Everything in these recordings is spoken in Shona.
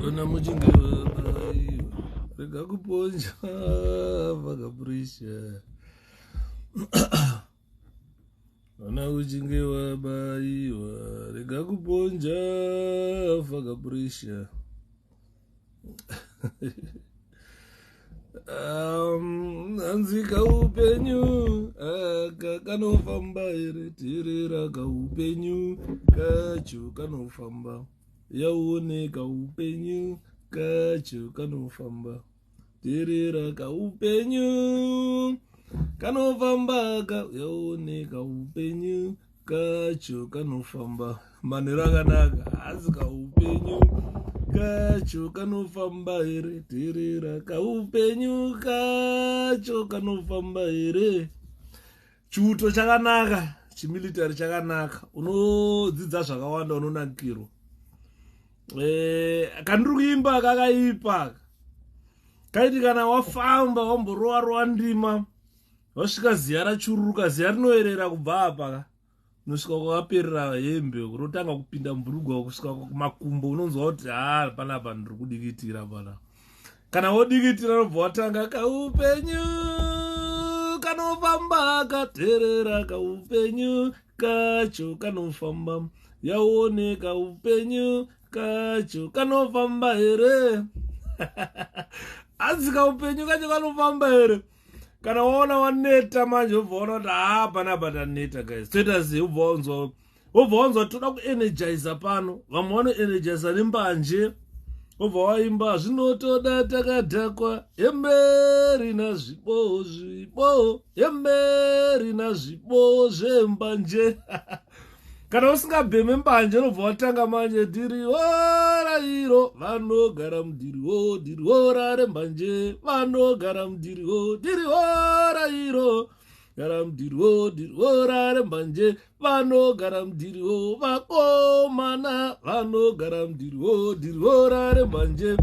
Ona muchingewa rega kuponja vakapurisha. Ona uchingewa baiwa rega kuponja vakapurisha. Anzi kaupenyu kanofamba ere tirira kaupenyu kacho kanofamba yaone kaupenyu kacho kanofamba tirira kaupenyu kanofamba yaone kaupenyu kacho kanofamba manera kanaka asi kaupenyu kacho kanofamba ere tirira kaupenyu kacho kanofamba ere. Chuto chakanaka, chimilitary chakanaka, unodzidza zvakawanda unonakirwa. Kandiri kuimba kakaipa kaiti kana wafamba wamborova ndima wasvika ziya rachururuka, ziya rinoerera kubva apa unosvika kwakaperera hembe kunotanga kupinda mburugwa kusvika kumakumbo unonzwa kuti panapa ndiri kudikitira pana. Kana wodikitira unobva watanga kaupenyu kanofamba katerera kaupenyu kacho kanofamba yaone kaupenyu kacho kanofamba here. Asi kaupenyu kacho kanofamba here. Kana waona waneta manje ubva waona kuti panapa taneta guys. Toita sei ubva wanzwa toda kuenergize pano. Vamwe vanoenergize nembanje. Ubva waimba zvinotoda takadhakwa hembe rina zvibo zvibo hembe rina zvibo zvembanje. Kana usingabheme mbanje unobva watanga manje diriwo rairo vanogara mudiriwo diriwo rarembanje vanogara mudiriwo diriwo rairo gara mudiriwo diriwo rarembanje vanogara mudiriwo vakomana vanogara mudiriwo diriwo rarembanje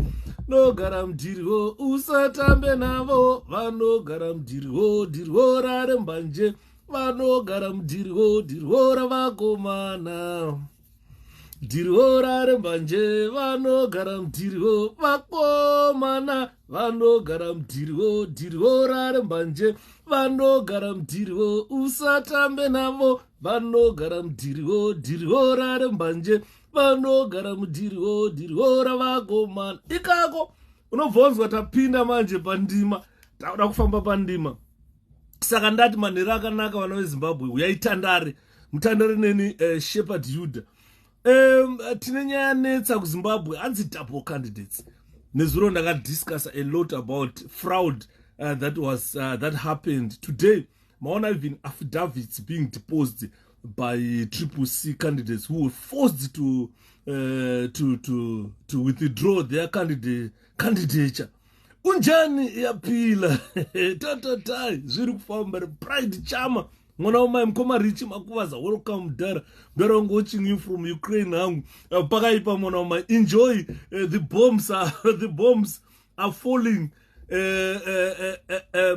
nogara mudiriwo usatambe navo vanogara mudiriwo diriwo rarembanje vanogara mudiriwo diriwo ravakomana diriwo rarembanje vanogara mudiriwo vakomana vanogara mudiriwo diriwo rarembanje vanogara mudiriwo usatambe navo vanogara mudiriwo diriwo rarembanje vanogara mudiriwo diriwo ravakomana. Ikako unobvonzwa tapinda manje pandima, tauda kufamba pandima. Saka ndati manhero akanaka vana veZimbabwe uyai tandare mutandare neni Shepherd Yuda. Tine nyaya yanetsa kuZimbabwe hanzi double candidates. Nezuro ndakadiscuss a lot about fraud that happened today. Maona even affidavits being deposed by CCC candidates who were forced to withdraw their candidature. Unjani yapila tatatai zviri kufamba pride chama mwana wamai mukoma richi makuvaza welcome dara ndara wangu watching you from Ukraine hangu pakaipa mwana wamai enjoy the bombs are falling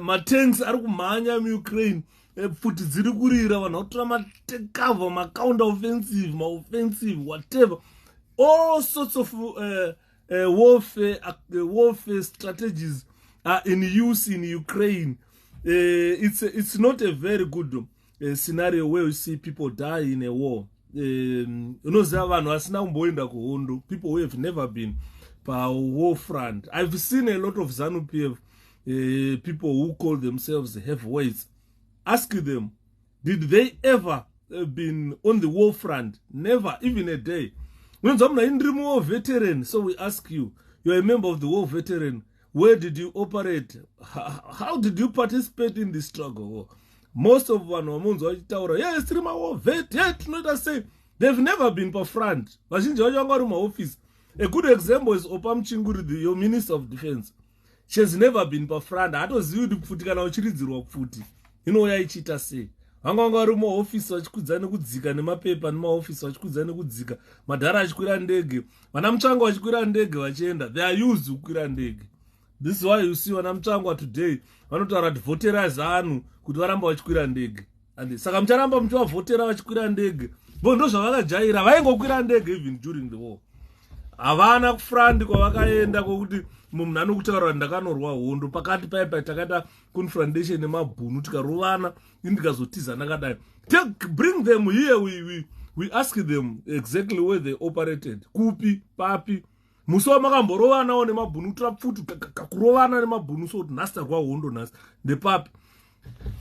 matanks ari kumhanya muUkraine futi dziri kurira vanhu vakutora matekava macounter offensive whatever all sorts of warfare strategies are in use in Ukraine. It's not a very good scenario where you see people die in a war. Unoziva vanhu vasina kumboenda kuhondo, people who have never been pa war front. I've seen a lot of Zanu PF people who call themselves heavyweights. Ask them, did they ever been on the war front? Never, even a day. When someone in the war veteran, so we ask you, you're a member of the war veteran, where did you operate? How did you participate in the struggle? Most of one yes, my war vet, yet not the same. They've never been per front. Office. A good example is Opam Chinguri, your Minister of Defense. She has never been per front. I don't see you footy. You know what I say. Hangangari maofisi vachikudzana kudzika nemapepa nemaofisi vachikudzana kudzika madhara achikwira ndege vana mutsvangwa vachikwira ndege vachienda they are used kukwira ndege. This is why you see vana mutsvangwa today vanotaura kuti vhotera Zanu kuti varamba vachikwira ndege and saka mucharamba muchavhotera vachikwira ndege vo ndo zvavakajaira vaingokwira ndege even during the war. havana kufrandi kwavakaenda kwokuti munhu anokutaura ndakanorwa hondo pakati paipa takaita confrontation nemabhunu tikarovana indikazotiza ndakadai. Bring them here, we ask them exactly where they operated, kupi papi musi wamakamborovanawo nemabhunu kutora pfutu kakurovana nemabhunu so kuti nhasi tarwa hondo nhasi ndepapi.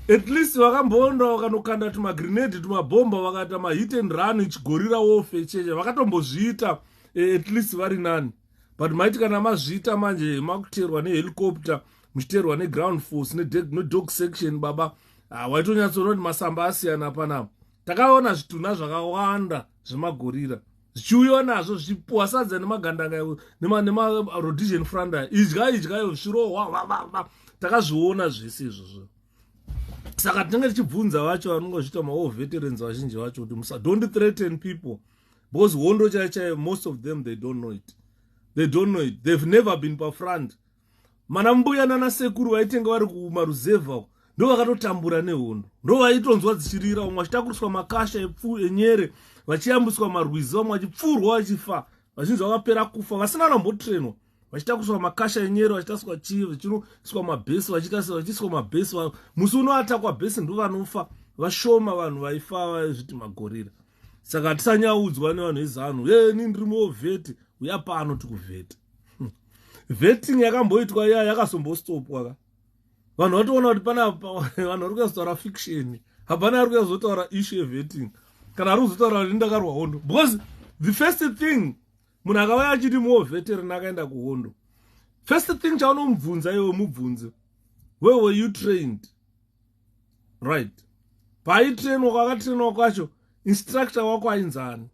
At least vakamboenda vakanokanda tumagrenade tumabhomba vakaita mahit and run ichigorira warfare cheche vakatombozviita at least vari nani. But maiti kana mazviita manje makuterwa nehelicopter muchiterwa neground force nedog section baba waitonyatsoona kuti masamba asiyana panapa. Takaona zvituna zvakawanda zvemagorira zvichiuyiwa nazvo zvipuwa sadza nemagandanga nema-Rhodesian franda idyayo zvichirohwa takazviona zvese izvozvo. Saka tinenge tichibvunza vacho vanongozviita ma-war veterans vazhinji vacho kuti don't threaten people because hondo chaichaiyo most of them they don't know it. They've never been pafront. Mana mbuya nanasekuru vaitenga vari kumaruzevha ndo vakatotambura nehondo, ndo vaitonzwa dzichirira, umwe achitakuriswa makasha enyere vachiyambuswa marwizi, vamwe vachipfurwa vachifa, vazhinji vakapera kufa vasina vanambotrenwa, vachitakuriswa makasha enyere vachitaswa chii vachiiswa mabhesi vachiiswa mabhesi. Musi unoatakwa bhesi ndo vanofa vashoma vanhu vaifa vazviti magorira. Saka tisanyaudzwa nevanhu vezanu ni ndirimo vheti uya pano tikuvheti. Vetting yakamboitwa iya yakazombostopwa ka. Vanhu vatoona kuti pana vanhu vari kuzotaura fiction, hapana ari kuzotaura issue yevetting kana ari kuzotaura kuti ndakarwa hondo. Because the first thing munhu akauya achiti veteran akaenda kuhondo, first thing chaunomubvunza iwe mubvunze, where were you trained? Right. Paitrenwa kwakatrenwa kwacho instructor wako ainzani?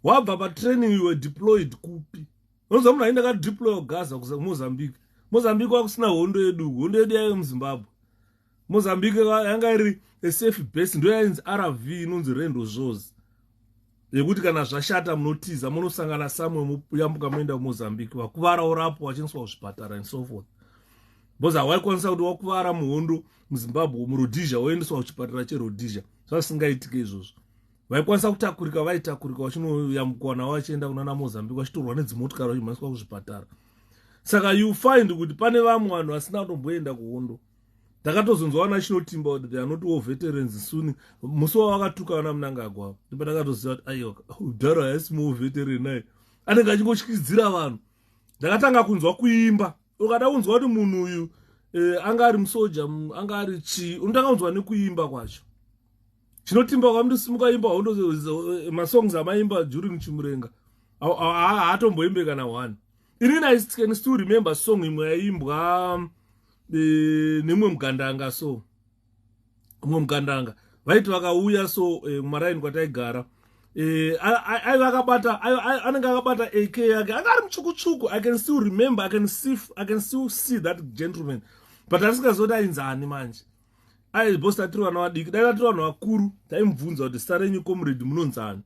Wabva patraining you were deployed kupi? Unozwa munhu aenda kadeploy kuGaza kuMozambique. Mozambique wakusina hondo yedu yaiyo muZimbabwe. Mozambique yanga iri safe base, ndo yainzi RV inonzi Rendo Zhoz. Yekuti kana zvashata munotiza munosangana samwe muyambuka muenda kuMozambique, vakuvara orapo vachiendeswa kuzvipatara and so forth. Because hawaikwanisa kuti wakuvara muhondo muZimbabwe muRhodesia woendeswa kuchipatara cheRhodesia. Zvasingaitike izvozvo. Vaikwanisa kutakurika vaitakurika vachinoyambukwa navo vachienda kunana Mozambique vachitorwa nedzimotokari vachimhanyiswa kuzvipatara. Saka you find kuti pane vamwe vanhu vasina kutomboenda kuhondo. Takatozonzwana chinotimba kuti they are not war veterans soon. Musi wavakatuka vana Mnangagwa ndipo takatoziva kuti aiwa udhara haisimo veteran naye anenge achingotyidzira vanhu. Ndakatanga kunzwa kuimba, ukada kunzwa kuti munhu uyu anga ari musoja anga ari chii, unotanga kunzwa nekuimba kwacho. Chinotimba kwamuri simuka imba hondo masongs amaimba during Chimurenga haatomboimbe kana one. Inini I can still remember song imwe yaimbwa nemwe mugandanga, so mwe mugandanga vaiti vakauya so maraini kwataigara anenge akabata AK yake anga ari mutsvuku. I can still remember, I can still see that gentleman, but asikazoti ainzani manje. Bosi tatiri vana vadiki, dai tatiri vanhu vakuru taimubvunza kuti zita renyu comrade munonzani.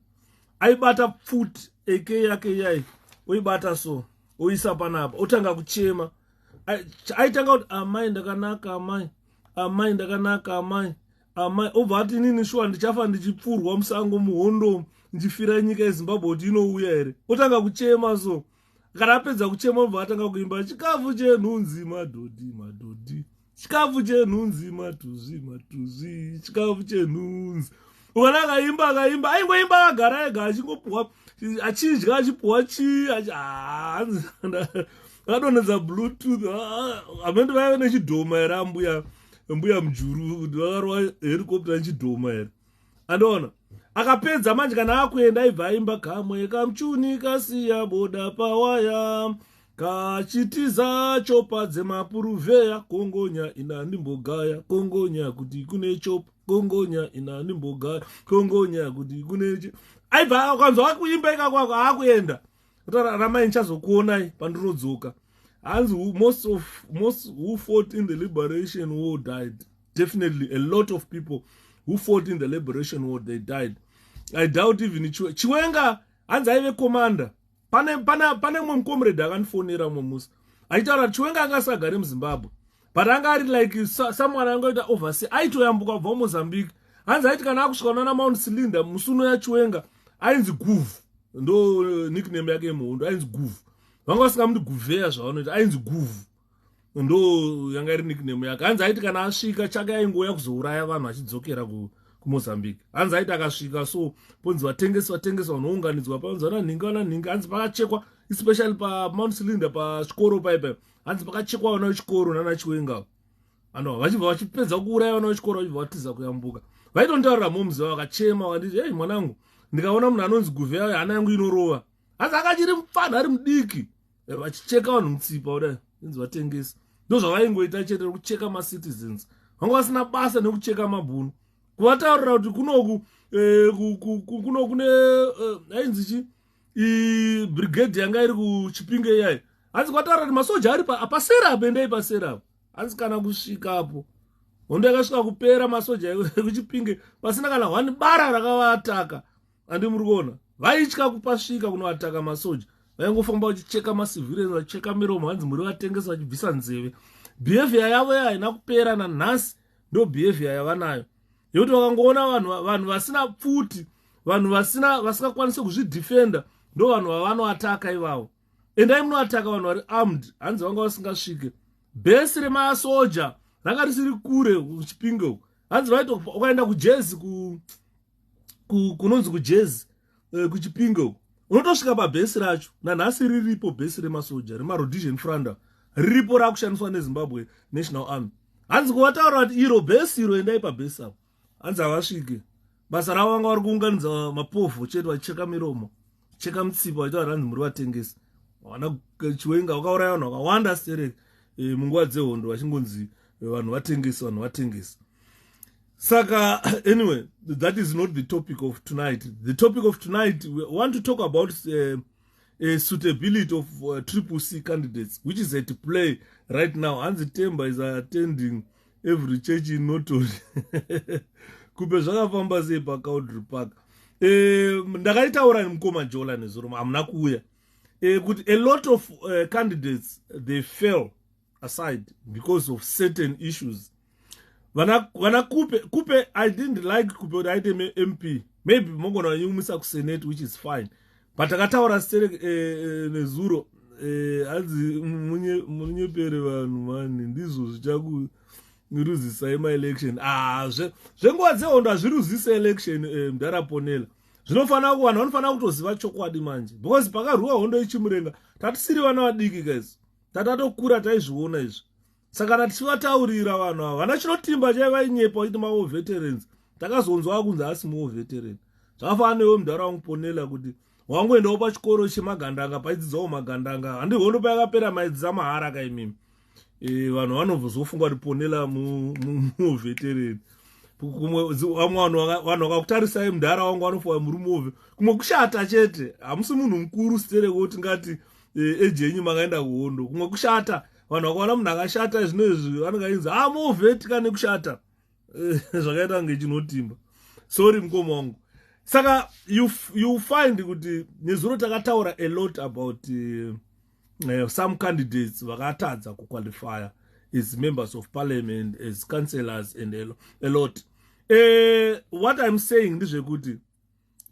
Aibata pfuti AK yake iyai oibata so oisa panapa otanga kuchema. Aitanga kuti amai ndakanaka, amai ndakanaka, amai obva ati nini shuwa ndichafa ndichipfurwa musango muhondo ndichifira nyika yeZimbabwe kuti inouya here. Otanga kuchema so kana apedza kuchema obva atanga kuimba chikafu chenhunzi madhodhi, chikafu chenhunzi matuzvi, chikafu chenhunzi. Ukana akaimba aingoimba agara ega achingopuwa achidya achipuwa chii adonedza bluetooth. Amende vaive nechidhoma here ambuya mujuru kuti vakarwa helicopter nechidhoma here. Andoona akapedza manje kana akuenda aibva aimba kamwe kamuchuni kasiya boda pawaya kachitiza chopa dzemapuruvheya kongonya inandimbogaya kongonya kuti kune chopa kongonya inandimbogaya kongonya kuti kune aibva akanzwa kuimba ikakwako akuenda ramai nichazokuonai pandirodzoka. Hanzi most who fought in the liberation war died. Definitely a lot of people who fought in the liberation war, they died. I doubt even Chiwenga hanzi aive commander. Pane mwe comrade akandifonera mumusi aitaura Chiwenga angasagare muZimbabwe, but anga ari like someone angoita oversee, aitoyambuka kubva Mozambique. Hanzi aiti kana akusvika nana Mount Cylinder musuno yaChiwenga ainzi guvu ndo nickname yake muhondo ainzi guvhu. Vanga vasingamuti guvheya zvavanoita ainzi guvhu. Ndo yanga iri nickname yake. Hanzi aiti kana asvika chake aingoya kuzouraya vanhu achidzokera kuMozambique. Hanzi aiti akasvika so ponzi vatengesi vanounganidzwa panzi vananhingi hanzi pakachekwa especially paMount Cylinder pachikoro paipa. Hanzi pakachekwa vana vechikoro nana Chiwenga. Ano vachibva vachipedza kuuraya vana vechikoro vachibva vatiza kuyambuka. Vaitontaurira mumzi wavo vakachema vakati hey mwanangu ndikaona munhu anonzi guvheya hana yangu inorova. Hanzi akachiri mufana ari mudiki. Vachicheka vanhu mutsipa kudai. Hanzi vatengesi. Ndo zvavaingoita chete kucheka macitizens. Vanga vasina basa nekucheka mabhunu. Kuvataurira kuti kuno kune ainzi chi brigade yanga iri kuChipinge iyai. Hanzi kwataura kuti masoja ari pasera apo endai pasera apo. Hanzi kana kusvikapo. Hondo yakasvika kupera masoja ekuChipinge pasina kana one bara rakavataka. Handi muri kuona. Vaitya kupasvika kunovataka masoja. Vaingofamba vachicheka macivilians vachicheka miromo hanzi muri vatengesa vachibvisa nzeve. Behavior yavo haina kupera nanhasi ndo behavior yavanayo. Yekuti vakangoona vanhu vasina pfuti, vanhu vasingakwanisi kuzvidefenda ndo vanhu vavanoataka ivavo. Endai munoataka vanhu vari armed hanzi vanga vasingasvike. Bhesi remasoja ranga risiri kure kuChipinge uko. Hanzi vaito ukaenda kujezi kunonzi kujezi kuChipinge uko. Unotosvika pabhesi racho nanhasi riripo bhesi remasoja remarhodesian franda riripo rakushandiswa neZimbabwe National Army. Hanzi kuvataura kuti iro bhesi iro endai pabhesi apo. Hanzi havasvike. Basa ravo vanga vari kuunganidza mapovho chete vachicheka miromo, cheka mutsipa vachitaura hanzi muri vatengesi. Vana Chiwenga vakauraya vanhu vakawanda stereke munguva dzehondo vachingonzi vanhu vatengesi. Saka anyway, that is not the topic of tonight. The topic of tonight, we want to talk about suitability of CCC candidates, which is at play right now. Hanzi Temba is attending every church in Notori. Kupe zvakafamba sei paCountry Park. Ndakaitaura nemukoma Jola nezuro hamuna kuuya. Kuti a lot of candidates they fell aside because of certain issues. Vana Kupe, I didn't like Kupe with item MP. Maybe mongona vanyumisa kuSenate, which is fine. But akataura stere nezuro hanzi munyepere vanhu mani ndizvo zvichakuruzisa emaelection. Zvenguva dzehondo hazviruzise election mudharaponela. Zvinofanira vanhu vanofanira kutoziva chokwadi manje. Because pakarwiwa hondo ichimurenga tatisiri vana vadiki guys. Tatatokura taizviona izvi. Saka tichivataurira vanhu ava vana chinotimba chaivainyepa kuti mavo veterans takazonzwa kunzi asi muwo veteran. Zvakafanana newe mudharaunda ponela kuti wangoendawo pachikoro chemagandanga paidzidzawo magandanga handi hondo payakapera maidzi mahara kaimimi. Vanhu vanozofunga kuti ponela muwo veteran. Vanhu vakakutarisai mudharaunda vanofunga muri muwo kumwe kushata chete. Hamusi munhu mukuru stereke kuti ngati eji yenyu makaenda kuhondo. Kumwe kushata. Vanhu vakaona munhu akashata zvinezvi vanongainzi movhetika nekushata. Zvakaita ngechinotimba. Sorry mukoma wangu. Saka you find kuti nezuro takataura a lot about some candidates vakatadza kuqualify as members of parliament, as councilors and a lot. What I'm saying ndezvekuti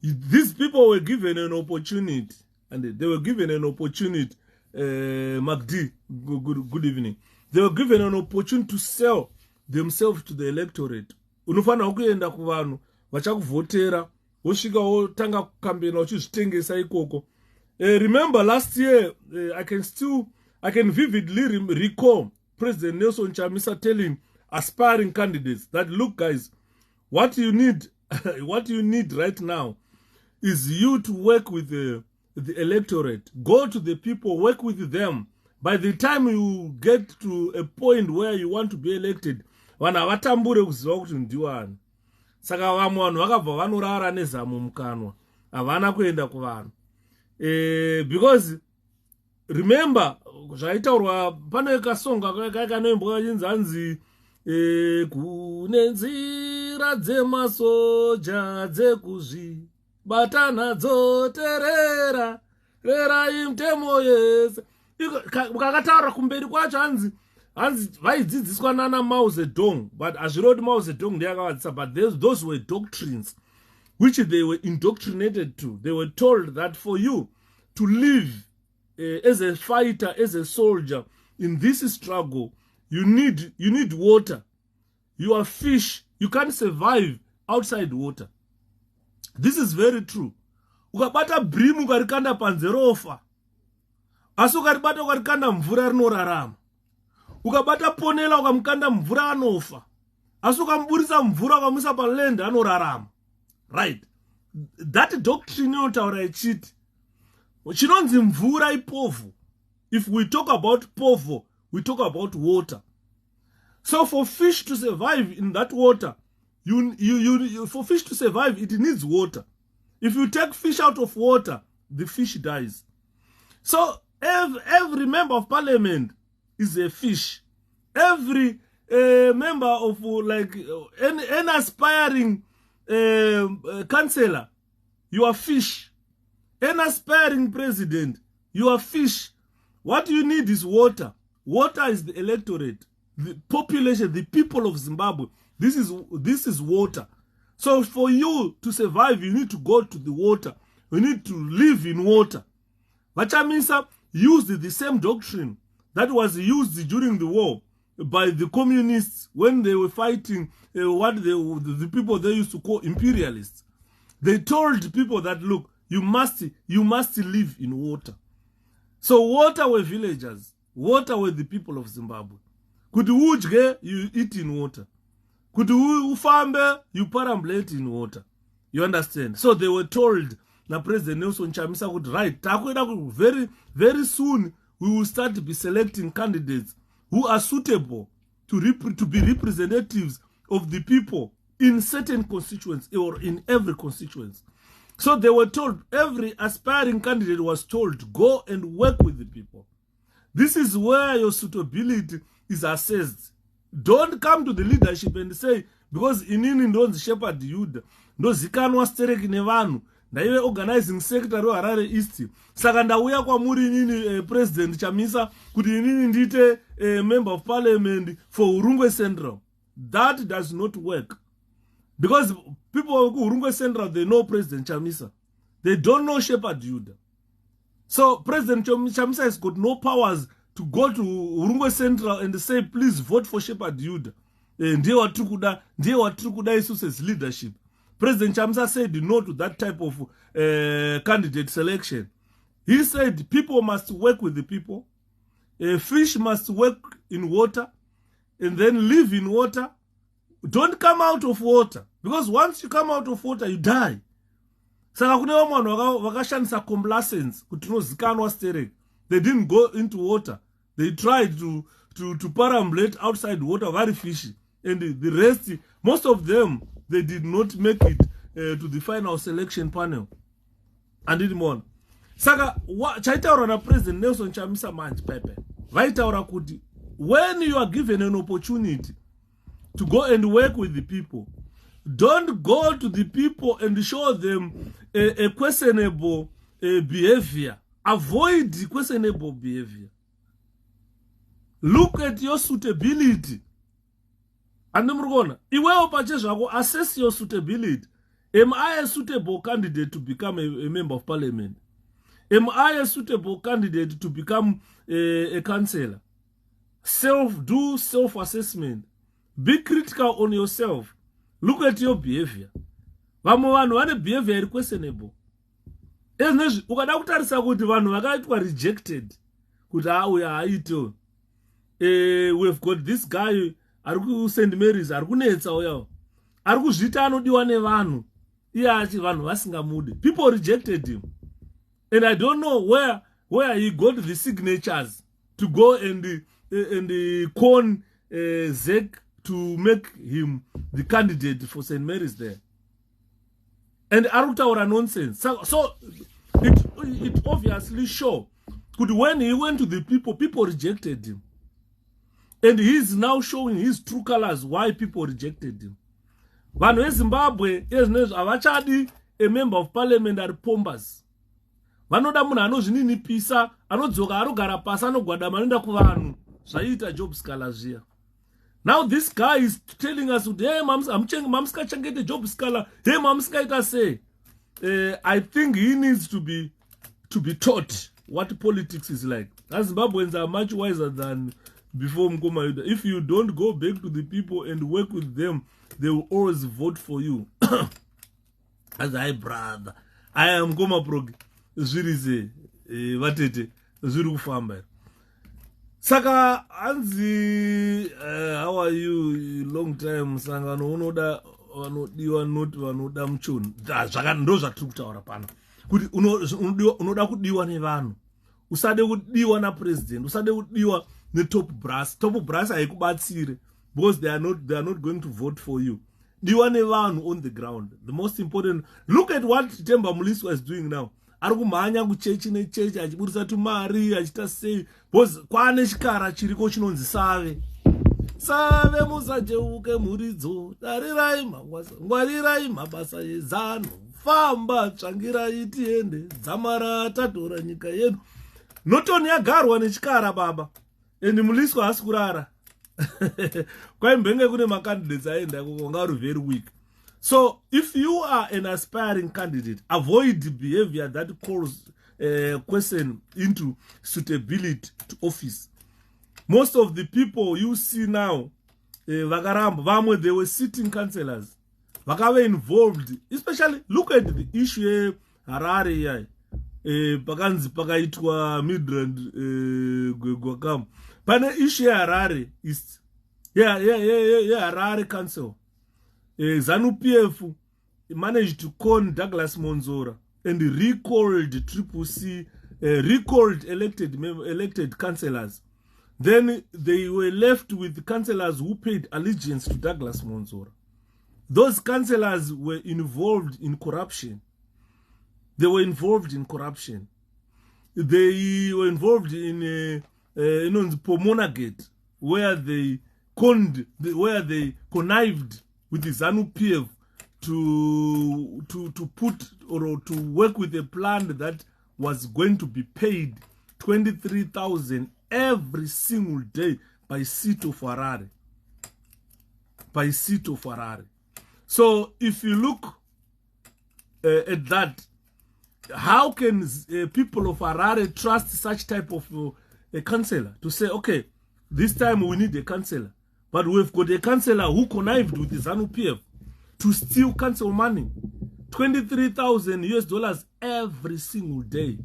these people were given an opportunity and they were given an opportunity. MacD, good evening. They were given an opportunity to sell themselves to the electorate. Unofanira kuenda kuvanhu vachakuvhotera wosvika wotanga kukambena uchizvitengesa ikoko. Remember last year I can vividly recall President Nelson Chamisa telling aspiring candidates that look guys, what you need right now is you to work with the electorate. Go to the people, work with them. By the time you get to a point where you want to be elected, vana vatambure kuziva kuti ndiwani. Saka vamwe vanhu vakabva vanorara nezamu mukanwa. Havana kuenda kuvanhu. Because remember zvaitaurwa pane kasonga kakanoimbwa kachinzi hanzi kune nzira dzemasoja dzekuzvibata nadzo terera rerai mutemo yese. Kakataura kumberi kwacho hanzi vaidzidziswa nana 𝗵𝗲𝗶𝗶𝗁, but hazviroti 𝗵𝗲𝗶𝗶𝗁 ndiye akavadzisa, but those were doctrines. which they were indoctrinated to. They were told that for you to live as a fighter, as a soldier in this struggle, you need water. You are fish. You can't survive outside water. This is very true. Ukabata brim ukarikanda panzerofa. Asi ukaribata ukarikanda mvura rinorarama. Ukabata ponela ukamkanda mvura anofa. Asi ukamburisa mvura ukamisa palenda anorarama. Right. That doctrine inotaura ichiti chinonzi mvura ipovu. If we talk about povo, we talk about water. So for fish to survive in that water, for fish to survive, it needs water. If you take fish out of water, the fish dies. So every member of parliament is a fish. Every member of any aspiring councillor, you are fish. Any aspiring president, you are fish. What you need is water. Water is the electorate, the population, the people of Zimbabwe. This is water. So for you to survive, you need to go to the water. You need to live in water. Vachamisa used the same doctrine that was used during the war by the communists when they were fighting the people they used to call imperialists. They told people that, look, you must live in water. So water were villagers. Water were the people of Zimbabwe. Could ujge, you eat in water. Could ufambe, you perambulate in water. You understand? So they were told, na President Nelson Chamisa would write, very, very soon we will start to be selecting candidates who are suitable to be representatives of the people in certain constituents or in every constituency. So they were told, every aspiring candidate was told, go and work with the people. This is where your suitability is assessed. Don't come to the leadership and say, because inini ndonzi shepherd Yuda, ndozikanwa sterek nevanu, ndaive organizing secretary Harare East, saka ndauya kwamuri inini President Chamisa, kuti inini ndite member of parliament for Urungwe Central. That does not work. Because people who Urungwe Central, they know President Chamisa. They don't know Shepherd Yuda. So President Chamisa has got no powers to go to Urungwe Central and say, please vote for Shepherd Yuda. Ndiye watrukuda Isuse's leadership. President Chamisa said no to that type of candidate selection. He said people must work with the people. Fish must work in water and then live in water. Don't come out of water. Because once you come out of water, you die. Saka kune vamwe vakashandisa complacence kuti nozikanwa sterek. They didn't go into water. They tried to perambulate outside water, very fishy. And the rest, most of them, they did not make it to the final selection panel. And it won. Saka, chaitaura na President Nelson Chamisa manje pepe. Vaitaura kuti, when you are given an opportunity to go and work with the people, don't go to the people and show them a questionable behavior. Avoid questionable behavior. Look at your suitability. And iwewe pachezvako, assess your suitability. Am I a suitable candidate to become a member of parliament? Am I a suitable candidate to become a councillor? Do self-assessment. Be critical on yourself. Look at your behavior. Vamwe vanhu vane behavior iri questionable. Ezvinezvi ukada kutarisa kuti vanhu vakaitwa rejected kuti auya aito. We've got this guy ari ku St. Mary's ari kunetsa uya. Ari kuzvita anodiwa nevanhu. Iye achi vanhu vasingamude. People rejected him. And I don't know where he got the signatures to go and con Zek to make him the candidate for St. Mary's there. And arutaura nonsense. So it obviously show. When he went to the people rejected him. And he is now showing his true colors why people rejected him. Vanhu veZimbabwe avachadi a member of parliament ari pombas. Vanoda munhu anozvininipisa, anodzoka arogara pasi anogwada manoenda kuvanhu. Zvaita Job Scala zviya. Now this guy is telling us, hey, mamska changete job scala, hey, mamska ita say. I think he needs to be taught what politics is like. As Zimbabweans are much wiser than before Mkoma. If you don't go back to the people and work with them, they will always vote for you. As I brother, I am Mkoma prog. Zvirize, vatete, zviri kufamba. Saka Anzi, how are you? Long time, Sangano unoda vanodiwa noti vanoda muchoni. Ndo zvatiri kutaura pano. Kuti unoda kudiwa nevanhu. Usade kudiwa napresident, usade kudiwa netop brass. Top brass haikubatsire because they are not going to vote for you. Diwa nevanhu on the ground. The most important, look at what 𝗵𝗶𝗶𝗶𝗁 is doing now. Ari kumhanya kuchechi nechechi achiburisa tumari achita sei because kwane chikara chiriko chinonzi save. Save musajeuke muridzo, tarirai mangwasa, ngwarirai mabasa ezano, famba tsvangirai tiende, dzamara tatora nyika yedu. Notoni yagarwa nechikara baba, and muliswa hasi kurara. Kwaimbenge kune macandidates aenda kukonga uri very weak. So if you are an aspiring candidate, avoid behavior that calls question into suitability to office. Most of the people you see now, vakaramba, vamwe, they were sitting councillors. Vakave involved, especially look at the issue Harare here. Pakanzi pakaitwa Midrand gwakam. Pane issue Harare is Harare council. Zanu PF managed to con Douglas Monzora and recalled 𝗶𝗶𝗶, recalled elected councillors. Then they were left with councillors who paid allegiance to Douglas Monzora. Those councillors were involved in corruption. They were involved in corruption. They were involved in Pomonagate, where they connived with the Zanu PF to put or to work with a plan that was going to be paid 23,000 every single day by Sito Ferrari. By Sito Ferrari. So if you look at that, how can people of Harare trust such type of a councillor to say, okay, this time we need a councillor, but we've got a councillor who connived with the Zanu PF to steal council money, $23,000 every single day,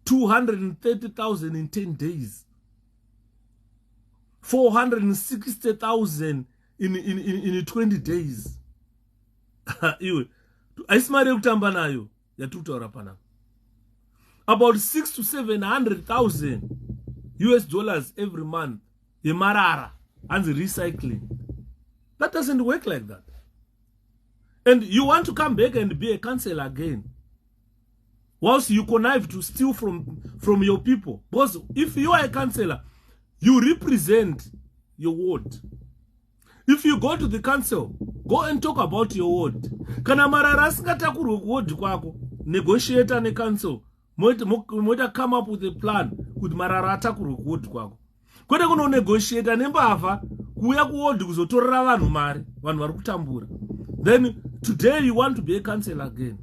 230,000 in 10 days, 460,000 in 20 days. About $600,000 to $700,000 every month. Yemarara and the recycling. That doesn't work like that. And you want to come back and be a councillor again, whilst you connive to steal from your people. Because if you are a councillor, you represent your ward. If you go to the council, go and talk about your ward. Kana marara singatakurwe ward kwako, negotiator ne council, moita come up with a plan kuti marara atakurwe ward kwako. Kwete kuno negotiator nembavha kuuya kuward kuzotorera vanhu mari, vanhu vari kutambura. Then today you want to be a councillor again.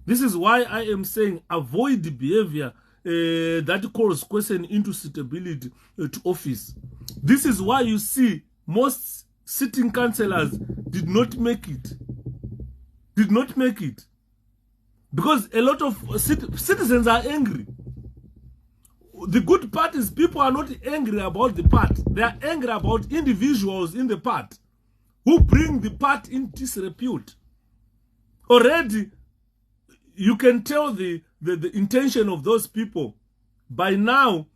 This is why I am saying avoid the behavior that calls question into suitability to office. This is why you see most sitting councillors did not make it. Did not make it. Because a lot of citizens are angry. The good part is people are not angry about the part. They are angry about individuals in the part who bring the part in disrepute. Already, you can tell the intention of those people. By now,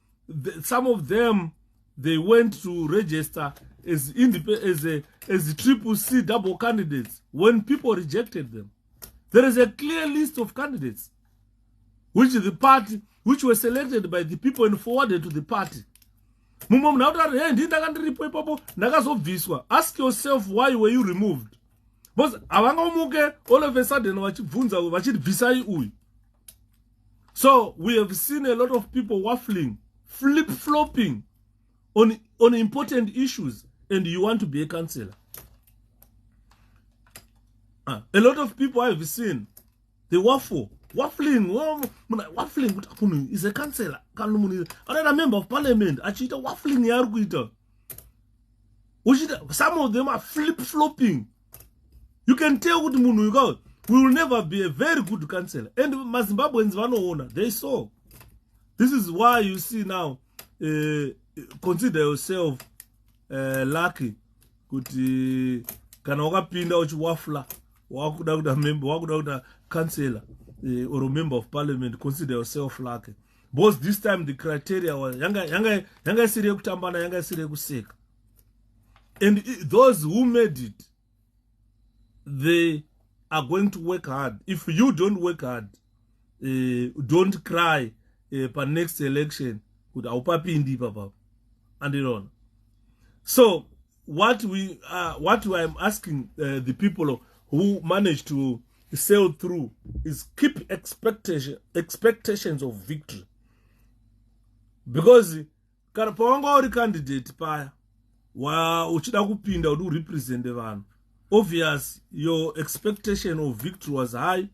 some of them, they went to register as 𝗶𝗶𝗶 double candidates when people rejected them. There is a clear list of candidates which were selected by the people and forwarded to the party. Ask yourself, why were you removed? Because all of a sudden, so we have seen a lot of people waffling, flip-flopping on important issues. and you want to be a councillor. A lot of people I've seen, they waffling is a councillor, another member of parliament, achita waffling yarukuita. Some of them are flip-flopping. You can tell what we will never be a very good councillor. And Zimbabweans, they saw. This is why you see now, consider yourself lucky. Kana wakapinda uchiwafla, wakuda member, wakuda councillor, or a member of parliament, consider yourself lucky. Because this time the criteria was yanga sire kutambana, yanga sire kuseka. And those who made it, they are going to work hard. If you don't work hard, don't cry per next election, and on. So what I'm asking the people who manage to sail through is keep expectations of victory. Because karapawanga uri candidate paya wa uchida kupinda udu represent vanhu. Obvious, your expectation of victory was high.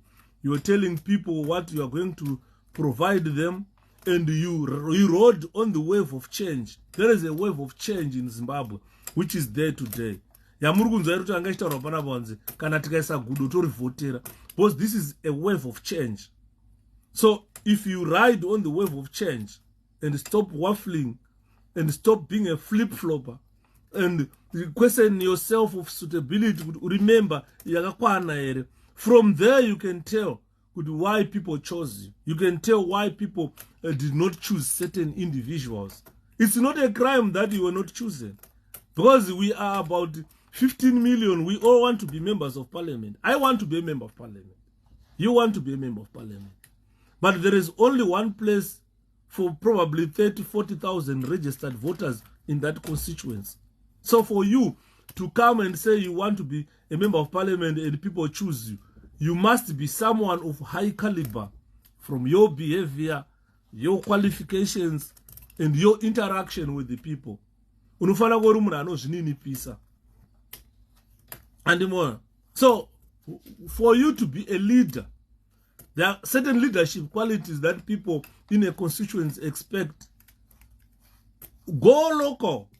You were telling people what you are going to provide them, and you rode on the wave of change. There is a wave of change in Zimbabwe, which is there today. Because this is a wave of change. So if you ride on the wave of change and stop waffling and stop being a flip-flopper and question yourself of suitability, remember, from there you can tell why people chose you. You can tell why people did not choose certain individuals. It's not a crime that you were not chosen. Because we are about 15 million, we all want to be members of parliament. I want to be a member of parliament. You want to be a member of parliament. But there is only one place for probably 30,000-40,000 registered voters in that constituency. So for you to come and say you want to be a member of parliament and people choose you, you must be someone of high caliber from your behavior, your qualifications, and your interaction with the people. And more. So for you to be a leader, there are certain leadership qualities that people in a constituency expect. Go local.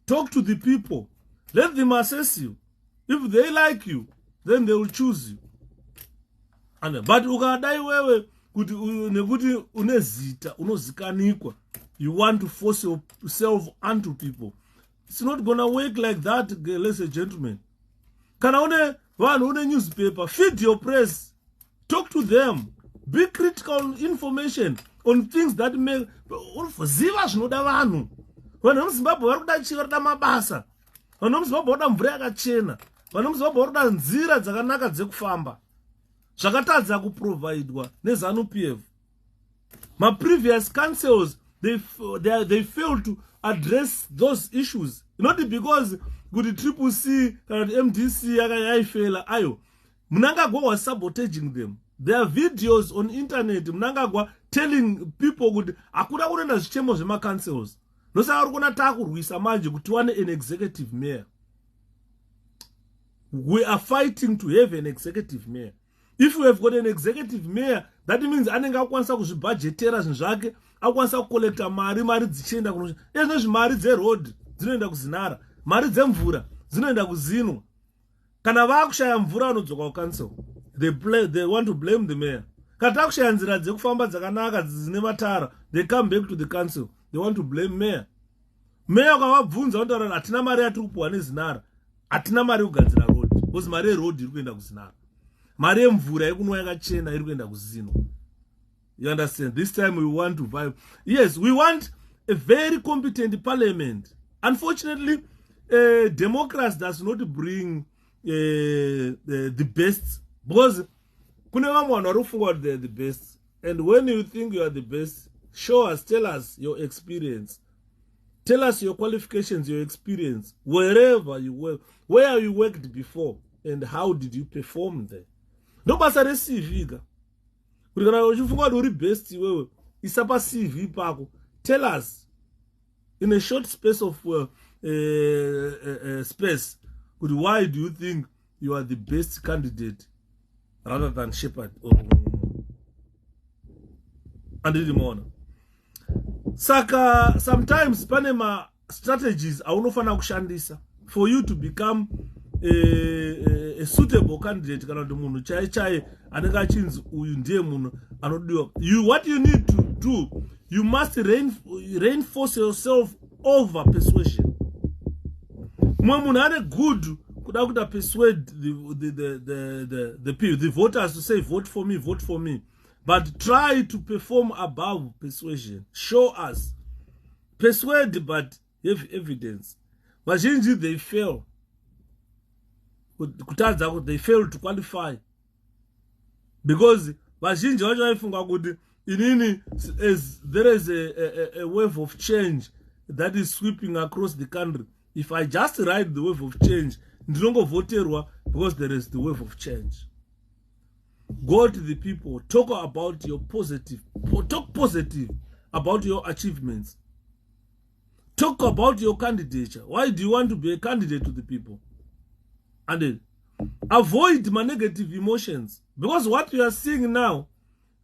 Talk to the people. Let them assess you. If they like you, then they will choose you. But you want to force yourself onto people. It's not gonna work like that, ladies and gentlemen. One newspaper, feed your press. Talk to them. Be critical on information on things that make vanhu muzimbabwe vari kuda chiva rida mabasa, vanhu muzimbabwe voda mvura yakachena, vanhu muzimbabwe voda nzira dzakanaka dzekufamba zvakatadza kuprovhaidwa neZanu PF. My previous councils, they failed to address those issues, not because kuti triple C kana MDC yaifela ayo Mnangagwa was sabotaging them. There are videos on internet Mnangagwa telling people kuti akuda kunena zvichemo zvema councils. Nosa ari kunataka kurwisa manje kuti wane an executive mayor. We are fighting to have an executive mayor. If we have got an executive mayor, that means anenge akwanisa kuzvibudgetera zvinhu zvake, akwanisa kukolekta mari dzichienda kuno. Ezvo zvimari dzeroad dzinoenda kuzinara, mari dzemvura dzinoenda kuzinwa. Kana vakushaya mvura vanodzoka kucouncil, they want to blame the mayor. Kana takushaya nzira dzekufamba dzakanaka dzine matara, they come back to the council, they want to blame mayor. Mayor akavabvunza kuti hatina mari yatiri kupuwa nezinara, hatina mari kugadzira road, because mari yeroad iri kuenda kuzinara. Mari yemvura yekunwa yakachena iri kuenda kuzinwa. You understand? This time we want to vibe. Yes, we want a very competent parliament. Unfortunately, democracy does not bring the best, because they're the best. And when you think you are the best, show us, tell us your experience. Tell us your qualifications, your experience, wherever you work, where you worked before, and how did you perform there. No basa CV. Best isapa CV pako. Tell us in a short space of space. But why do you think you are the best candidate rather than Shepherd or Andidimona? Saka, sometimes panema strategies aunofana kushandisa for you to become a suitable candidate kana kuti munhu chai anenge achinzi uyu ndiye munhu anodiwa. What you need to do, you must reinforce yourself over persuasion. Mwe munhu ane good kuda kuda persuade the voters to say vote for me, but try to perform above persuasion. Show us, persuade, but have evidence. Vazhinji, they fail. They fail to qualify because vazhinji vacho vaifunga kuti inini, as there is a wave of change that is sweeping across the country. If I just ride the wave of change, ndinongovoterwa because there is the wave of change. Go to the people, talk about your talk positive about your achievements. Talk about your candidature. Why do you want to be a candidate to the people? And then avoid my negative emotions. Because what you are seeing now,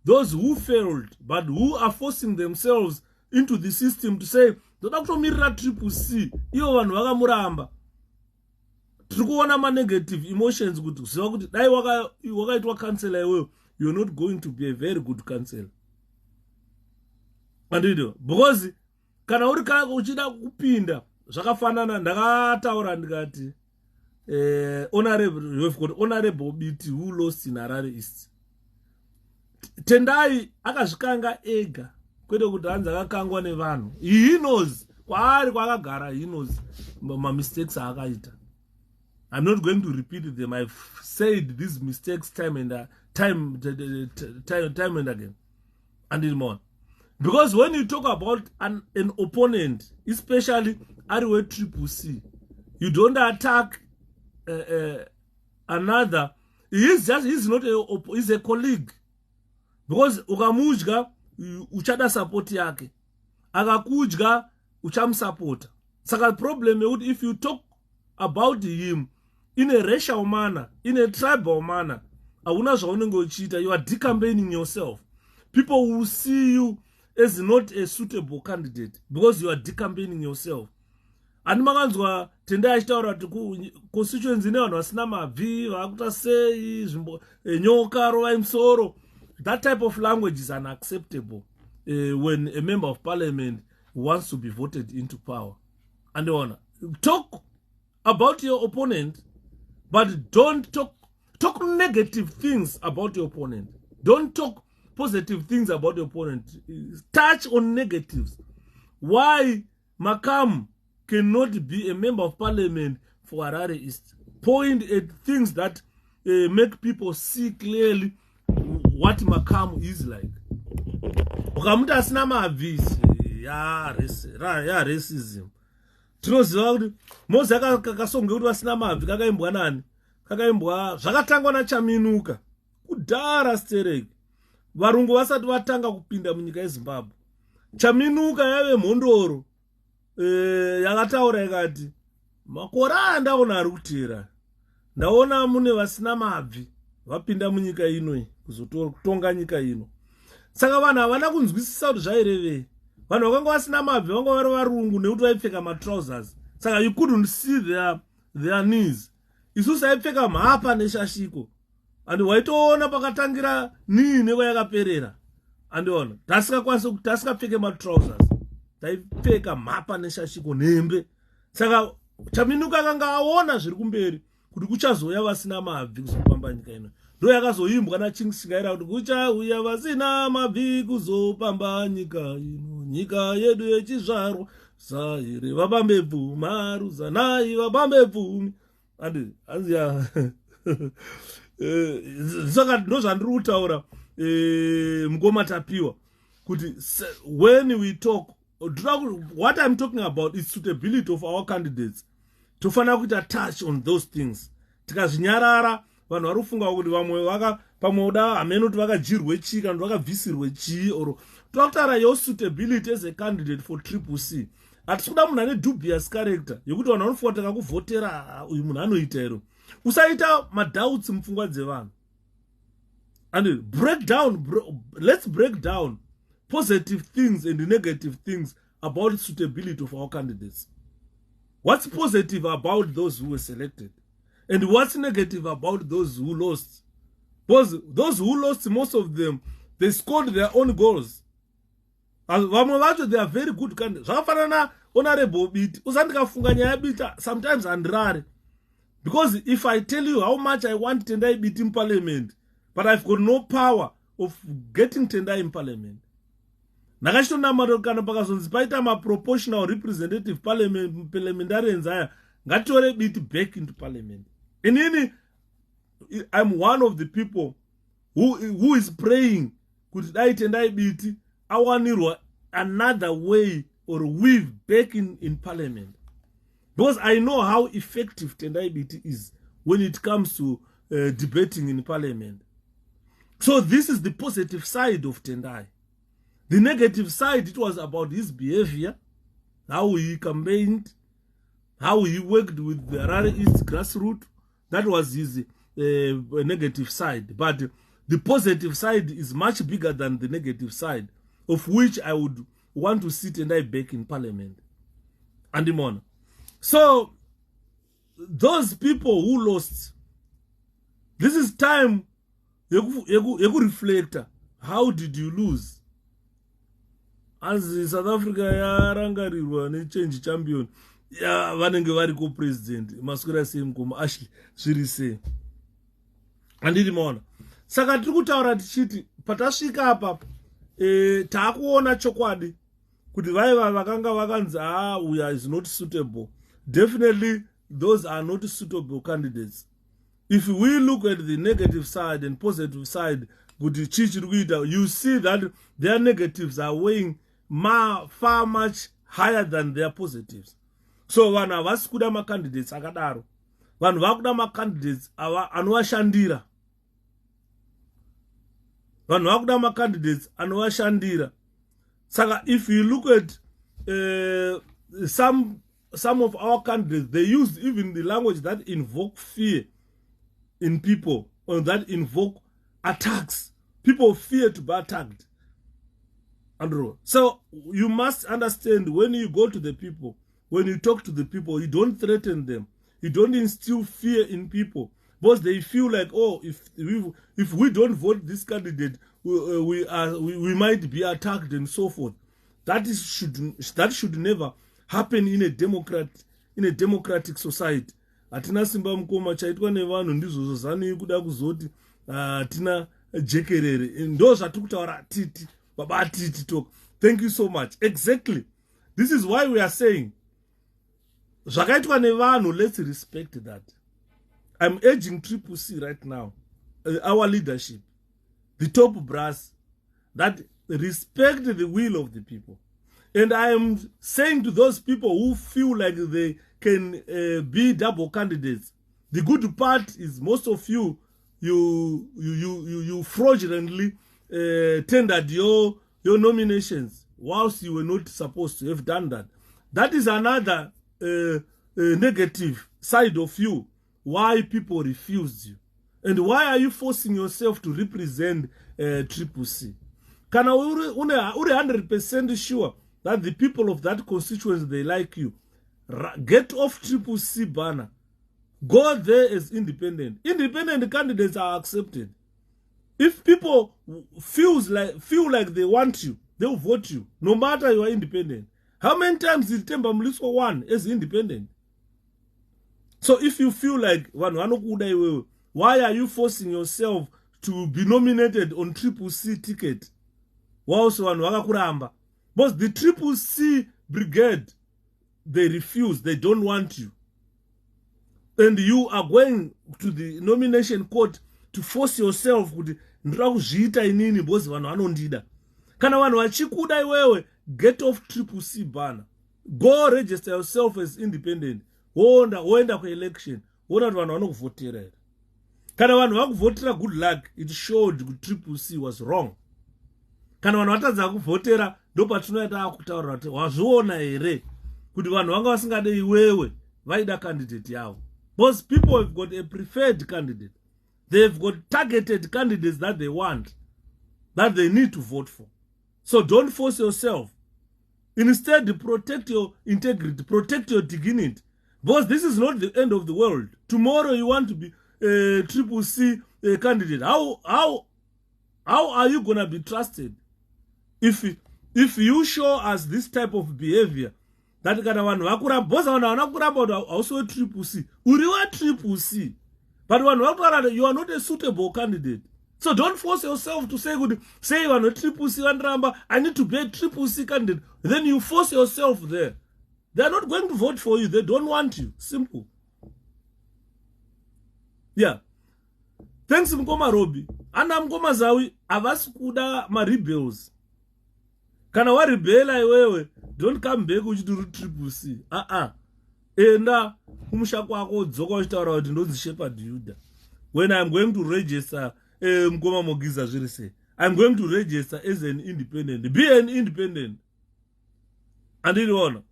those who failed, but who are forcing themselves into the system to say, Dr. Mira Triple C, iyo vanhu vakamuramba. Trikuona ma negative emotions kuti kuziva kuti dai wakaitwa councillor iwewe, you're not going to be a very good councillor. Andito, because kana uri kana uchida kupinda zvakafanana ndakataura ndikati honorable BT who lost in Harare East. Tendai akazvikanga ega kwete kuti hanzi akakangwa nevanhu. He knows kwaari kwakagara, he knows ma mistakes aakaita. I'm not going to repeat them. I've said these mistakes time and again and more. Because when you talk about an opponent, especially Ariwe Triple C, you don't attack another. He's a colleague. Because ukamudya uchada support yake, akakudya uchamsupport. Saka problem if you talk about him in a racial manner, in a tribal manner, you are decampaigning yourself. People will see you as not a suitable candidate because you are decampaigning yourself. And makanzwa tenda achitaura kuti constituency ne vanhu vasina mabvi vakuta sei nyoka rova imsoro. That type of language is unacceptable when a member of parliament wants to be voted into power. And talk about your opponent, but don't talk negative things about your opponent. Don't talk positive things about your opponent. Touch on negatives. Why Makam cannot be a member of parliament for Harare East? Point at things that make people see clearly what Makam is like. Ukamuta asina mavisi ya racism. Tinoziva kuti Mose akasonge kuti vasina mabvi kakaimbwa nani? Kakaimbwa zvakatangwa naChaminuka kudhara stereki. Varungu vasati vatanga kupinda munyika yeZimbabwe. Chaminuka yave mhondoro yakataura ikati makore andaona ari kutera. Ndaona mune vasina mabvi vapinda munyika ino kuzotonga nyika ino. Saka vanhu havana kunzwisisa kuti zvairevei. Vanhu vakanga vasina mabvi vanga vari varungu nekuti vaipfeka matrousers. Saka you couldn't see their knees. Isusu saipfeka mhapa neshashiko. And waitoona pakatangira nii nekwayakaperera. Andiona tasikapfeke matrousers. Taipfeka mhapa neshashiko nembe. Saka Chaminuka akanga aona zviri kumberi kuti kuchazouya vasina mabvi kuzopamba nyika ino. Ndo yakazoimbwa naChingishingaira kuti kuchauya vasina mabvi kuzopamba nyika ino. Nyika yedu yechizvarwa Zaire vapambe bvumi Zanai vapambe bvumi. Andiya saka ndozvandiri kutaura mukoma tapiwa kuti when we talk, what I'm talking about is suitability of our candidates. Tofana kuita touch on those things. Tikazvinyarara vanhu vari kufunga kuti vamwe pamoda ameno kuti vakajirwe chii kana kuti vakabvisirwe chii. Or tokutaura your suitability as a candidate for Triple C. hatisi kuda munhu ane dubious character yekuti vanhu vanofuataka kuvhotera uyu munhu anoita ero. Usaita madoubts mupfungwa dzevanhu. And let's break down positive things and negative things about suitability of our candidates. What's positive about those who were selected? And what's negative about those who lost? Because those who lost, most of them, they scored their own goals. And they are very good candidates. Honorable bit, sometimes andrare. Because if I tell you how much I want Tendai bit in parliament, but I've got no power of getting Tendai in parliament. Nakashona marokana pakazonzi paita ma proportional representative parliamentarians aya ngatore bit back into parliament. And I'm one of the people who is praying kuti dai Tendai bit awanirwa another way or weave back in parliament. Because I know how effective Tendai bit is when it comes to debating in parliament. So this is the positive side of Tendai. The negative side, it was about his behavior, how he campaigned, how he worked with the Harare East grassroots. That was his negative side. But the positive side is much bigger than the negative side, of which I would want to see Tendai back in parliament. And Dimona. So, those people who lost, this is time you reflect. How did you lose? As South Africa yarangarirwa ne change champion ya vanenge vari ko president masukura same kuma Ashley zvirise andiri maona. Saka tiri kutaura tichiti patasvika apa taakuona chokwadi kuti vaiva vakanga vakanzi uya is not suitable. Definitely those are not suitable candidates. If we look at the negative side and positive side, you see that their negatives are weighing far much higher than their positives. So vanhu havasi kuda macandidates akadaro. Vanhu vakuda macandidates anovashandira. Vanhu vakuda macandidates anovashandira. Saka if you look at some of our candidates, they use even the language that invoke fear in people, or that invoke attacks. People fear to be attacked. So you must understand, when you go to the people, when you talk to the people, you don't threaten them. You don't instill fear in people, because they feel like, oh, if we don't vote this candidate, we might be attacked and so forth. That should never happen in a democratic society. Atina simba mkoma chaitwa nevanhu ndizvo zani kuda kuzoti atina jekerere ndo zvatikutaura titi baba titi talk. Thank you so much. Exactly, this is why we are saying zvakaitwa nevanhu, let's respect that. I'm urging CCC right now, our leadership, the top brass, that respect the will of the people. And I am saying to those people who feel like they can be double candidates, the good part is most of you fraudulently tendered your nominations whilst you were not supposed to have done that. That is another negative side of you, why people refused you. And why are you forcing yourself to represent CCC? Kana uri 100% sure that the people of that constituency, they like you, get off CCC banner. Go there as independent. Independent candidates are accepted. If people feel like they want you, they'll vote you, no matter you are independent. How many times did Themba Mliswa won as independent? So if you feel like, why are you forcing yourself to be nominated on CCC ticket? Because the CCC brigade, they refuse, they don't want you. And you are going to the nomination court to force yourself kuti ndakuzviita inini because vanhu vanondida. Kana vanhu vachikuda iwewe, get off CCC banner. Go register yourself as independent. Woenda ku election. Wona kuti vanhu vanokuvhotera here. Kana vanhu vakuvhotera, good luck. It showed kuti CCC was wrong. Kana vanhu vatadza kuvhotera, ndo patinoita kutaura kuti wazviona here kuti vanhu vanga vasingade iwewe vaida candidate yavo. Because people have got a preferred candidate. They've got targeted candidates that they want, that they need to vote for. So don't force yourself. Instead, protect your integrity, protect your dignity. Because this is not the end of the world. Tomorrow you want to be a CCC candidate. How are you going to be trusted? If you show us this type of behavior, that kind of one, also CCC, Uriwa CCC, but you are not a suitable candidate. So don't force yourself to say you are not CCC, I need to be a CCC candidate. Then you force yourself there. They are not going to vote for you. They don't want you. Simple. Yeah. Thanks Mkoma Robi. Ana Mkoma Zawi, avasikuda ma rebels. Kana wa rebela iwewe, don't come back uchiduru CCC. Enda kumushaku wako dzoka uchitaura kuti ndonzi Shepherd Yuda. When I'm going to register, Mkoma Mogiza zvirise, I'm going to register as an independent. Be an independent. And you know,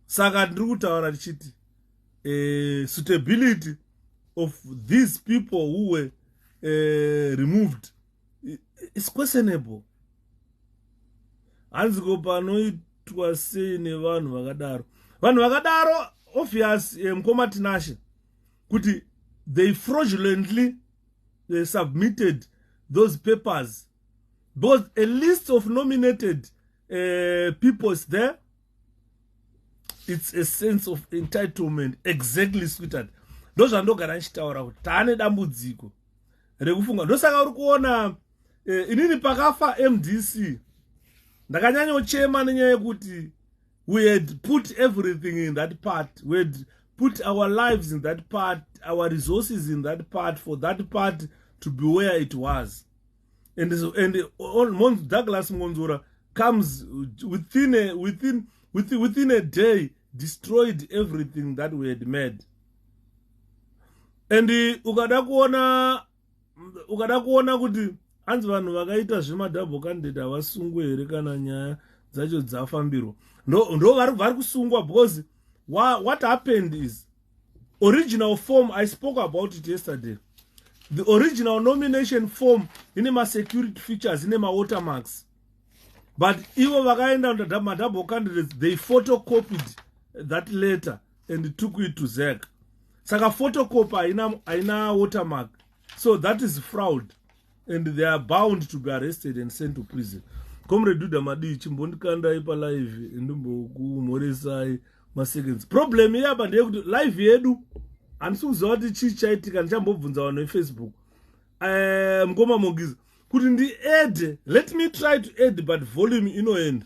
saka ndiri kutaura ndichiti suitability of these people who were removed is questionable. Hanziko panoitwa sei nevanhu vakadaro. Vanhu vakadaro obvious Mkoma Tinashe kuti they fraudulently submitted those papers. Because a list of nominated people is there. It's a sense of entitlement, exactly sweetheart. Those are not garanchitaura kuti taane dambudziko rekufunga. Ndosaka uri kuona inini pakafa MDC ndakanyanya uchema nenyaya yekuti we had put everything in that part. We had put our lives in that part, our resources in that part, for that part to be where it was. And Douglas Monzura comes within a day, destroyed everything that we had made. And ukada kuona kuti hanzi vanhu vakaita zvemadouble candidate avasungwe here kana nyaya dzacho dzafambirwa. Ndo vari kusungwa because what happened is original form, I spoke about it yesterday. The original nomination form ine ma security features, ine ma watermarks. But ivo vakaenda under my double candidates, they photocopied that letter and took it to ZEC. Saka photocopy aina watermark. So that is fraud. And they are bound to be arrested and sent to prison. Comrade Duda Madi chimbondikanda ipa live ndumbo kumoresai ma seconds. Problem here but live yedu ansuza kuti chichaitika ndichambobvunza vanhu veFacebook. Mkoma Mogiza kuti ndi add, let me try to add but volume inoenda.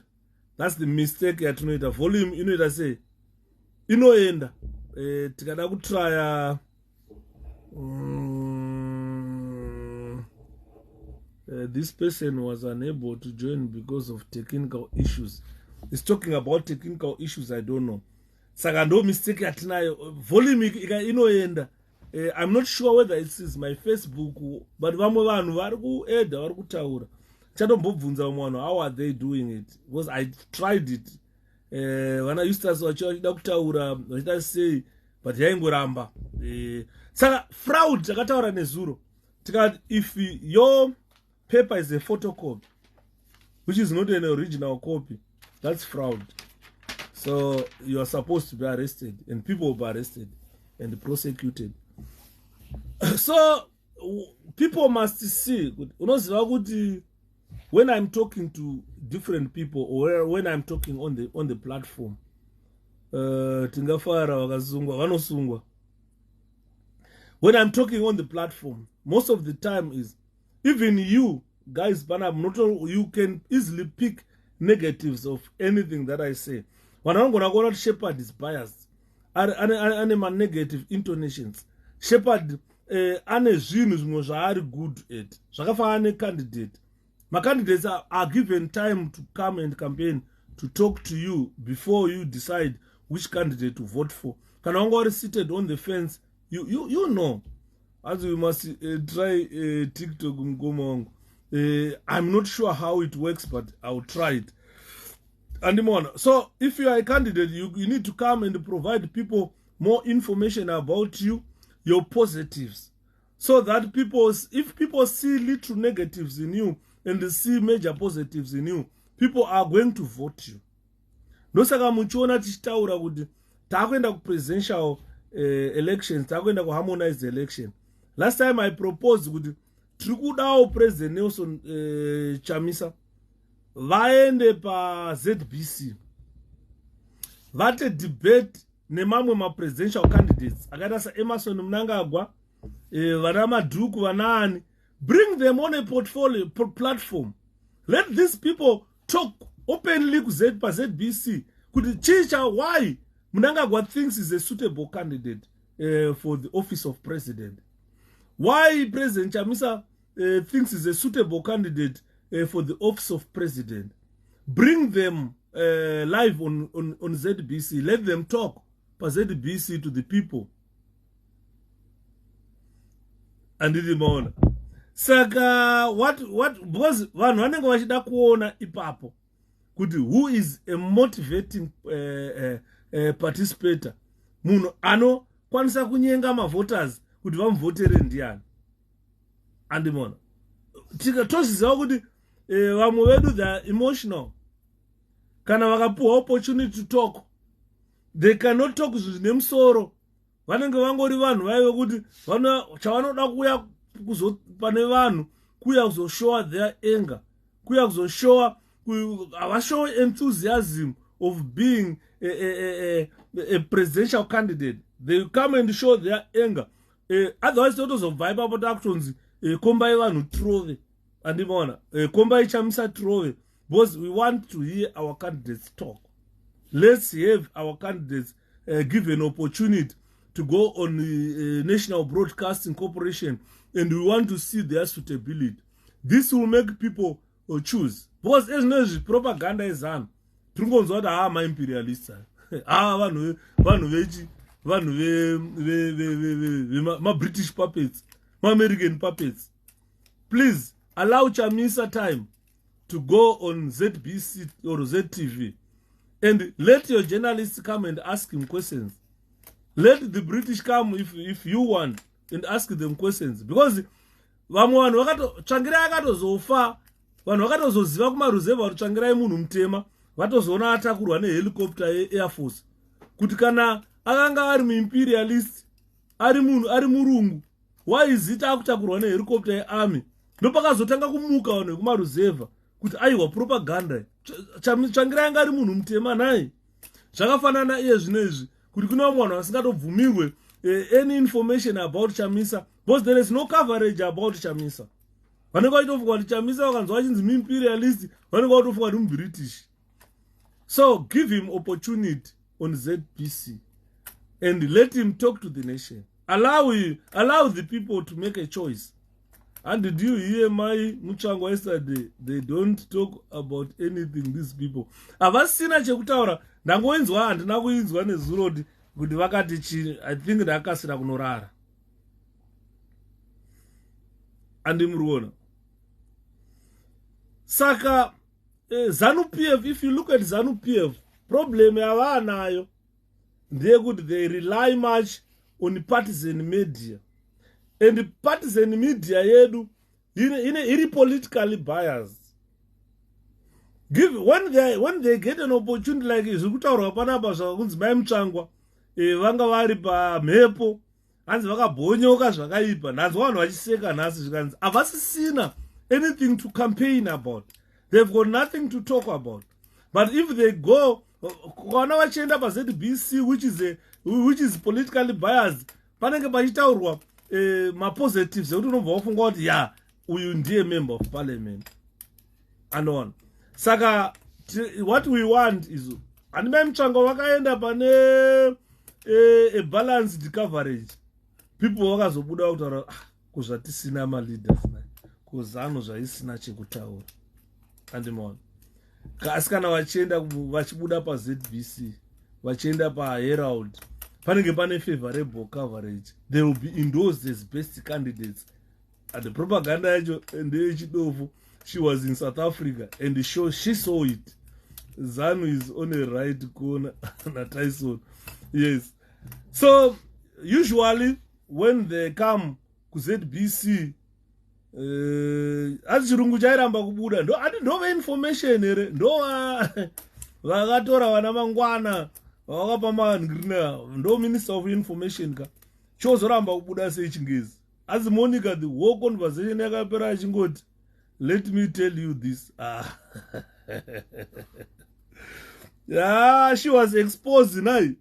That's the mistake yatinoita. Volume inoita sei inoenda. Tikada kutrya this person was unable to join because of technical issues. It's talking about technical issues, I don't know. Saka ndo mistake yatinayo. Volume inoenda. I'm not sure whether it is my Facebook, but vamwe vanhu vari kuedha vari kutaura. Chatombobvunza mwana, how are they doing it? Because I tried it. Vana Eustace vachida kutaura vachida sei, but yaingoramba. Saka fraud takataura nezuro. Tikati if your paper is a photocopy, which is not an original copy, that's fraud. So you are supposed to be arrested, and people will be arrested and prosecuted. So people must see. When I'm talking to different people, or when I'm talking on the platform, when I'm talking on the platform, most of the time is even you guys, but I'm not. You can easily pick negatives of anything that I say. When I'm gonna Shepherd is biased, and my negative intonations. Shepherd ane zvinhu zvimwe zvaari good at. Zvakafanana necandidate. My candidates are given time to come and campaign, to talk to you before you decide which candidate to vote for. Kana wanga seated on the fence, you know. As we must try TikTok Mkoma wangu. I'm not sure how it works, but I'll try it. And so if you are a candidate, you need to come and provide people more information about you, your positives, so that if people see little negatives in you and they see major positives in you, people are going to vote you. Nosaka muchiona tichitaura kuti takuenda ku presidential elections, takuenda ku harmonized election. Last time I proposed kuti tiri kudawo President Nelson Chamisa vaende pa ZBC vate debate nemamwe ma presidential candidates akaita saEmmerson Mnangagwa, vana Madhuku, vanaani. Bring them on a portfolio platform. Let these people talk openly pa ZBC kuti chicha why Mnangagwa thinks is a suitable candidate for the office of president, why President Chamisa thinks is a suitable candidate for the office of president. Bring them live on ZBC. Let them talk pa ZBC to the people. And ndimona saka what because vanhu vanenge vachida kuona ipapo kuti who is a motivating participator, munhu anokwanisa kunyenga mavoters kuti vamuvotere ndiani. Andimona toziziva kuti vamwe vedu they are emotional. Kana vakapuwa opportunity to talk, they cannot talk zvine musoro. Vanenge vangori vanhu vaive kuti chavanoda kuya pane vanhu kuya kuzoshowa their anger, kuya kuzoshowa avashow enthusiasm of being a presidential candidate. They come and show their anger. Otherwise totozobva ipapo takutonzi kombai vanhu trove. Andimona kombai Chamisa trove, because we want to hear our candidates talk. Let's have our candidates give an opportunity to go on the National Broadcasting Corporation, and we want to see their suitability. This will make people choose. Because as no propaganda is on, Trungonzo da ma imperialist. Vanhu vechi, vanhu ma British puppets, ma American puppets. Please allow Chamisa time to go on ZBC or ZTV, and let your journalists come and ask him questions. Let the British come if you want and ask them questions, because vamwe vanhu vakatotsvangirai akatozofa, vanhu vakatozoziva kumaruzeva kuti tsvangirai munhu mutema, vatozoona atakurwa nehelicopter yeAir Force, kuti kana akanga ari muimperialist, ari munhu ari murungu, why is it akutakurwa nehelicopter yearmy? Ndopakazotanga kumuka vanhu vekumaruzeva kuti aiwa propaganda. Tsvangirai anga ari munhu mutema naye. Zvakafanana iye zvinezvi kuti kuna vamwe vanhu vasingatobvumirwe any information about Chamisa, because there is no coverage about Chamisa. Vanenge vachitofunga kuti Chamisa vakanzwa vachinzi muimperialist, vanenge vachitofunga kuti muBritish. So give him opportunity on ZBC and let him talk to the nation. Allow the people to make a choice. And did you hear my Muchangwa yesterday? They don't talk about anything, these people. Avasina chekutaura, ndangoinzwa handina kuinzwa nezuro kuti vakati chini. I think ndakasira kunorara. Andimruona. Saka Zanu PF, if you look at Zanu PF, problem yavanayo ndeyekuti they rely much on partisan media. And the partisan media yedu iri politically biased. When they get an opportunity like this, kutaurwa panapa zvakunzi mai Muchangwa vanga vari pamhepo, hanzi vakabhonyoka zvakaipa, nhanzi vanhu vachiseka nhasi zvikanzi havasisina anything to campaign about. They've got nothing to talk about. But if they go kana vachienda pa ZBC, which is politically biased, panenge pachitaurwa ma positives ekuti unobva wafunga kuti ya uyu ndiye member of parliament and on. Saka what we want is andimai Muchangwa vakaenda pane a balanced coverage. People vakazobuda kutaura kuzvatisina ma leaders na kuzano zvaisina chekutaura. Andimona asi kana vachibuda pa ZBC, vachienda pa Herald, panenge pane favorable coverage. They will be endorsed as best candidates. And the propaganda yacho ndeyechidovu, she was in South Africa and she saw it. Zanu is on a right corner na Tyson. Yes. So usually when they come ku ZBC azirungu chairamba kubuda ndo information here ndo vakatora vana mangwana vakapa mangrina ndo minister of information ka chozoramba kubuda sechingezi as Monica the whole conversation yakapera achingoti let me tell you this yeah, she was exposed now.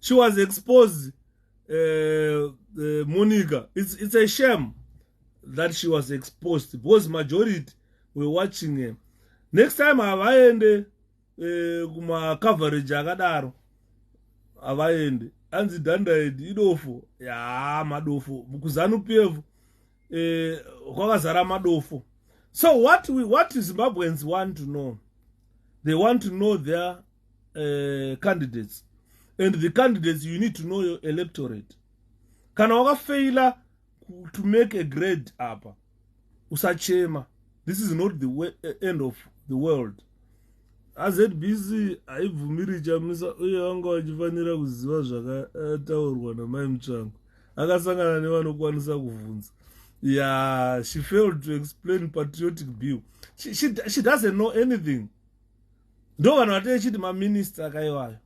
She was exposed, Monica. It's a shame that she was exposed because majority were watching her. Next time, avaende kuma coverage akadaro. Avaende. Anzi danda idofo. Ya madofo. Zanu PF kwakazara madofo. So what Zimbabweans want to know? They want to know their candidates. And the candidates, you need to know your electorate. Kana wakafaila to make a grade apa. Usachema. This is not the end of the world. As it busy, aivumiri chamisa uye wanga wachifanira kuziva zvakataurwa namai muchangu. Akasangana nevanokwanisa kuvhunza. Yeah, she failed to explain patriotic view. She doesn't know anything. Ndo vanhu vatechiti maminister akaivayo.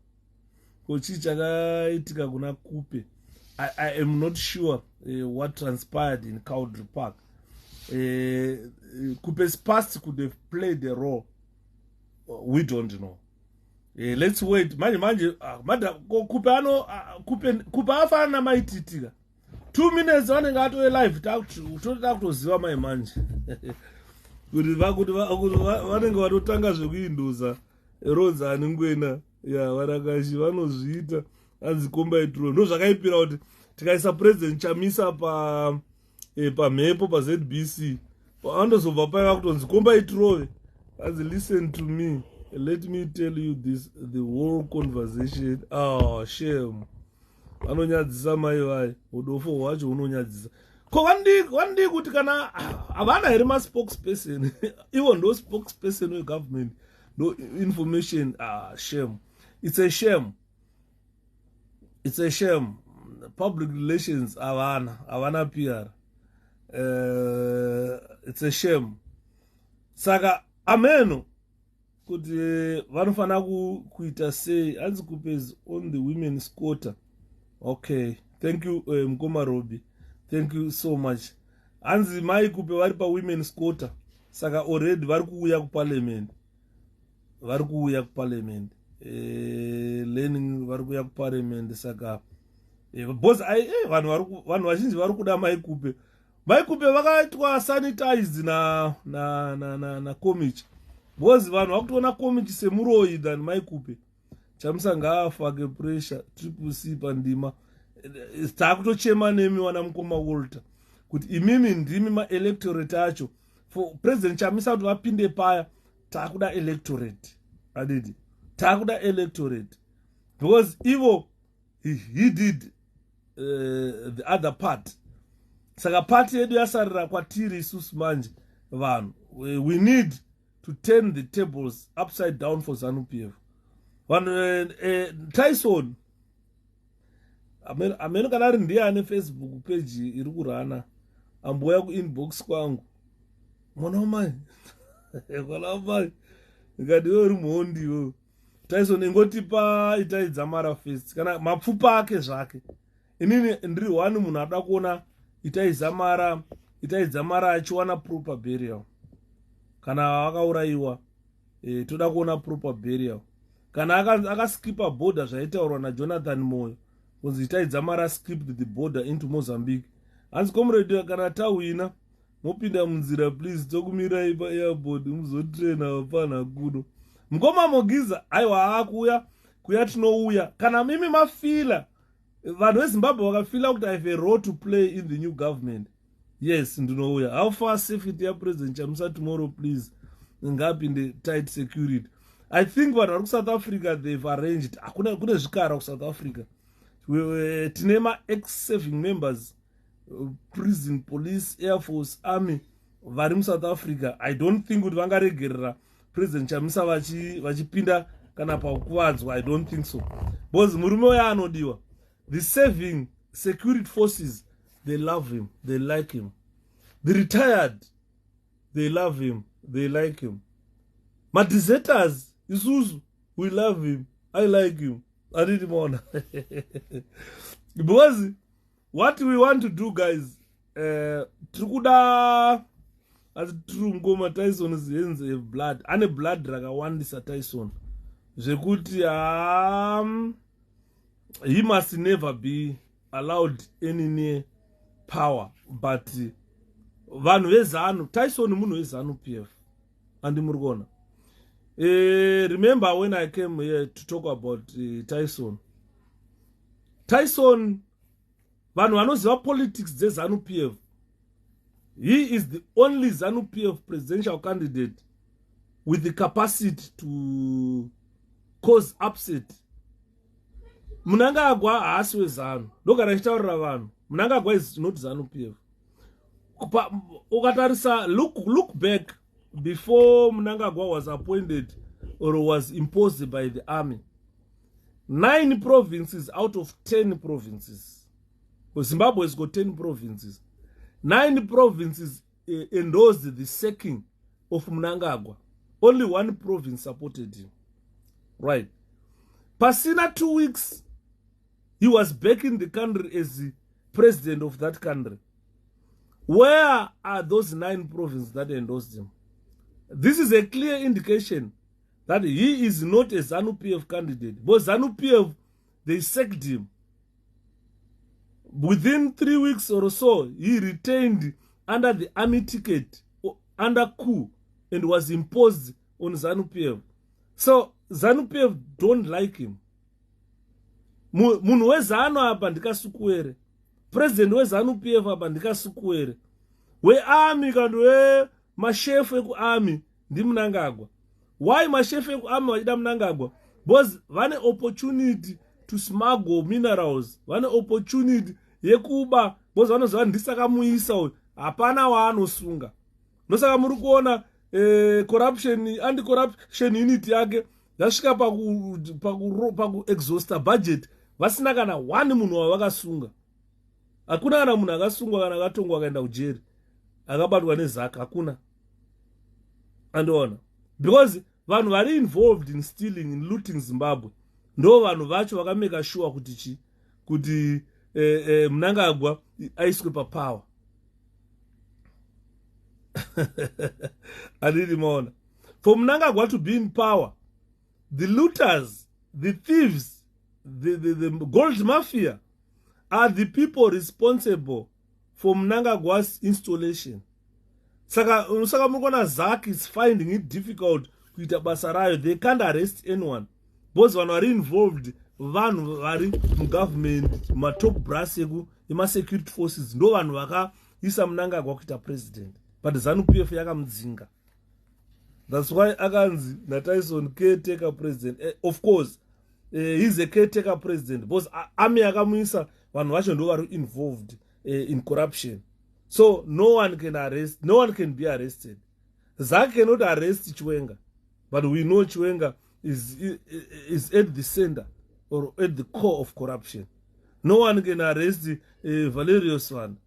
Kochichakaitika kuna Kupe. I am not sure what transpired in Cowdrey Park. Kupe's past could have played a role. We don't know. Let's wait. Manje Kupe afana maititika. 2 minutes vanenge atove live toda kutoziva mai manje kuti vanenge vatotanga zvekuinduza rodzi aningwena ya varakashi vanozviita anzi kombaitiro ndo zvakaipira kuti tikaisa president chamisa pamhepo paZBC andozobva paiva kutonzi kombaitirove anzi listen to me, let me tell you this, the whole conversation. Shame. Vanonyadzisa mai vai udofo hwacho unonyadzisa ko wandi kuti kana havana here ma-spokesperson ivo ndo spokesperson wegovernment no information. Shame. It's a shame. It's a shame. Public relations havana PR. It's a shame. Saka ameno kuti vanofana kuita sei hanzi kupezi on the women's quota. Okay, thank you 𝗵𝗶𝗶𝗶𝗁. Thank you so much. Hanzi mai kupe vari pa women's quota. Saka already vari kuuya ku parliament. Learning vari kuuya ku parliament saka boss vanhu vazhinji vari kuda mai kupe. Mai kupe vakaitwa sanitized na komichi. Boss vanhu vakutoona komichi semuroi than mai kupe. Chamusanga afake pressure triple C pandima takutochema nemi wana 𝗵𝗂𝗶𝗶𝗀 kuti imimi ndimi ma-electorate acho for president Chamisa kuti vapinde paya takuda electorate adidi takuda electorate because ivo he did the other part. Saka party yedu yasarira kwatiri isusu manje vanhu we need to turn the tables upside down for Zanu PF. Tyson ameno kana ari ndiye ane Facebook page iri kurana amboya ku inbox kwangu mwana wamai ngati uri muhondiwo Tyson ingotipa itaidzamara first kana mapfupa ake zvake inini ndiri one munhu ada kuona itaidzamara achiwana proper burial kana akaurayiwa toda kuona proper burial kana akaskipa border zvaitaurwa naJonathan Moyo kunzi itaidzamara skipped the border into Mozambique. Hanzi comrade kana tawina mopinda munzira please tokumirai paairport muzotrena vapana kudo mukoma mogiza aiwa akuya tinouya kana mimi mafila vanhu veZimbabwe vakafila kuti I have a role to play in the new government. Yes, ndinouya. How far safety ya president Chamisa tomorrow please ngapinde tight security. I think vanhu vari kuSouth Africa they've arranged kune zvikara kuSouth Africa tine ma ex-serving members prison, police, air force, army vari South Africa, I don't think kuti vangaregerera President Chamisa vachipinda kana pakuvadzwa. I don't think so. Because murume uya anodiwa. The serving security forces, they love him, they like him. The retired, they love him, they like him. My deserters, isuzu, we love him, I like him. I didn't want. Because what we want to do, guys, Trukuda as true Ngoma Tyson is blood, and a blood drag one this Tyson. Zekuti he must never be allowed any power, but Van Zanu Tyson Muno is Zanu PF and Murgona. Remember when I came here to talk about Tyson, Van Wanoziwa politics de Zanu PF. He is the only Zanu PF presidential candidate with the capacity to cause upset. Mnangagwa haaswe Zanu. Look Mnangagwa is not Zanu PF. Look back before Mnangagwa was appointed or was imposed by the army. 9 provinces out of 10 provinces. Zimbabwe has got 10 provinces. 9 provinces endorsed the sacking of Mnangagwa. Only 1 province supported him. Right. Pasina 2 weeks, he was back in the country as the president of that country. Where are those 9 provinces that endorsed him? This is a clear indication that he is not a Zanu PF candidate. But Zanu PF, they sacked him. Within 3 weeks or so, he retained under the army ticket, under coup, and was imposed on Zanu PF. So, Zanu PF don't like him. Munhu wezano apa ndikasukuere. President wezanu PF apa ndikasukuere. We army kandu we mashefu eku army ndi Mnangagwa. Why mashefu eku army wachida Mnangagwa? Because vane opportunity to smuggle minerals. Vane opportunity yekuba. Because vanoziva ndisaka muisa uyu. Hapana waanosunga. Nosaka muri kuona corruption, anti-corruption unit yake yasvika paku exhausta budget. Vasina kana 1 munhu wavakasunga. Hakuna kana munhu akasungwa kana akatongwa akaenda kujeri. Akabatwa nezaka hakuna. Andoona. Because vanhu vari involved in stealing, in looting Zimbabwe. Ndo vanhu vacho vakameka sure kuti Mnangagwa aiswe papower. Adidimona. For Mnangagwa to be in power, the looters, the thieves, the gold mafia are the people responsible for Mnangagwa's installation. Saka mukona Zak is finding it difficult kuita basa rayo. They can't arrest anyone. Because vanhu vari involved, vanhu vari mugovernment, matop brass egu, ima security forces, ndo vanhu vakaisa Mnangagwa kuita president. But Zanu PF yakamudzinga. That's why akanzi naTyson caretaker president. Of course, he's a caretaker president. Because army yakamuisa vanhu vacho ndo vari involved in corruption. So no one can be arrested. Zak cannot arrest Chiwenga. But we know Chiwenga is at the center or at the core of corruption. No one can arrest Valerius one.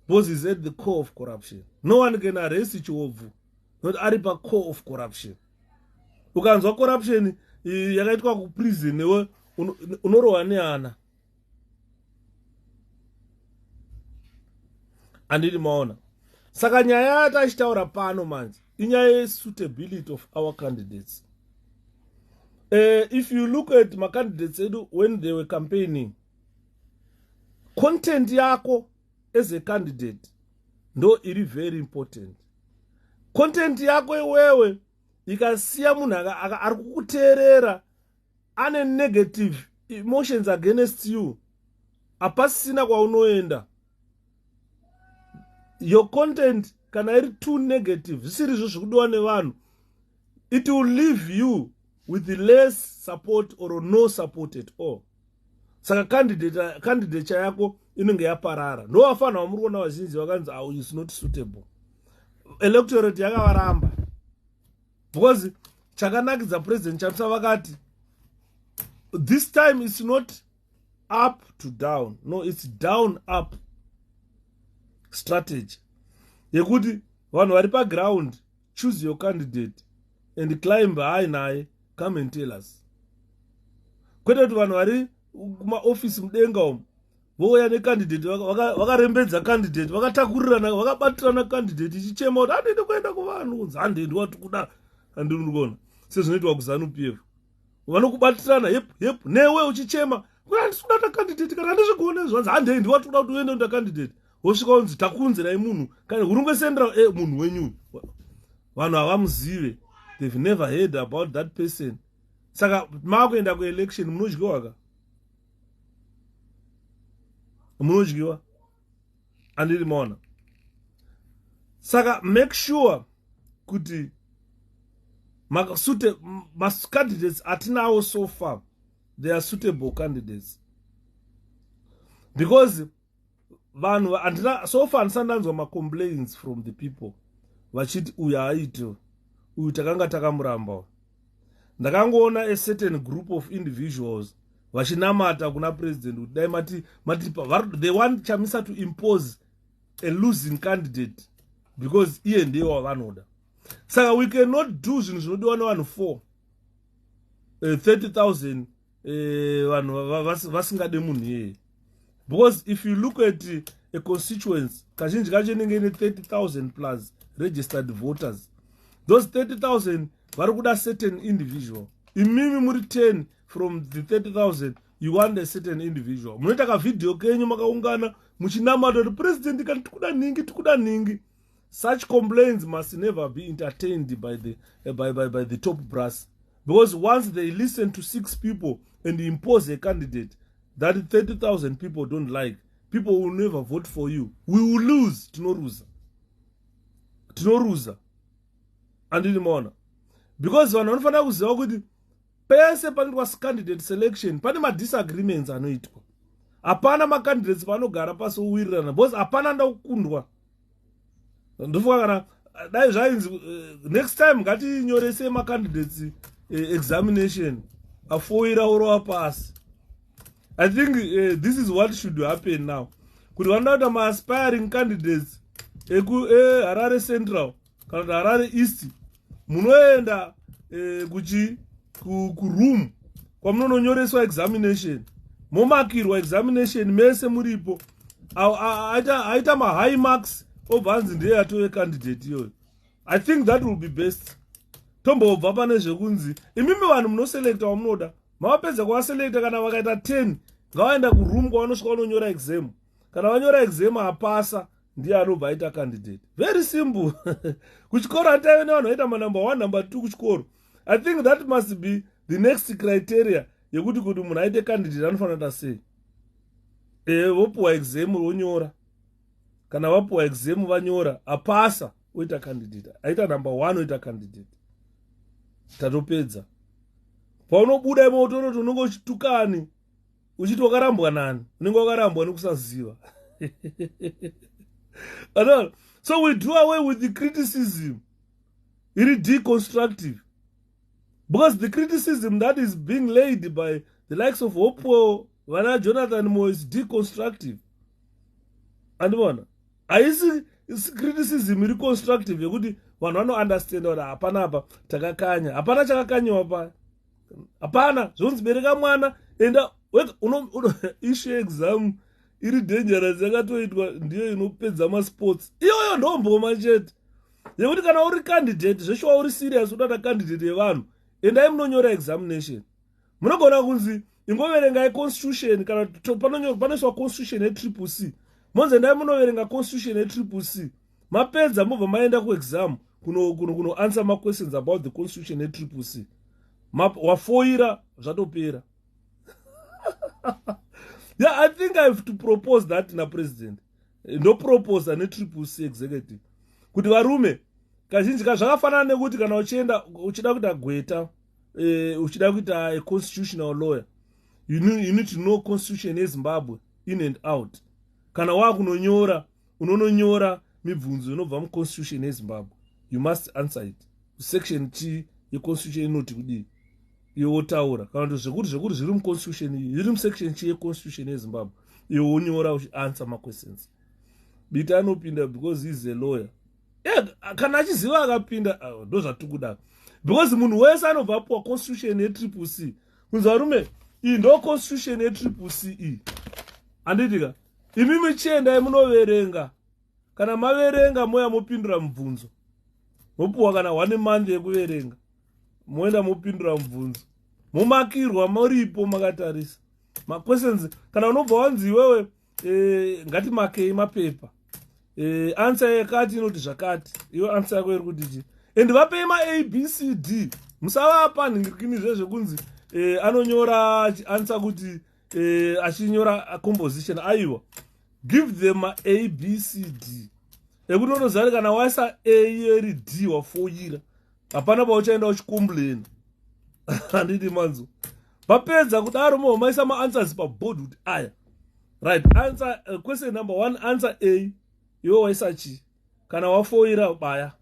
Because he's at the core of corruption. No one can arrest Chiwovu. Not aripa core of corruption. Ukanzwa corruption yakaitwa ku prison newe unorowa neana. Andili maona. Saka nyaya yatachitaura pano manje inyaya suitability of our candidates. If you look at my candidates when they were campaigning, content yako as a candidate ndo iri very important. Content yako iwewe ikasiya munhu ari kukuteerera ane negative emotions against you, apasina kwaunoenda. Your content kana iri too negative, zvisiri zvikudiwa nevanhu, it will leave you with less support or no support at all. Saka candidate yako inenge yaparara. Ndo vafana vamuri kuona vazhinji vakanzi is not suitable. electorate yakavaramba because chakanakidza president chamisa vakati this time it's not up to down, no, it's down up strategy yekuti vanhu vari paground choose your candidate and climb high naye, come and tell us. Kwete kuti vanhu vari kumaofisi mudenga umu vouya necandidate vakarembedza candidate vakatakurirana vakabatirana candidate ichichema kuti handidi kuenda kuvanhu unzi handidi wati kuda handiri ndikuona sezvinoitwa kuZanu PF vanokubatirana yep newe uchichema kuti handisi kudata candidate kana handizvigone zvanzi handendi wati kuda kuti uende unda candidate wosvika unzi takunzirai munhu kana urungosendera munhu wenyu vanhu havamuzive, they've never heard about that person. Saka makuenda kuelection munodyiwa ka munodyiwa andiri maona. Saka make sure kuti candidates atinawo so far they are suitable candidates because vanhu so far ndisandanzwa macomplaints from the people vachiti uyu haaiti uyu takanga takamuramba. Ndakangoona a certain group of individuals vachinamata kuna president kuti dai matipa they want chamisa to impose a losing candidate because iye ndiye wavanoda. Saka we cannot do zvinhu zvinodiwa nevanhu 30,000 vanhu vasingade munhu iyeye because if you look at a constituency kazhinji kacho inenge ine 30,000 plus registered voters. Those 30,000 vari kuda certain individual. Imimi muri 10 from the 30,000 you want a certain individual. Munoita kavidhio kenyu makaungana muchinamata kuti president kati tikuda ningi. Such complaints must never be entertained by the top brass because once they listen to 6 people and impose a candidate that 30,000 people don't like, people will never vote for you. We will lose. Tinoruza andiri maona because vanhu vanofanira kuziva kuti pese panoitwa candidate selection pane madisagreements anoitwa. Hapana macandidates vanogara pasi owirirana because hapana nda kukundwa. Ndofunga kana dai zvainzi next time ngatinyorese macandidates examination afoira orova pasi. I think this is what should happen now. Kuti vanoda ma-aspiring candidates Harare Central kana Harare East munoenda kuroom kwamunononyoreswa examination momakirwa examination mese muripo aita ma-high marks obvanzi ndiye atove candidate iyoyo. I think that will be best. Tombobva pane zvekunzi imimi vanhu munoselekta wamunoda mavapedza kuvaselekta kana vakaita 10 ngavaenda kuroom kwavanosvika vanonyora exam. Kana vanyora exam hapasa ndiye anobva aita candidate. Very simple. Kuchikoro hataive nevanhu vaita manumber 1 number 2 kuchikoro. I think that must be the next criteria yekuti kuti munhu aite candidate anofanira sei. Vopuwa exam vonyora. Kana vapuwa exam vanyora apasa oita candidate. Aita number 1 oita candidate. Tatopedza. Paunobuda imoto unoti unenge uchitukani uchiti wakarambwa nani? Unenge wakarambwa nekusaziva. So we do away with the criticism. It is deconstructive. Because the criticism that is being laid by the likes of Opo, Vana Jonathan Mo is deconstructive. And one, I see criticism reconstructive. You could one understand or hapana hapa takakanya. Hapana chakakanyo hapa. Hapana, Jones bereka mwana enda issue exam iri dangerous yakatoitwa ndiyo inopedza masports. Iyoyo ndomboma chete. Yekuti kana uri candidate zveshuwa uri serious udata candidate yevanhu endai munonyora examination. Munogona kunzi ingoverengai constitution kana panoswa constitution ye-CCC. Monze endai munoverenga constitution ye-CCC. Mapedza mobva maenda kuexam kuno answer ma questions about the constitution ye-CCC. Wafoira zvatopera. Yeah, I think I have to propose that na president. No propose ne-CCC executive. Kuti varume kazhinji zvakafanana nekuti kana uchida kuita gweta uchida kuita a constitutional lawyer you need to know constitution yeZimbabwe in and out. Kana wakunonyora unononyora mibvunzo inobva muconstitution yeZimbabwe, you must answer it. Section chi yeconstitution inoti kudii, iwe wotaura kana kuti zvekuti zviri muconstitution iyi zviri musection chi yeconstitution yeZimbabwe, iwe wonyora uchianswer maquestions. Bita anopinda because he is a lawyer. Kana achiziva akapinda ndo zvatikudaro, because munhu wese anobva apuwa constitution yeCCC. Kunzwa rume, iyi ndo constitution yeCCC iyi. Anditika imi michienda munoverenga, kana maverenga moya mopindura mubvunzo, mopuwa kana 1 month yekuverenga, moenda mopindura mubvunzo, momakirwa moripo makatarisa maquestions. Kana unobva wanzi iwewe ngati makei mapepa, answer yakati inoti zvakati, iwe answer yako iri kuti chi, and vapei ma ABCD. Musavapa nhingirikini zvezvekunzi anonyora answer kuti achinyora composition. Aiwa, give them a ABCD ekuti unozari kana waisa A yeri D wafoira, hapana pauchaenda uchicomplain. Handiti manzo vapedza kudaro maisa maanswers paboard kuti aya right answer question number 1 answer A, iwe waisa chi, kana wafoira baya,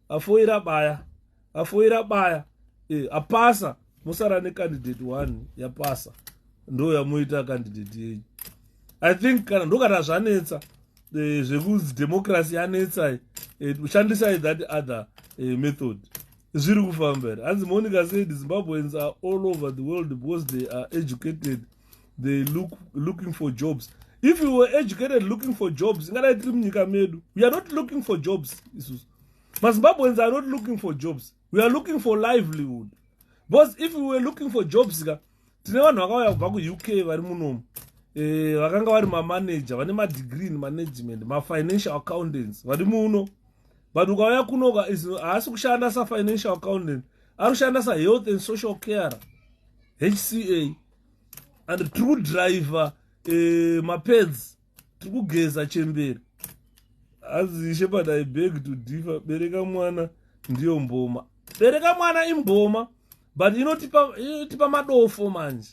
afoira baya, afoira baya, apasa, musara necandidate 1 yapasa, ndo yamuita candidate yenyu. I think kana ndokana zvanetsa zvekuzi democracy yanetsa, ushandisa that other method zviri kufamba here. Hanzi Monica said Zimbabweans are all over the world because they are educated, they looking for jobs. If we were educated looking for jobs, we are not looking for jobs. Zimbabweans are not looking for jobs, we are looking for livelihood. Because if we were looking for jobs, tine vanhu vakauya kubva kuUK vari munomu, vakanga vari mamanager, vane madegree in management, mafinancial accountants vari muno. But ukauya kunoka haasi kushanda sa-financial accountant, ari kushanda sa-health and social care, HCA, and true driver, mapeds, tiri kugeza chemberi. Azi Shepherd, I beg to differ. Bereka mwana ndiyo mboma. Bereka mwana imboma, but inotipa madofo manje.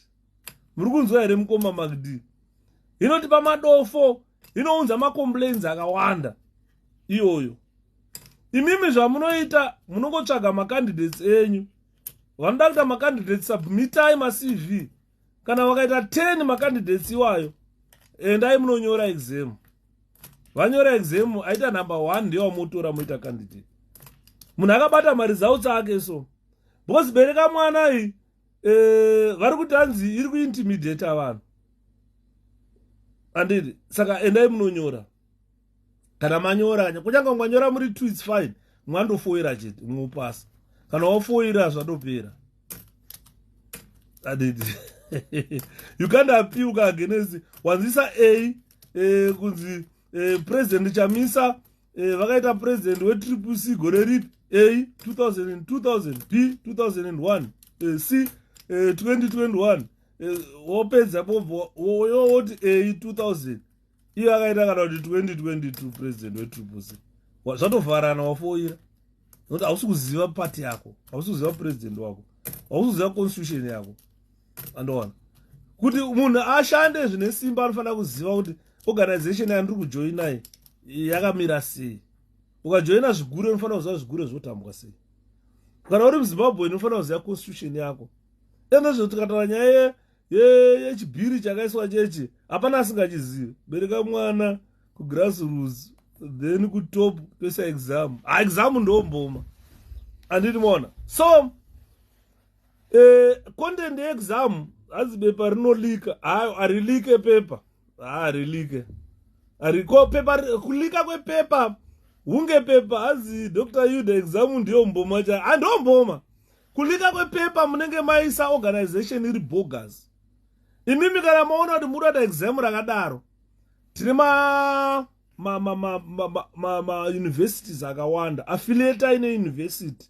Muri kunzwa here mukoma Magdi. Inotipa madofo, inounza macomplaints akawanda. Iyoyo. Imimi zvamunoita munongotsvaga macandidates enyu. Vanoda kuita macandidates submitai maCV. Kana vakaita 10 macandidates iwayo, endai munonyora exam. Vanyora exam, aita number 1 ndiyo wamotora muita candidate. Munhu akabata maresults ake so. Because bereka mwana iyi, vari kuti hanzi iri kuintimidate vanhu. Andidi, saka endai munonyora. Kana manyora, kunyanga mwanyora muri 2 it's fine. Mwandofoira chete, mupasa. Kana wafoira zvatopera. Andidi. You can't appeal against wanzisa A, kunzi president chamisa, vakaita president weCCC gore ripi, A 2000, B 2001, C 2021, wopedza popo woti A 2000, iye vakaita kana kuti 2022 president weCCC. Zvatovharana wafoira. Nokuti hausi kuziva party yako, hausi kuziva president wako, hausi kuziva constitution yako. Andoona kuti munhu ashande zvine simba anofanira kuziva kuti organization yandiri kujoina yakamira sei. Ukajoina zvigure unofanira kuziva zvigure zvotambuka sei. Kana uri muZimbabwe unofanira kuziva constitution yako. Ende zvoti tikataura nyaya yechibhiri chakaiswa chechi, hapana asingachizivi. Bereka mwana kugrassroots, then kutop toisa exam. Exam ndo mboma. Anditi mona. So content exam azi bepa rinolika, arilike pepa, arilike, ariko pepa, kulika kwe pepa, hunge pepa, azi Dr. Yude exam ndiyo mboma cha, ando mboma, kulika kwe pepa munenge maisa organization iri bogus. Imimi kana maona kuti murada exam rakadaro, tine ma universities akawanda, affiliate ine university.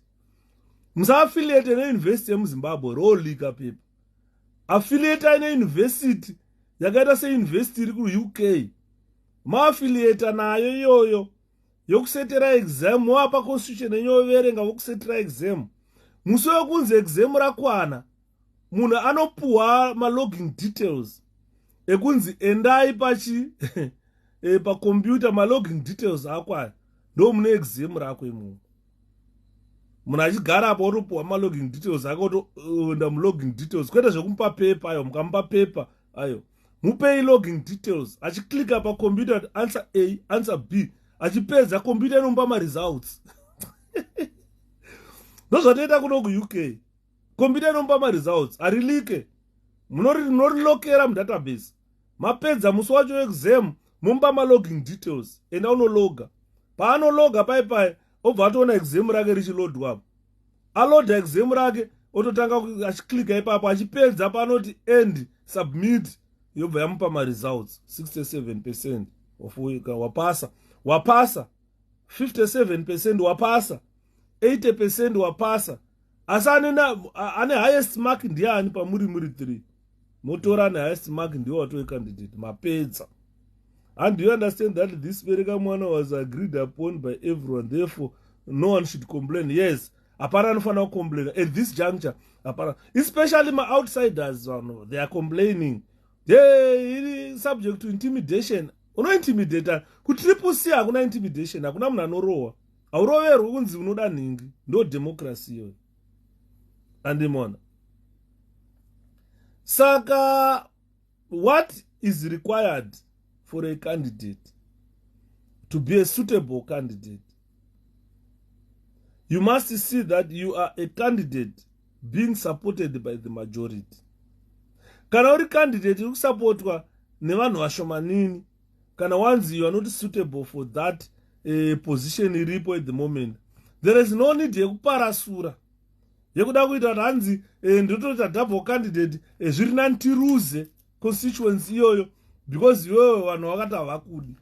Musa-affiliate ne-university yemuZimbabwe rolika pepa. Affiliate ne-university yakaita se-university iri ku-UK. Ma-affiliate nayo iyoyo yokusetera exam, wapa constitution enyoverenga vokusetera exam. Musi wekunzi exam rakwana, munhu anopuwa ma-login details ekunzi endai pachi pacomputer malogin details ako aya ndo mune exam rako imomo. Munhu achigara apa otopuwa malogin details ako otoenda mulogin details kwete zvekumupa pepa ayo. Mukamupa pepa ayo mupei login details, achiklika pacomputer answer A answer B achipedza computer inomupa maresults. Ndozvatoita kuno kuuk computer inomupa maresults arilike munorilokera mudatabase. Mapedza musi wacho exam mumupa malogin details enda unologa. Paanologa paipai obva atoona exam rake richilodwa. Aloda exam rake ototanga achiklika ipapo achipedza panoti end submit yobva yamupa maresults 67% wapasa. Wapasa 57% wapasa 80% wapasa. Asi ane highest mark ndiani pamuri 3 motora ane highest mark ndiwo watoi candidate mapedza. And do you understand that this Verikamwana was agreed upon by everyone, therefore no one should complain? Yes, apparently for no complain at this juncture. Especially my outsiders, they are complaining. They are subject to intimidation. Uno intimidate ku triple C akuna intimidation, akuna munhu anorowa. Auroverwi kunzi unoda ningi. No democracy yo. Andimona. Saka, what is required for a candidate to be a suitable candidate? You must see that you are a candidate being supported by the majority. Kana uri candidate ukusupportwa nevanhu vashomanini, kana wanzi you are not suitable for that position iripo at the moment, there is no need yekuparasura yekuda kuita hanzi ndotoita double candidate zviri nantiruze constituency iyoyo because iwewe vanhu vakati havakudi.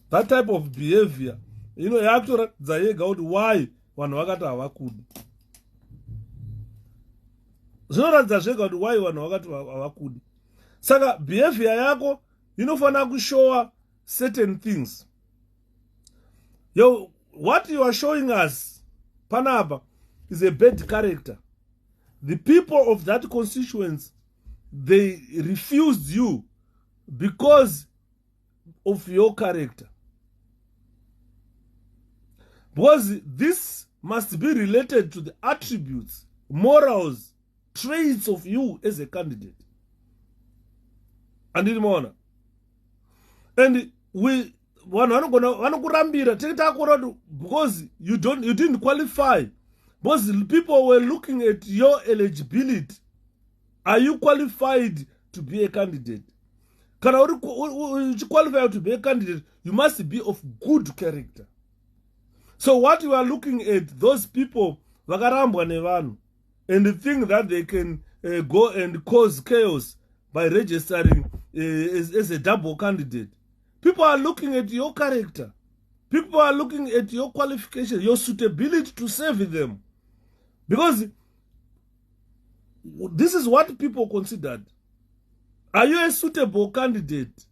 That type of behavior yakutoratidza yega kuti why vanhu vakati havakudi. Zvinoratidza zvega kuti why vanhu vakati havakudi. Saka behavior yako inofanira kushowa certain things. What you are showing us panapa is a bad character. The people of that constituency, they refused you because of your character. Because this must be related to the attributes, morals, traits of you as a candidate. And we because you didn't qualify. Because people were looking at your eligibility. Are you qualified to be a candidate? Qualified to be a candidate, you must be of good character. So what you are looking at, those people vakarambwa nevanhu, and think that they can go and cause chaos by registering as a double candidate. People are looking at your character. People are looking at your qualification, your suitability to serve them. Because this is what people considered. Are you a suitable candidate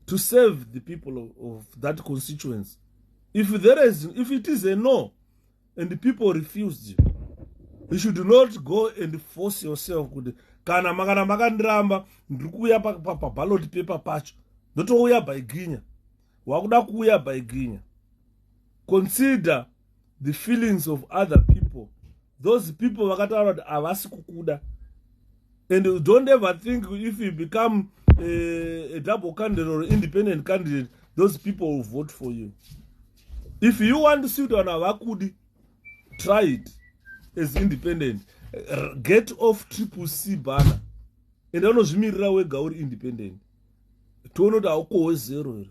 to serve the people of that constituency? If it is a no, and the people refused you, you should not go and force yourself. Kana makandiramba ndikuya pa ballot paper pacho ndotouya baiginya wakuda kuuya baiginya. Consider the feelings of other people. Those people vakataura kuti havasi kukuda. And don't ever think if you become a double candidate or independent candidate, those people will vote for you. If you want to sit on avakudi, try it as independent. Get off triple C banner. And unozvimirira wega uri independent. Tono kuti haukohwe zero.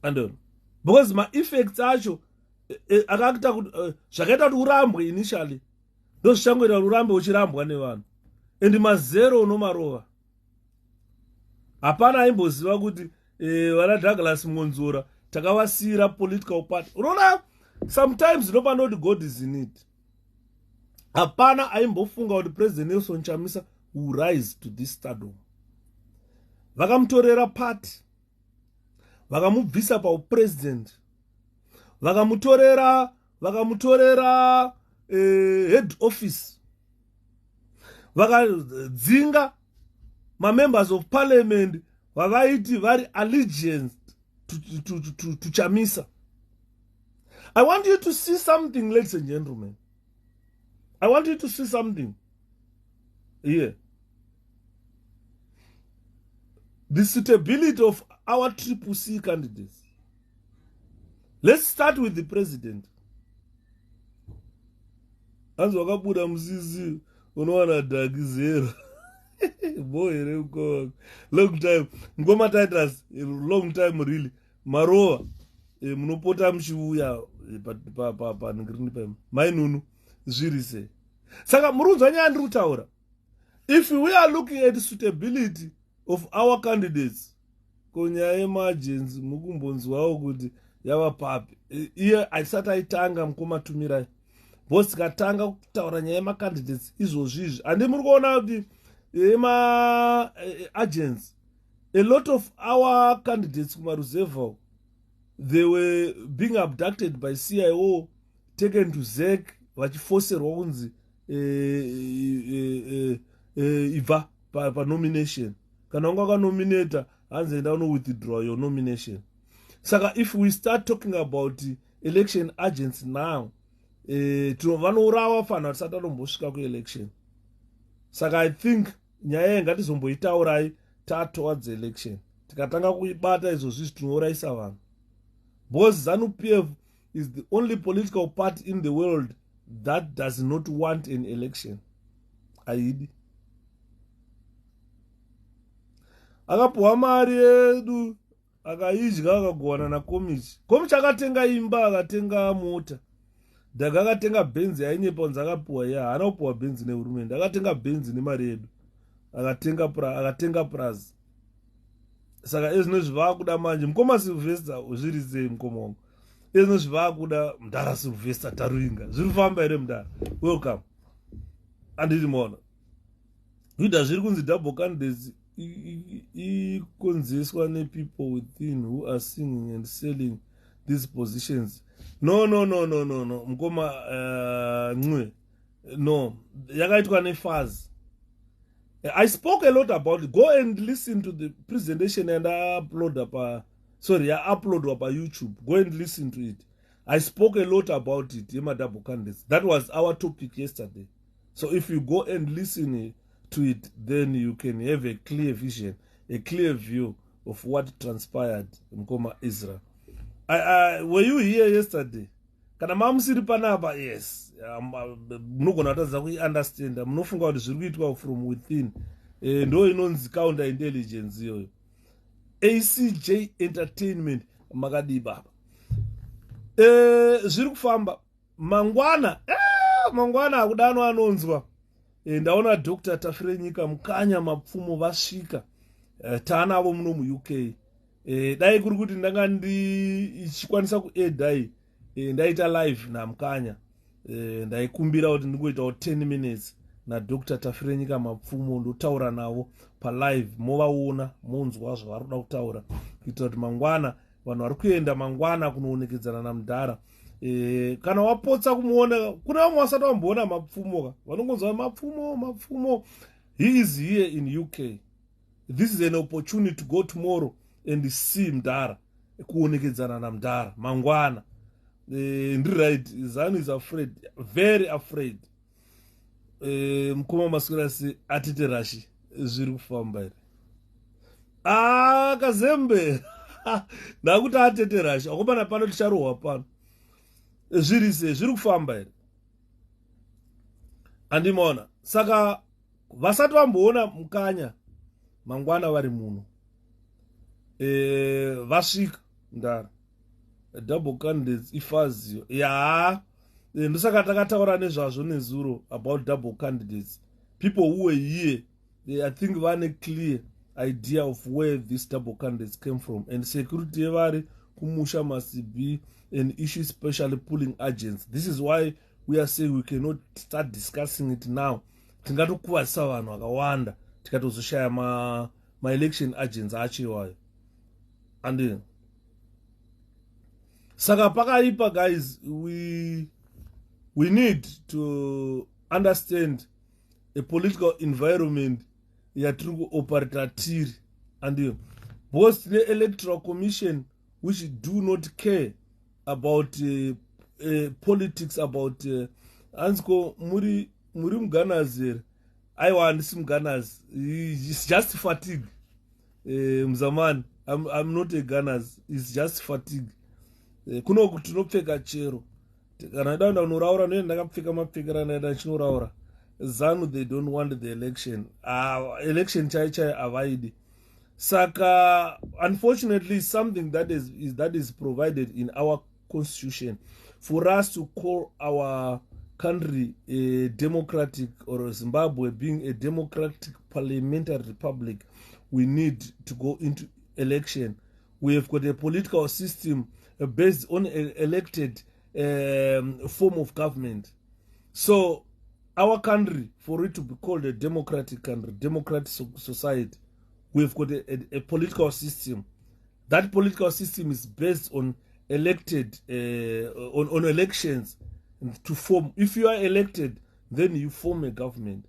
And because my effects acho akakuita kuti zvakaita kuti urambwe initially ndozvichangoita kuti urambe uchirambwa nevanhu. And mazero unomarova. Hapana aimboziva kuti vana Douglas Monzora takavasira political party. Unoona sometimes nopano kuti God is in it. Hapana aimbofunga kuti President Nelson Chamisa will rise to this stardom. Vakamutorera party, vakamubvisa paupresident, vakamutorera head office, vakadzinga members of parliament, vavaiti vari allegiance to Chamisa. I want you to see something, ladies and gentlemen. I want you to see something here. The suitability of our CCC candidates. Let's start with the president. Anzo wakabuda mzizi unowana dagizera. Boy, long time. Ngoma titles, long time really. Maroa, munopota mshivuya pa ngrini pa mainunu zvirise. Saka murunzwa nyaya ndiri kutaura. If we are looking at the suitability of our candidates, kunyaya emergency mukumbonzwawo kuti yava papi. Iye aisati aitanga mukomatumirai. Bosi katanga kutaura nyaya yemacandidates izvozvizvi. Andi muri kuona kuti agents, a lot of our candidates kumaruzevo, they were being abducted by CIO, taken to ZEC, vachifoserwa kunzi ibva pa nomination. Kana unga wakanominata hanzi enda uno withdraw your nomination. Saka if we start talking about election agents now, vanourawa fana tisati anombosvika kuelection. Saka I think nyaya ngatizomboitaurai towards the election. Tikatanga kuibata izvozvi tinouraisa vanhu. Because Zanu PF is the only political party in the world that does not want an election. Aidi. Akapuwa mari yedu, akaidya akagovana nakomichi. Komichi akatenga imba, akatenga mota. Daga akatenga benzi yainyepa nzi akapuwa ya. Hana kupuwa benzi nehurumende. Akatenga benzi nemari yedu. Akatenga prazi. Saka ezvino zvivakuda manje. Mukoma Sylvester zviri sei mukoma wangu. Ezvino zvivakuda Mudara Sylvester taruinga. Zviri kufamba here Mudara. Welcome. Andiri mona. Vida zviri kunzi double candidates ikonzeswa ne people within who are singing and selling these positions. No. Mukoma Ncwe. No. Yakaitwa nefazi. I spoke a lot about it. Go and listen to the presentation and I upload up YouTube. Go and listen to it. I spoke a lot about it. Double candidates. That was our topic yesterday. So if you go and listen to it, then you can have a clear vision, a clear view of what transpired in Mkoma Israel. Were you here yesterday? Kana mamusiri panapa? Yes. Munogona kutadza kuiunderstand. Munofunga kuti zviri kuitwa from within. Ndo inonzi counter intelligence iyoyo. ACJ Entertainment makadi baba. Zviri kufamba. Mangwana akudano anonzwa. Ndaona Dr. Tafire Nyika mukanya mapfumo vasvika. Taanavo muno mu-UK. Dai kuri kuti ndanga ichikwanisa kuedai. Ndaita live na mukanya. Ndaikumbira kuti ndingoitawo 10 minutes na Dr. Tafire Nyika mapfumo ndotaura navo pa live, movaona monzwa zvavari kuda kutaura kuitira kuti mangwana vanhu vari kuenda mangwana kunoonekedzana na Mudara. Kana wapotsa kumuona, kuna vamwe vasati vamboona mapfumo, vanongonzwa mapfumo. He is here in UK. This is an opportunity to go tomorrow and see Mudara, kuonekedzana na Mudara mangwana. Right, Zanu is afraid, very afraid. Mukoma Maskurasi atite rashi zviri kufamba ere. Kazembe. Ndakuti atete rashi akobana pano ticharohwa pano. Zviri kufamba ere. Andimona. Saka vasati vamboona mukanya mangwana vari muno. Vasvika Mudara. Double candidates ifaziyo. Ndosaka takataura nezvazvo nezuro about double candidates. People who were here, I think vane a clear idea of where these double candidates came from. And security evari kumusha must be an issue, especially pulling agents. This is why we are saying we cannot start discussing it now. Tingatokuvasa vanhu vakawanda tikatozoshaya ma election agents achiwayo. And saka pakaipa, guys, we need to understand a political environment yatiri kuoperata tiri. And Both the Electoral Commission, which do not care about politics, about Ansko Muri Mganas, I want some Ganas. It's just fatigue. Mzaman, I'm not a Ganas. It's just fatigue. Kuno kutunopfeka chero. Kana danda unoraura nenda kapfeka mapfekera nenda chinoraura. Zanu, they don't want the election. Election chai avoid. Saka, unfortunately, something that is provided in our constitution for us to call our country a democratic, or Zimbabwe being a democratic parliamentary republic, we need to go into election. We have got a political system based on an elected form of government. So our country, for it to be called a democratic country, democratic society, we've got a political system. That political system is based on elected, on elections to form. If you are elected, then you form a government.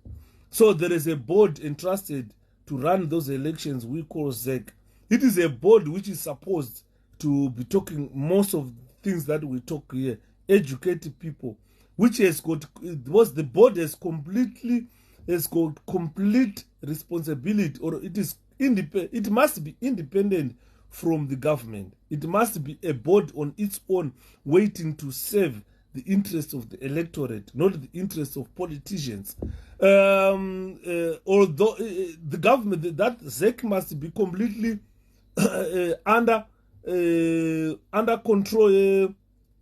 So there is a board entrusted to run those elections we call ZEC. It is a board which is supposed to be talking most of things that we talk here, educate people, which has got, the board has got complete responsibility, or it must be independent from the government. It must be a board on its own, waiting to serve the interests of the electorate, not the interests of politicians. Although the government, that ZEC must be completely under control.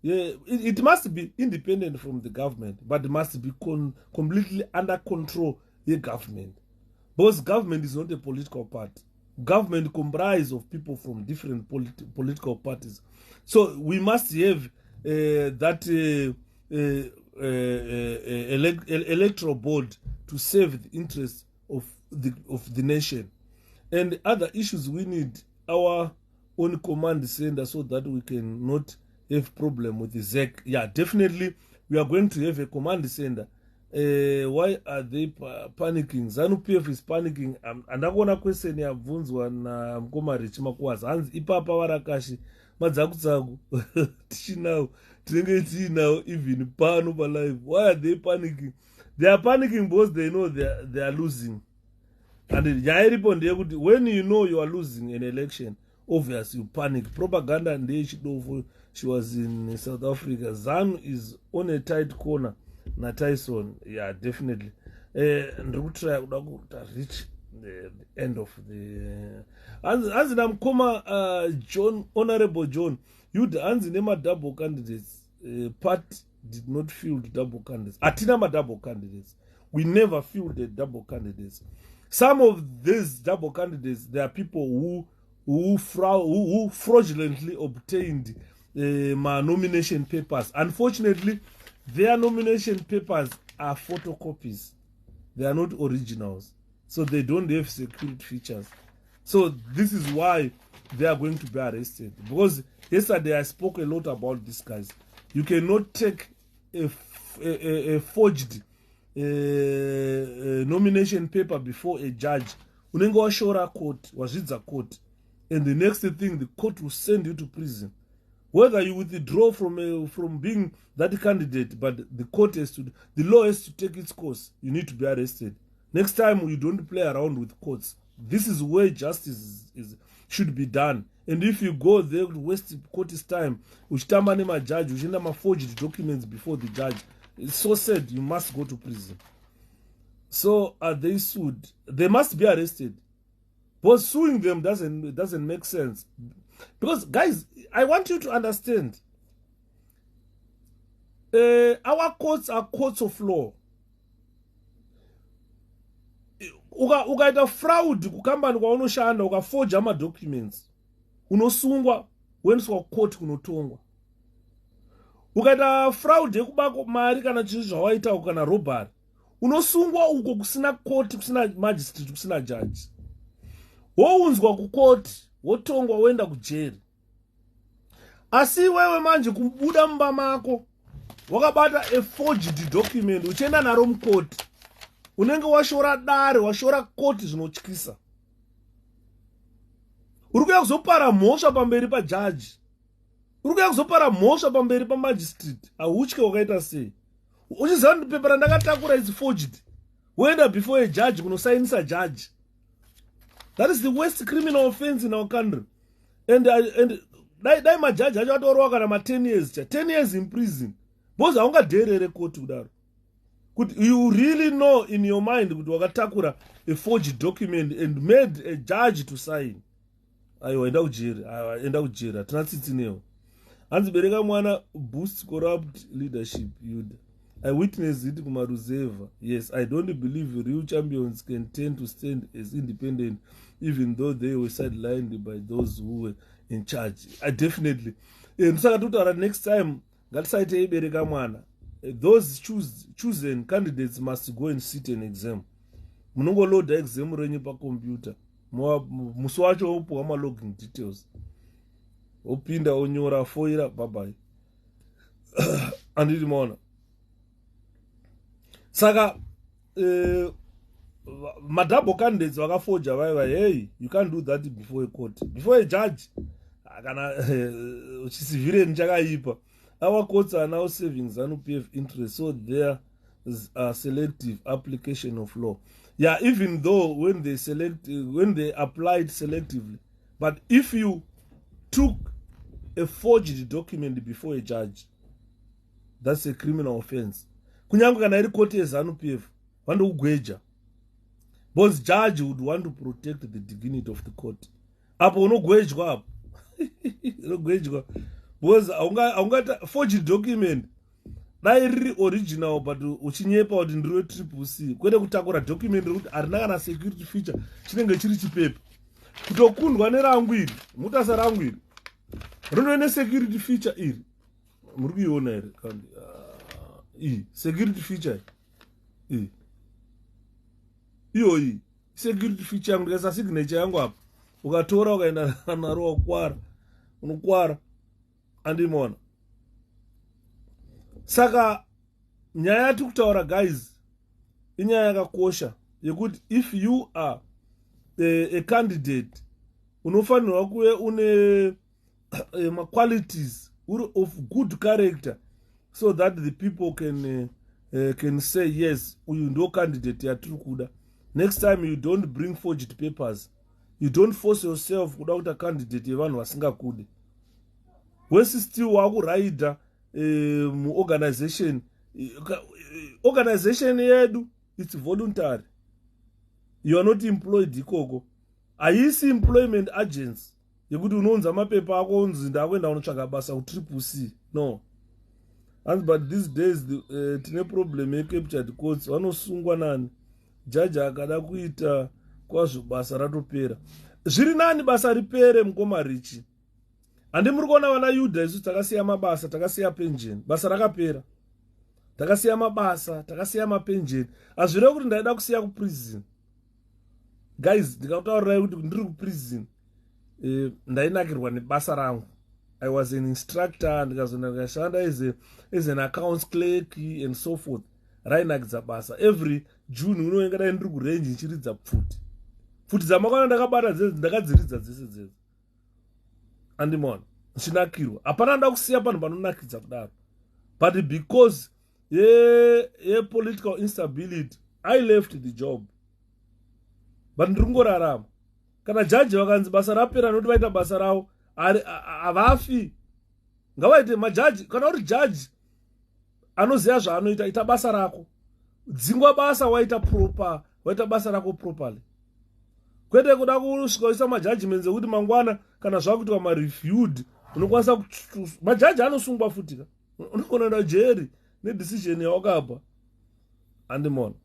It must be independent from the government, but it must be completely under control the government. Because government is not a political party. Government comprises of people from different political parties. So we must have that electoral board to serve the interests of the nation. And other issues, we need our own command center so that we can not have problem with the ZEC. Yeah, definitely we are going to have a command center. Why are they panicking? Zanu PF is panicking. Andakona question yabvunzwa na mkomari chimakwaza. Hanzi ipapa varakashi madzakutsaku tichinawo tinenge tiinawo even pano palive. Why are they panicking? They are panicking because they know they are losing. And when you know you are losing an election, obviously you panic. Propaganda and she was in South Africa. Zanu is on a tight corner. Na Tyson, yeah, definitely. And we try to reach the end of the. As I'm John, Honorable John, you'd answer them double candidates. Part did not field double candidates. Atinama double candidates. We never fielded double candidates. Some of these double candidates, there are people who fraudulently obtained my nomination papers. Unfortunately, their nomination papers are photocopies. They are not originals. So they don't have security features. So this is why they are going to be arrested. Because yesterday I spoke a lot about these guys. You cannot take a forged nomination paper before a judge. Unenge washora court, wazvidza court. And the next thing, the court will send you to prison. Whether you withdraw from being that candidate, but the court has to, the law has to take its course. You need to be arrested. Next time, you don't play around with courts. This is where justice should be done. And if you go there to waste court's time, uchitamba nema judge, uchenda ma forged documents before the judge, it's so sad. You must go to prison. So are they sued? They must be arrested. But suing them doesn't make sense. Because, guys, I want you to understand, our courts are courts of law. Ukaita fraud kukambani kwaunoshanda ukaforja documents, unosungwa woendeswa court kunotongwa. Ukaita fraud yekubako mari kana chinhu zvawaita kana robbery, unosungwa uko kusina court, kusina magistrate, kusina judge. Wounzwa kucourt, wotongwa woenda kujeri. Asi wewe manje kubuda mumba mako wakabata a forged document uchienda naro mukoti, unenge washora dare, washora koti zvinotyisa. uri kuya kuzopara mhosva pamberi pajaji, uri kuya kuzopara mhosva pamberi pamagistrate. Hautye wakaita sei? Uchiziva kuti pepa randakatakura is forged, woenda before a judge kunosainisa judge. That is the worst criminal offense in our country. And dai majaji acho atorwa kana ma 10 years, 10 years in prison. Because haungadherere koti kudaro. Could you really know in your mind kuti wakatakura a forged document and made a judge to sign? Aiwa, enda kujera, tinatsitsinewo. Hanzi bereka mwana boosts corrupt leadership, Yuda. I witnessed it kumaruzeva. Yes, I don't believe real champions can tend to stand as independent even though they were sidelined by those who were in charge. I definitely. Saka tutaura next time, ngatisaite ibereka mwana. Those chosen candidates must go and sit an exam. Munongoloda exam renyu pacomputer. Musi wacho upo wama login details. Opinda onyora foira bye-bye. Anditi maona. Saka madouble candidates wakafoja vaiva, hey, you can't do that before a court. Before a judge, kana uchisivire nchakaipa. Our courts are now saving Zanu PF interest, so there is a selective application of law. Yeah, even though when they applied selectively, but if you took a forged document before a judge, that's a criminal offense. Kunyango kana iri court yeZanu PF, vandokugweja. Because judge would want to protect the dignity of the court. Apo unogwejwa apo. Unogwejwa. Because aungata forged document dai riri original but uchinyepa kuti ndiro 𝗵𝗶𝗶 kwete kutakura document root arina kana security feature chinenge chiri chipepa kutokundwa nerangu iri mutasa rangu iri rino ne security feature iri muri kuiona ere kandi security feature iyi security feature yangu ndikasa signature yangu apa ukatora ukaenda naro wakwara unokwara andimona. Saka nyaya tikutaura guys inyaya yakakosha yekuti if you are a candidate unofanirwa kuve une qualities of good character so that the people can say yes, uyu ndo candidate yatiri kuda. Next time you don't bring forged papers, you don't force yourself kuda kuita candidate yevanhu vasingakude. Wesi still wakuraida organization yedu, it's voluntary. You are not employed ikoko. Aisi employment agents yekuti unonza mapepa ako unzi ndakwenda unotsvaga basa 𝗵𝗶𝗶. No. And but these days tine problem yeCaptured courts, vanosungwa nani jaji akada kuita kwazvo basa ratopera. Zviri nani basa ripere mukoma richi. Andi muri kuona vana Yudha isu takasiya mabasa, takasiya pension, basa rakapera. Takasiya mabasa, takasiya mapension. Azvire kuti ndaida kusiya kuprison. Guys, ndikataurirai kuti ndiri kuprison ndainakirwa nebasa rangu. I was an instructor, ndikazonda ndikashanda as an accounts clerk and so forth. Rainakidza basa. Every June unoenga dai ndiri kurange nchiridza pfuti. Pfuti dzamakona ndakabata ndakadziridza dzese. Andimona chinakirwa hapana nda kusiya panhu panonakidza kudaro, but because political instability I left the job, but ndiri kungorarama. Kana jaji vakanzi basa rapera nokuti vaita basa ravo havafi, ngavaite majaji. Kana uri jaji anoziva zvaanoita, ita basa rako, dzingwa basa waita proper, waita basa rako properly. Kwete kuda kusvika uisa majudgments ekuti mangwana kana zvakuitwa ma-reviewed unokwanisa majaji anosungwa futi, unogona kuenda jeri nedecision yawakapa. Andimona.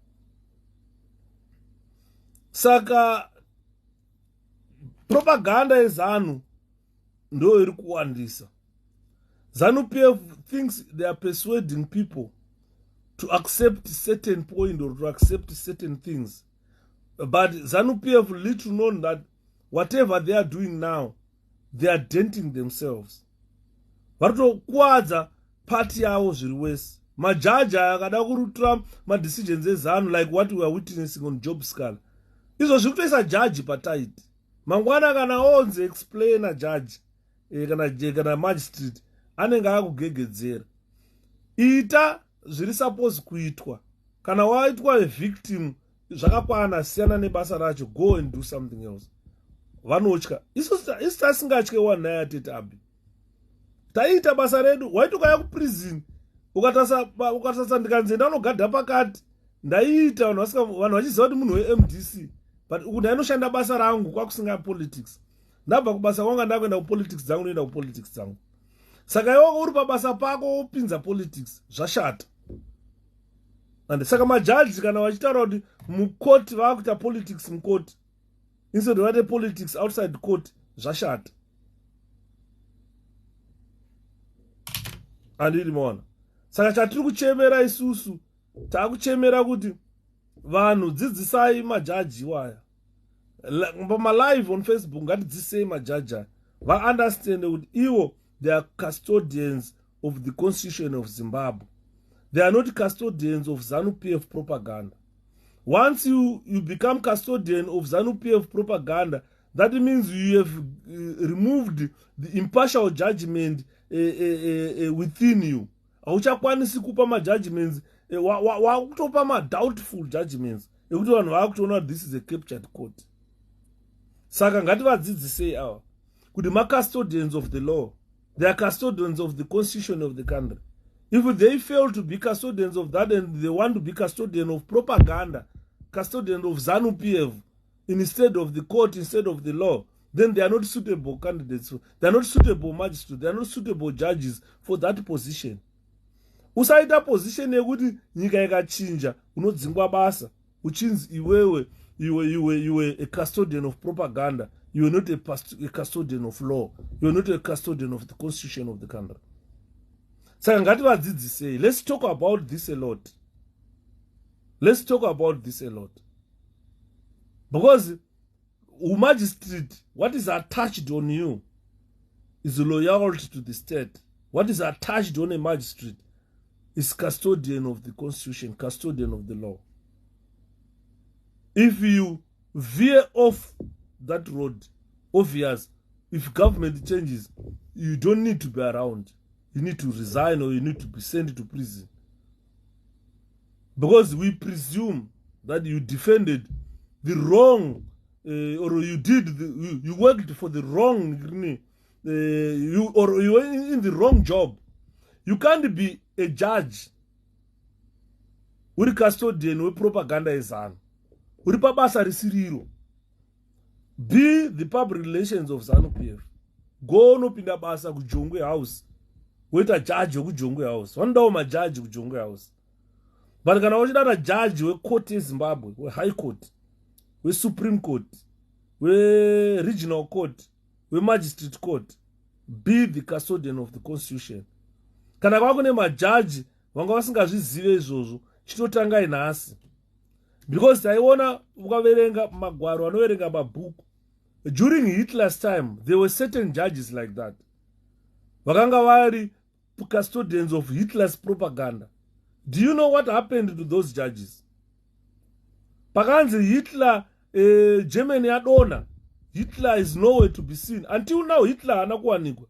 Saka propaganda yeZanu ndo iri kuwandisa. Zanu PF thinks they are persuading people to accept certain point or to accept certain things. But Zanu PF little known that whatever they are doing now, they are denting themselves. Varitokuwadza party yavo zviri wese. Majaji akada kurutura madecisions eZanu like what we are witnessing on Job Scala. Izvo zviri kutoisa jaji patight. mangwana kana onze explainer judge kana magistrate anenge akugegedzera. Ita zviri suppose kuitwa. Kana waitwa a victim zvakakwana siyana nebasa racho, go and do something else. Vanotya. Isu tasingatye wanaya atete abi. Taita basa redu, waitukaya kuprison. Ukatasa ndikanze ndanogadha pakati. Ndaita vanhu vachiziva kuti munhu weMDC. But ndanoshanda basa rangu kwakusinga politics. Ndabva kubasa kwanga ndakuenda kupolitics dzangu noenda kupolitics dzangu. Saka iwe uri pabasa pako upinza politics zvashata. And saka majaji kana vachitaura kuti mukoti vakuita politics mukoti instead of vaite politics outside court zvashata. Andiri maona. Saka chatiri kuchemera isusu takuchemera kuti vanhu dzidzisai majaji waya. Live on Facebook ngatidzisei majaji va understand kuti iwo they are custodians of the constitution of Zimbabwe. They are not custodians of Zanu PF propaganda. Once you become custodian of Zanu PF propaganda, that means you have removed the impartial judgment within you. Auchakwanisi kupa ma judgments, wakutopa ma doubtful judgments. Ekuti vanhu vakutoona this is a captured court. Saka ngativadzidzisei awa kuti ma custodians of the law. They are custodians of the constitution of the country. If they fail to be custodians of that and they want to be custodian of propaganda, custodian of Zanu PF, instead of the court, instead of the law, then they are not suitable candidates. They are not suitable magistrates. They are not suitable judges for that position. Usaita position yekuti nyika ikachinja unodzingwa basa uchinzi iwewe a custodian of propaganda. You are not a custodian of law. You are not a custodian of the constitution of the country. Saka ngativadzidzisei. Let's talk about this a lot. Let's talk about this a lot. Because magistrate, what is attached on you is loyalty to the state. What is attached on a magistrate is custodian of the constitution, custodian of the law. If you veer off that road, obvious, if government changes, you don't need to be around. You need to resign or you need to be sent to prison. Because we presume that you defended the wrong, or you worked for the wrong, you were in the wrong job. You can't be a judge. Uri custodian, we propaganda izana. Uri pabasa risiriro. Be the public relations of Zanu PF. Go no pinda basa kujongwe house. Wait a judge kujongwe house. One day my judge kujongwe house. But kana wachida judge we court in Zimbabwe, we high court, we supreme court, we regional court, we magistrate court. Be the custodian of the constitution. Kana kwakune majudge vanga vasingazvizive izvozvo chitotanga inhasi. Because taiona ukaverenga magwaro anoverenga mabhuku. During Hitler's time, there were certain judges like that. Vakanga vari custodians of Hitler's propaganda. Do you know what happened to those judges? Pakanzi Hitler, Germany adona. Hitler is nowhere to be seen. Until now, Hitler anakuwanikwa.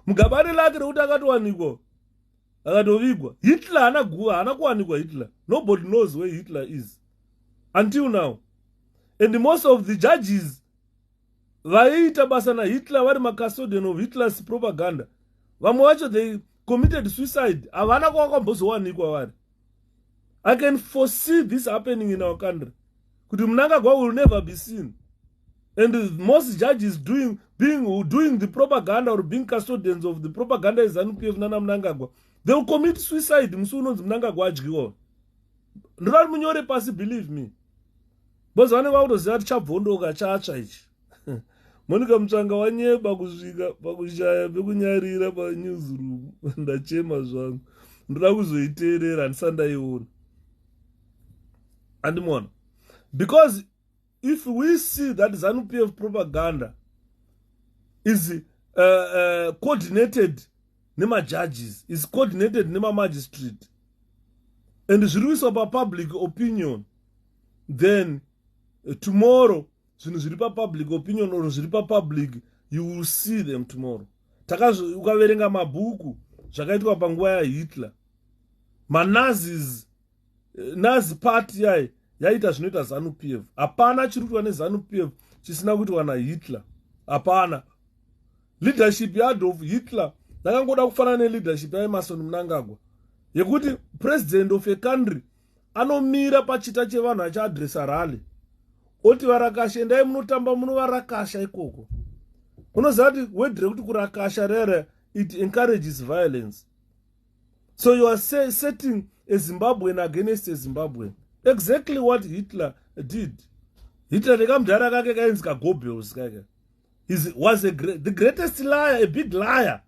Mugabane lake rekuti akatowanikwa. Akatovigwa. Hitler anakuwanikwa Hitler. Nobody knows where Hitler is. Until now. And most of the judges vaiita basa na Hitler vari macustodian of Hitler's propaganda. Vamwe vacho they committed suicide. Havana kwakambozowanikwa vari. I can foresee this happening in our country. Kuti Mnangagwa will never be seen. And most judges doing the propaganda or being custodians of the propaganda is Zanu PF nana Mnangagwa. They will commit suicide. Msuno Mnangagwa adyiwa. Ndorari munyore pasi, believe me. Bozi vanenge vakutoziva kuti chabvondoka chatsva ichi. Monika Mutsvanga wanyeba kusvika pakushaya pekunyarira panewsroom. Ndachema zvangu. Ndoda kuzoiteerera handisandaiona. Andimona. Because if we see that Zanu PF propaganda is coordinated nema judges, is coordinated nema magistrate, and is released of a public opinion, then tomorrow zvinhu zviri public opinion or zviri public, you will see them tomorrow. Ukaverenga mabhuku zvakaitwa panguva yaHitler, manazis Nazi party yaita zvinoita Zanu PF. Hapana chiri kuitwa neZanu PF chisina kuitwa naHitler. Hapana. Leadership yaAdolf Hitler yakangoda kufanana neleadership yaEmerson Mnangagwa, yekuti president of a country anomira pachita chevanhu achiadresa rally oti varakasha endai munotamba munovarakasha ikoko. Unoziva kuti wedre kuti kurakasha rere, it encourages violence. So you are setting a Zimbabwean against a Zimbabwean. Exactly what Hitler did. Hitler nekamudhara kake kainzika Goebbels kake. He was the greatest liar, a big liar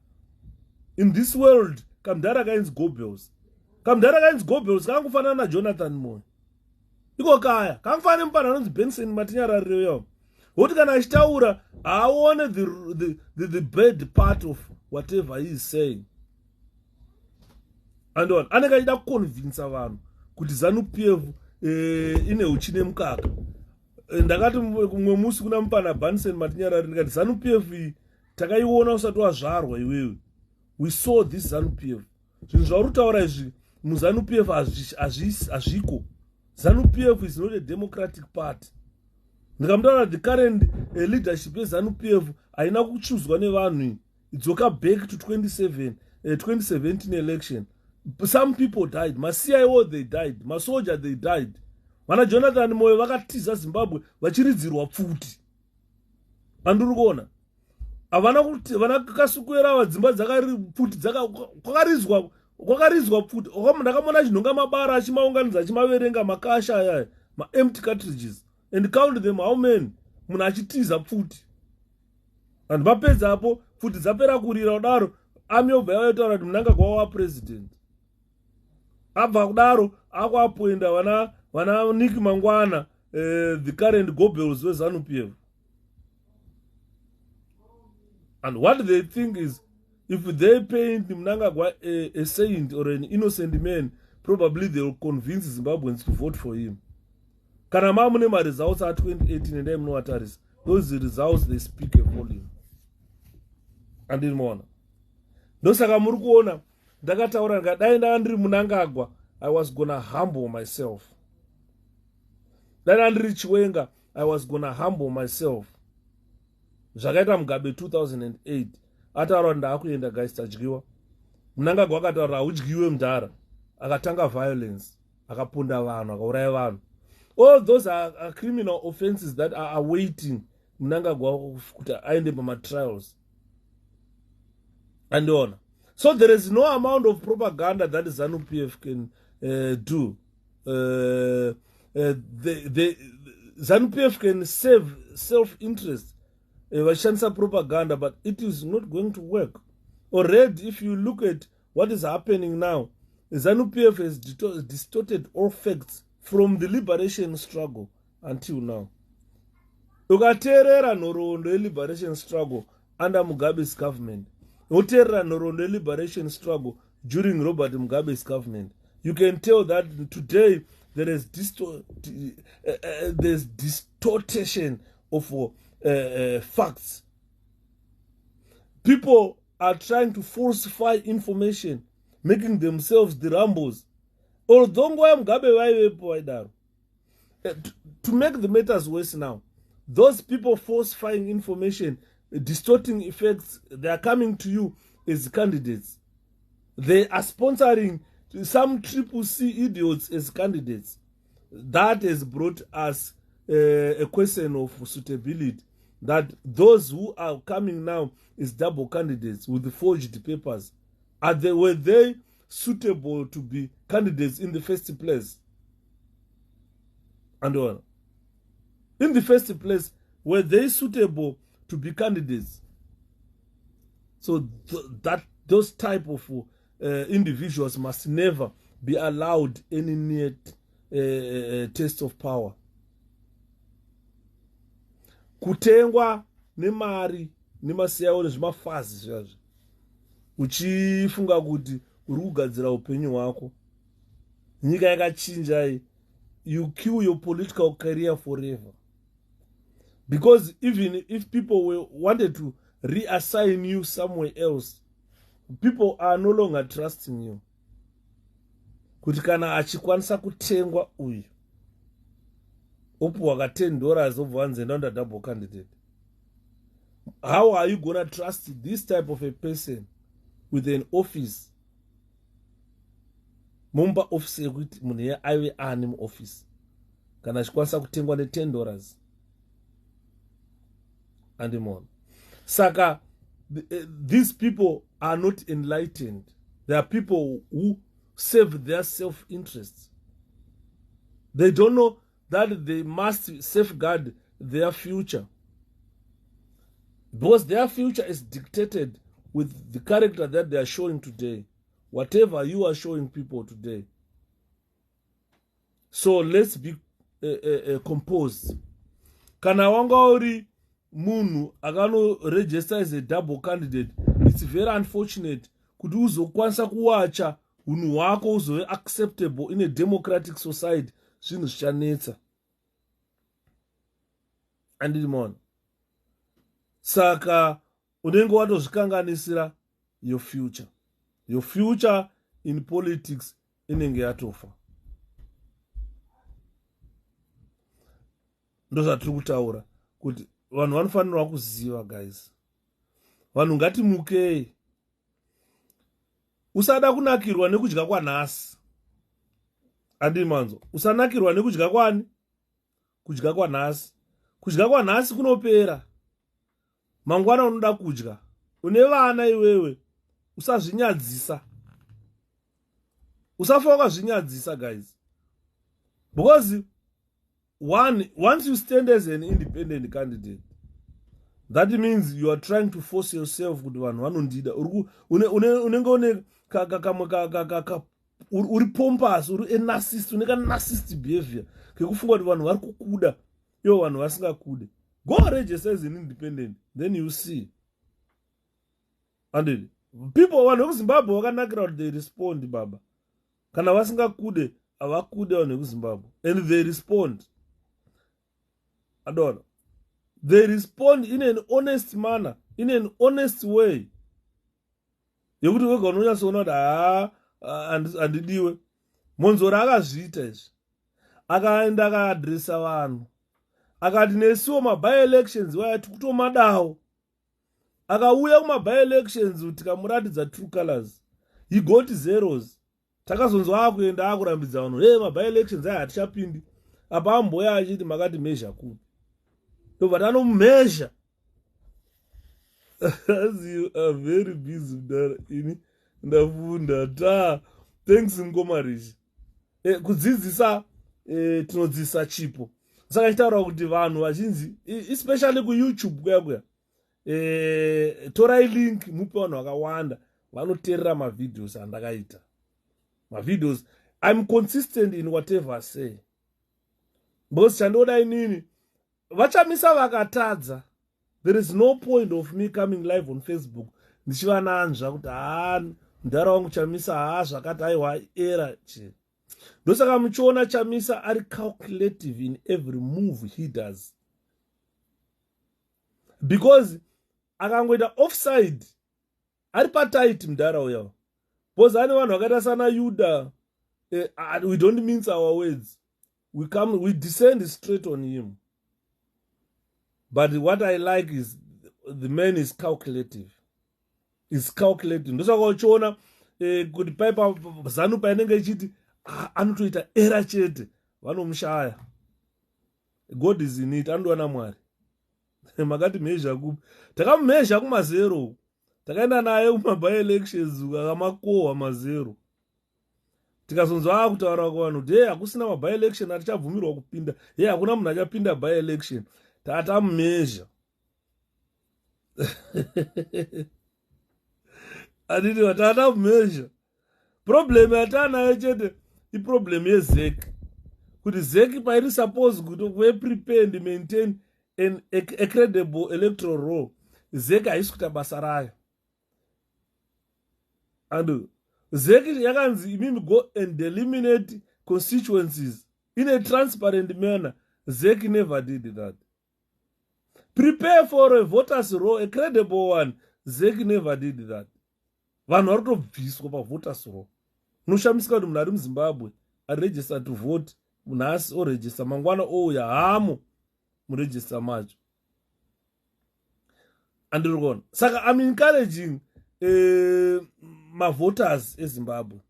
in this world. Kamudhara kainzi Goebbels. Kamudhara kainzi Goebbels kangofanana na Jonathan Moyo. Iko kaya kangofanana nemupanhu anonzi Benson Matinyarariro yawo. Kuti kana achitaura aone the bad part of whatever he is saying. And on anenge achida kuconvince vanhu kuti Zanu PF ine uchine mukaka. Ndakati mumwe musi kuna mupana Benson Matinyarariro ndikati Zanu PF iyi takaiona usati wazvarwa iwewe. We saw this Zanu PF. Zvinhu zvauri kutaura izvi muZanu PF hazviko. Zanu PF is not a democratic party. Ndikamutaura the current leadership yeZanu PF haina kuchuzwa nevanhu. Idzoka back to 2017 election. Some people died. CIO they died. Soldier they died. Vana Jonathan Moyo vakatiza Zimbabwe vachiridzirwa pfuti. Anduri kuona. Havana kukasukwera dzimba dzakari pfuti kwakarizwa pfuti. Ndakamona chinhonga mabara achimaunganidza achimaverenga makasha aya, empty cartridges, and count them how many munhu achitiza pfuti. And vapedza apo pfuti dzapera kurira kudaro, army yobva yataura kuti Mnangagwa wava president. Abva kudaro akwapoenda vana Nick Mangwana, the current Goebbels weZanu PF. And what they think is, if they paint Mnangagwa a saint or an innocent man, probably they will convince Zimbabweans to vote for him. Kana mamune ma results are 2018 and them no ataris. Those results they speak a volume. And in more. Ndosaka muri kuona ndakataura ngadai ndandiri Mnangagwa, I was gonna humble myself. Dai ndandiri Chiwenga, I was gonna humble myself. Zvakaita Mugabe 2008 ataura ndakuenda guys tadyiwa. Mnangagwa akataura udyiwe mudhara, akatanga violence, akaponda vanhu, akauraya vanhu. All those are criminal offenses that are awaiting Mnangagwa kuti aende pamatrials. And on. So there is no amount of propaganda that Zanu PF can do. Zanu PF can save self-interest. Vachanisa propaganda, but it is not going to work. Already, if you look at what is happening now, Zanu PF has distorted all facts from the liberation struggle until now. Ukaterera nhoroondo ye-liberation struggle under Mugabe's government, ukaterera nhoroondo ye-liberation struggle during Robert Mugabe's government, you can tell that today there is distortion of facts. People are trying to falsify information, making themselves the Rambos. Although Mugabe to make the matters worse now, those people falsifying information, distorting effects, they are coming to you as candidates. They are sponsoring some CCC idiots as candidates. That has brought us a question of suitability, that those who are coming now as double candidates with the forged papers, were they suitable to be candidates in the first place? And on. In the first place, were they suitable to be candidates? So those type of individuals must never be allowed any near taste of power. Kutengwa nemari nemasiyaone zvimafazi zvazvo, uchifunga kuti uri kugadzira upenyu hwako, nyika yakachinja, you kill your political career forever. Because even if people wanted to reassign you somewhere else, people are no longer trusting you. Kuti kana achikwanisa kutengwa uyu opuwa ka $10 obva wanzenda double candidate. How are you gonna trust this type of a person with an office? Mumba office yekuti munhu ye aive ane muoffice kana achikwanisa kutengwa ne$10 and more. Saka these people are not enlightened. They are people who serve their self-interests. They don't know that they must safeguard their future, because their future is dictated with the character that they are showing today, whatever you are showing people today. So let's be composed. Kana wanga uri munhu akano register as a double candidate, it's very unfortunate kuti uzokwanisa kuwacha unhu hwako uzove acceptable in a democratic society. Zvinhu zvichanetsa. Andiri mona. Saka unenge watozvikanganisira your future. Your future in politics inenge yatofa. Ndozvatiri kutaura kuti vanhu vanofanirwa kuziva, guys. Vanhu ngatimukei. Usada kunakirwa nekudya kwanhasi. Andiri manzo. Usanakirwa nekudya kwani? Kudya kwanhasi. Kudya kwanhasi kunopera. Mangwana unoda kudya. Une vana iwewe. Usazvinyadzisa. Usafa wakazvinyadzisa, guys. Because once you stand as an independent candidate, that means you are trying to force yourself kuti vanhu vanondida. Unenge une uri pompous, uri a narcissist, une ka narcissist behavior kekufunga kuti vanhu vari kukuda ivo vanhu vasingakude. Go register as an independent, then you see. And people vanhu vekuzimbabwe vakanakira kuti they respond, baba. Kana vasingakude havakude vanhu vekuzimbabwe, and they respond. Adora. They respond in an honest manner, in an honest way. Yekuti wega unonyatsoona kuti handidiwe. Monzora akazviita izvi. Akaenda akaadresa vanhu. Akati nesiwo maby-elections waya tikutomadawo. Akauya kumaby-elections tikamuratidza true colors. He got zeros. Takazonzwa akuenda akurambidza vanhu. Hey, maby-elections aya hatichapindi. Apa amboya achiti makati measure kuti. But I don't measure. As you are very busy, ndafunda. Thanks Ngomarish. Kudzidzisa tinodzidzisa chipo. Saka chitaura kuti vanhu vazhinji, especially ku YouTube kuya. Torai link mupe vanhu vakawanda vanoteerera mavideos andakaita. Mavideos, I'm consistent in whatever I say. Because chandoda inini vachamisa vakatadza. There is no point of me coming live on Facebook ndichivananzva kuti mudhara wangu chamisa zvakati aiwa era che. Ndosaka muchiona chamisa ari calculative in every move he does. Because akangoita offside ari patight mudhara uya. Because ane vanhu vakaita sana Yuda, we don't mince our words. We descend straight on him. But what I like is the man is calculative. Is calculating. Ndosaka uchiona kuti paipa Zanu painenge ichiti anotoita era chete vanomushaya. God is in it. Andowana Mwari. Makati measure kupi. Takamumeasure kumazero. Takaenda naye kumaby-elections akamakohwa mazero. Tikazonzwa kutaura kuvanhu kuti hakusina maby-election atichabvumirwa kupinda. Hakuna munhu achapinda by-election. Tatammeasure. Aditi tatammeasure. Problem yatanayo chete iproblem yeZEC. Kuti ZEC pairi suppose kuti we prepare and maintain a credible electoral role. ZEC haisi kuita basa rayo. And ZEC yakanzi imimi go and eliminate constituencies in a transparent manner. ZEC never did that. Prepare for a voters roll, a credible one. Zeki never did that. Vanhu vari kutobviswa pavoters roll. Unoshamisika kuti munhu ari muZimbabwe aregister to vote nhasi oregister mangwana ouya hamo muregister macho. Andiri kuona. Saka I'm encouraging my voters eZimbabwe.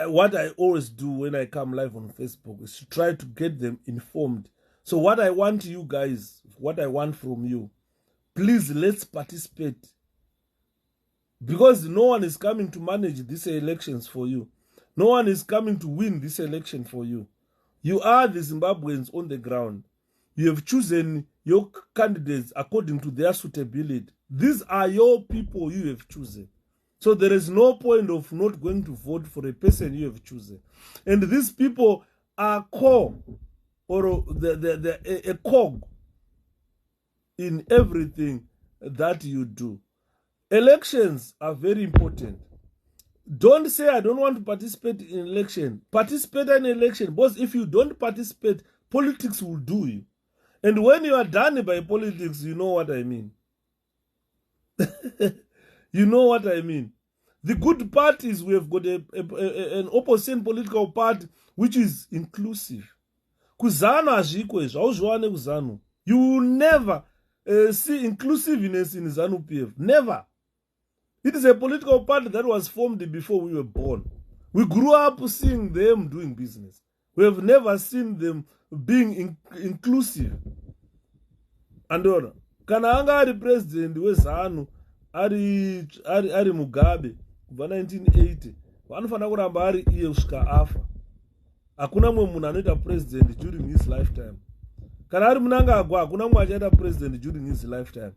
What I always do when I come live on Facebook is to try to get them informed. So what I want you guys, what I want from you, please let's participate. Because no one is coming to manage these elections for you. No one is coming to win this election for you. You are the Zimbabweans on the ground. You have chosen your candidates according to their suitability. These are your people you have chosen. So there is no point of not going to vote for a person you have chosen. And these people are core, or a cog in everything that you do. Elections are very important. Don't say, I don't want to participate in election. Participate in election. Because if you don't participate, politics will do you. And when you are done by politics, you know what I mean. You know what I mean. The good part is we have got an opposition political party which is inclusive. Kuzanu azvikwe zvauzviwane kuzanu. You will never see inclusiveness in Zanu PF. Never. It is a political party that was formed before we were born. We grew up seeing them doing business. We have never seen them being inclusive. And kana anga ari president weZanu ari Mugabe kubva 1980 vanofana kuramba ari iye kusvika afa. Hakuna mumwe munhu anoita president during his lifetime. Kana ari Mnangagwa hakuna mumwe achaita president during his lifetime.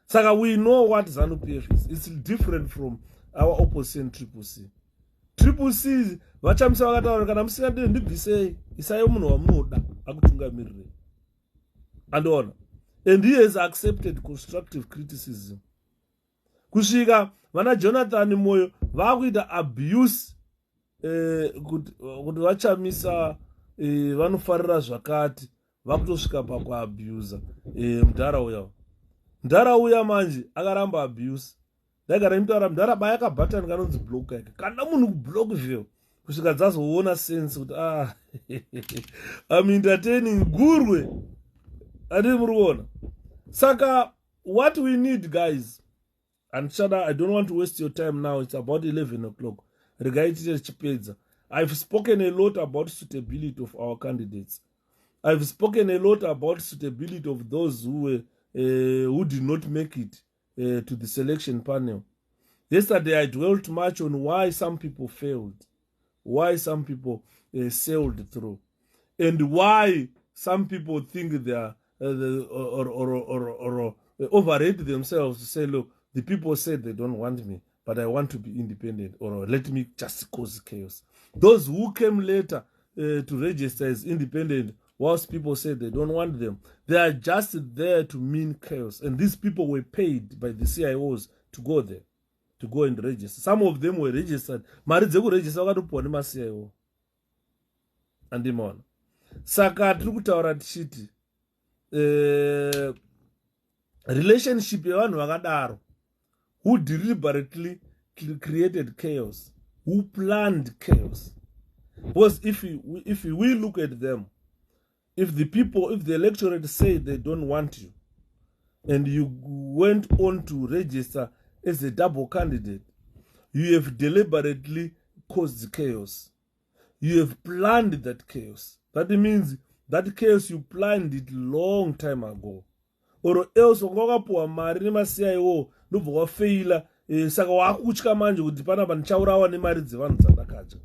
Saka we know what Zanu PF is. It's different from our opposition CCC. CCC vachamisa vakataura kana musingadi ndibvisei isai munhu wamunoda akutungamirire. Andoona. And he has accepted constructive criticism. Kusvika vana Jonathan Moyo vakuita abuse kuti vachamisa vanofarira zvakati vakutosvika pakuabuse mudhara uya manje akaramba abuse. Ndagara imtaura mudhara baya kabhatani kanonzi block yake. Kana munhu kublock vyo kusvika dzazoona sense kuti I'm entertaining gurwe. Adi muruona. Saka what we need, guys, and Shada, I don't want to waste your time now. It's about 11 o'clock. I've spoken a lot about suitability of our candidates. I've spoken a lot about suitability of those who did not make it to the selection panel. Yesterday, I dwelt much on why some people failed, why some people sailed through, and why some people think they are or overrate themselves to say, look, the people said they don't want me, but I want to be independent, or let me just cause chaos. Those who came later to register as independent, whilst people said they don't want them, they are just there to mean chaos. And these people were paid by the CIOs to go there, to go and register. Some of them were registered. Maridzeku register wakatopwa nema CIO. Andimona. Saka tiri kutaura tichiti relationship yevanhu vakadaro, who deliberately created chaos, who planned chaos. Because if we look at them, if the electorate say they don't want you, and you went on to register as a double candidate, you have deliberately caused chaos. You have planned that chaos. That means that chaos you planned it long time ago. Or else wakapuwa mari nema CIO ndobva wafaila saka wakutya manje kuti panapa ndichaurawa nemari dzevanhu dzandakadya.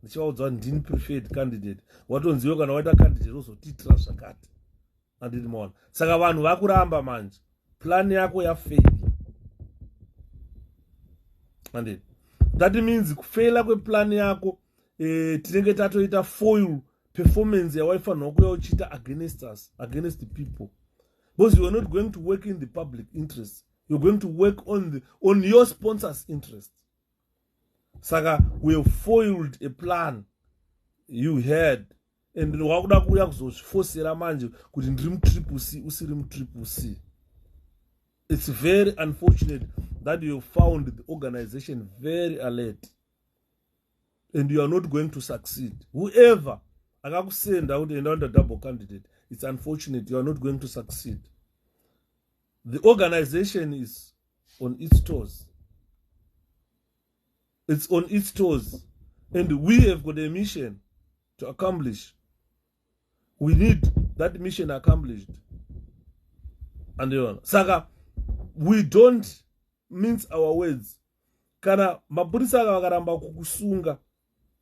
Ndichaudza ndini preferred candidate. Watonziwa kana waita candidate uzotitira zvakati. Anditi maona. Saka vanhu vakuramba manje. Plan yako yafaila. Anditi. That means kufaila kweplan yako tinenge tatoita foil performance yawaifanira kuya uchita against us, against the people. Because you are not going to work in the public interest. You're going to work on your sponsor's interest. Saka, we have foiled a plan you had and wakuda kuuya kuzozvifosera manje kuti ndiri mutriple C usiri mutriple C. It's very unfortunate that you found the organization very alert and you are not going to succeed. Whoever akakusenda kuti enda under double candidate, it's unfortunate you are not going to succeed. The organization is on its toes. It's on its toes. And we have got a mission to accomplish. We need that mission accomplished. And Saka, we don't mince our words. Kana mapurisa vakaramba kukusunga,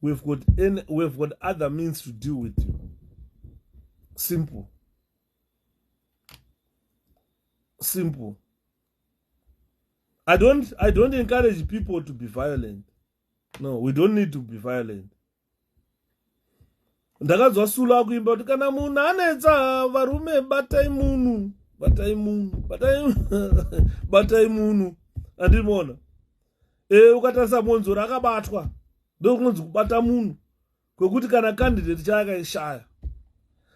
we've got other means to deal with you. Simple. Simple. I don't encourage people to be violent. No, we don't need to be violent. Ndakazwa sula kuimba kuti kana munhu anetsa varume batai munhu andimona ukatarisa monzo rakabatwa ndokunonzi kubata munhu kwekuti kana candidate chayakaishaya.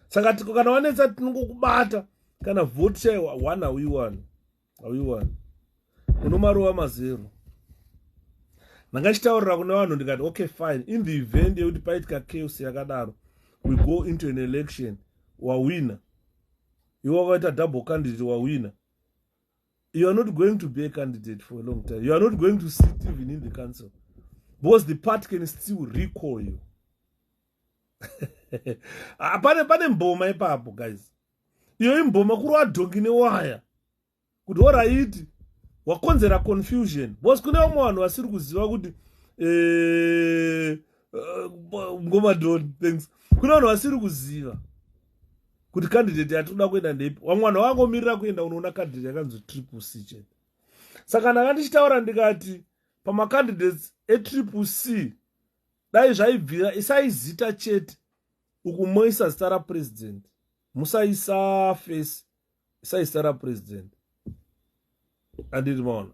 Saka kana wanetsa tinongokubata kana vote chaiwa 1 awiwani unomarova mazero. Ndangachitaurira kuna vanhu ndikati okay fine, in the event yekuti paitika chaos yakadaro, we go into an election, wawina, iwe wakaita double candidate, wawina, you are not going to be a candidate for a long time. You are not going to sit even in the council because the party can still recall you. Pane mboma ipapo guys, iyo imboma kuri wadhongi newaya kuti oraiti wakonzera confusion because kune vamwe vanhu vasiri kuziva kuti ngomadoni thanks, kune vanhu vasiri kuziva kuti candidate yatoda kuenda ndeipi. Vamwe vanhu vangomirira kuenda unoona candidate yakanzi triple C chete. Saka ndakandichitaura ndikati pamacandidates etriple C dai zvaibvira isaizita chete uku moisa zita rapresident, musaisa face, isaisa rapresident. Anditi maona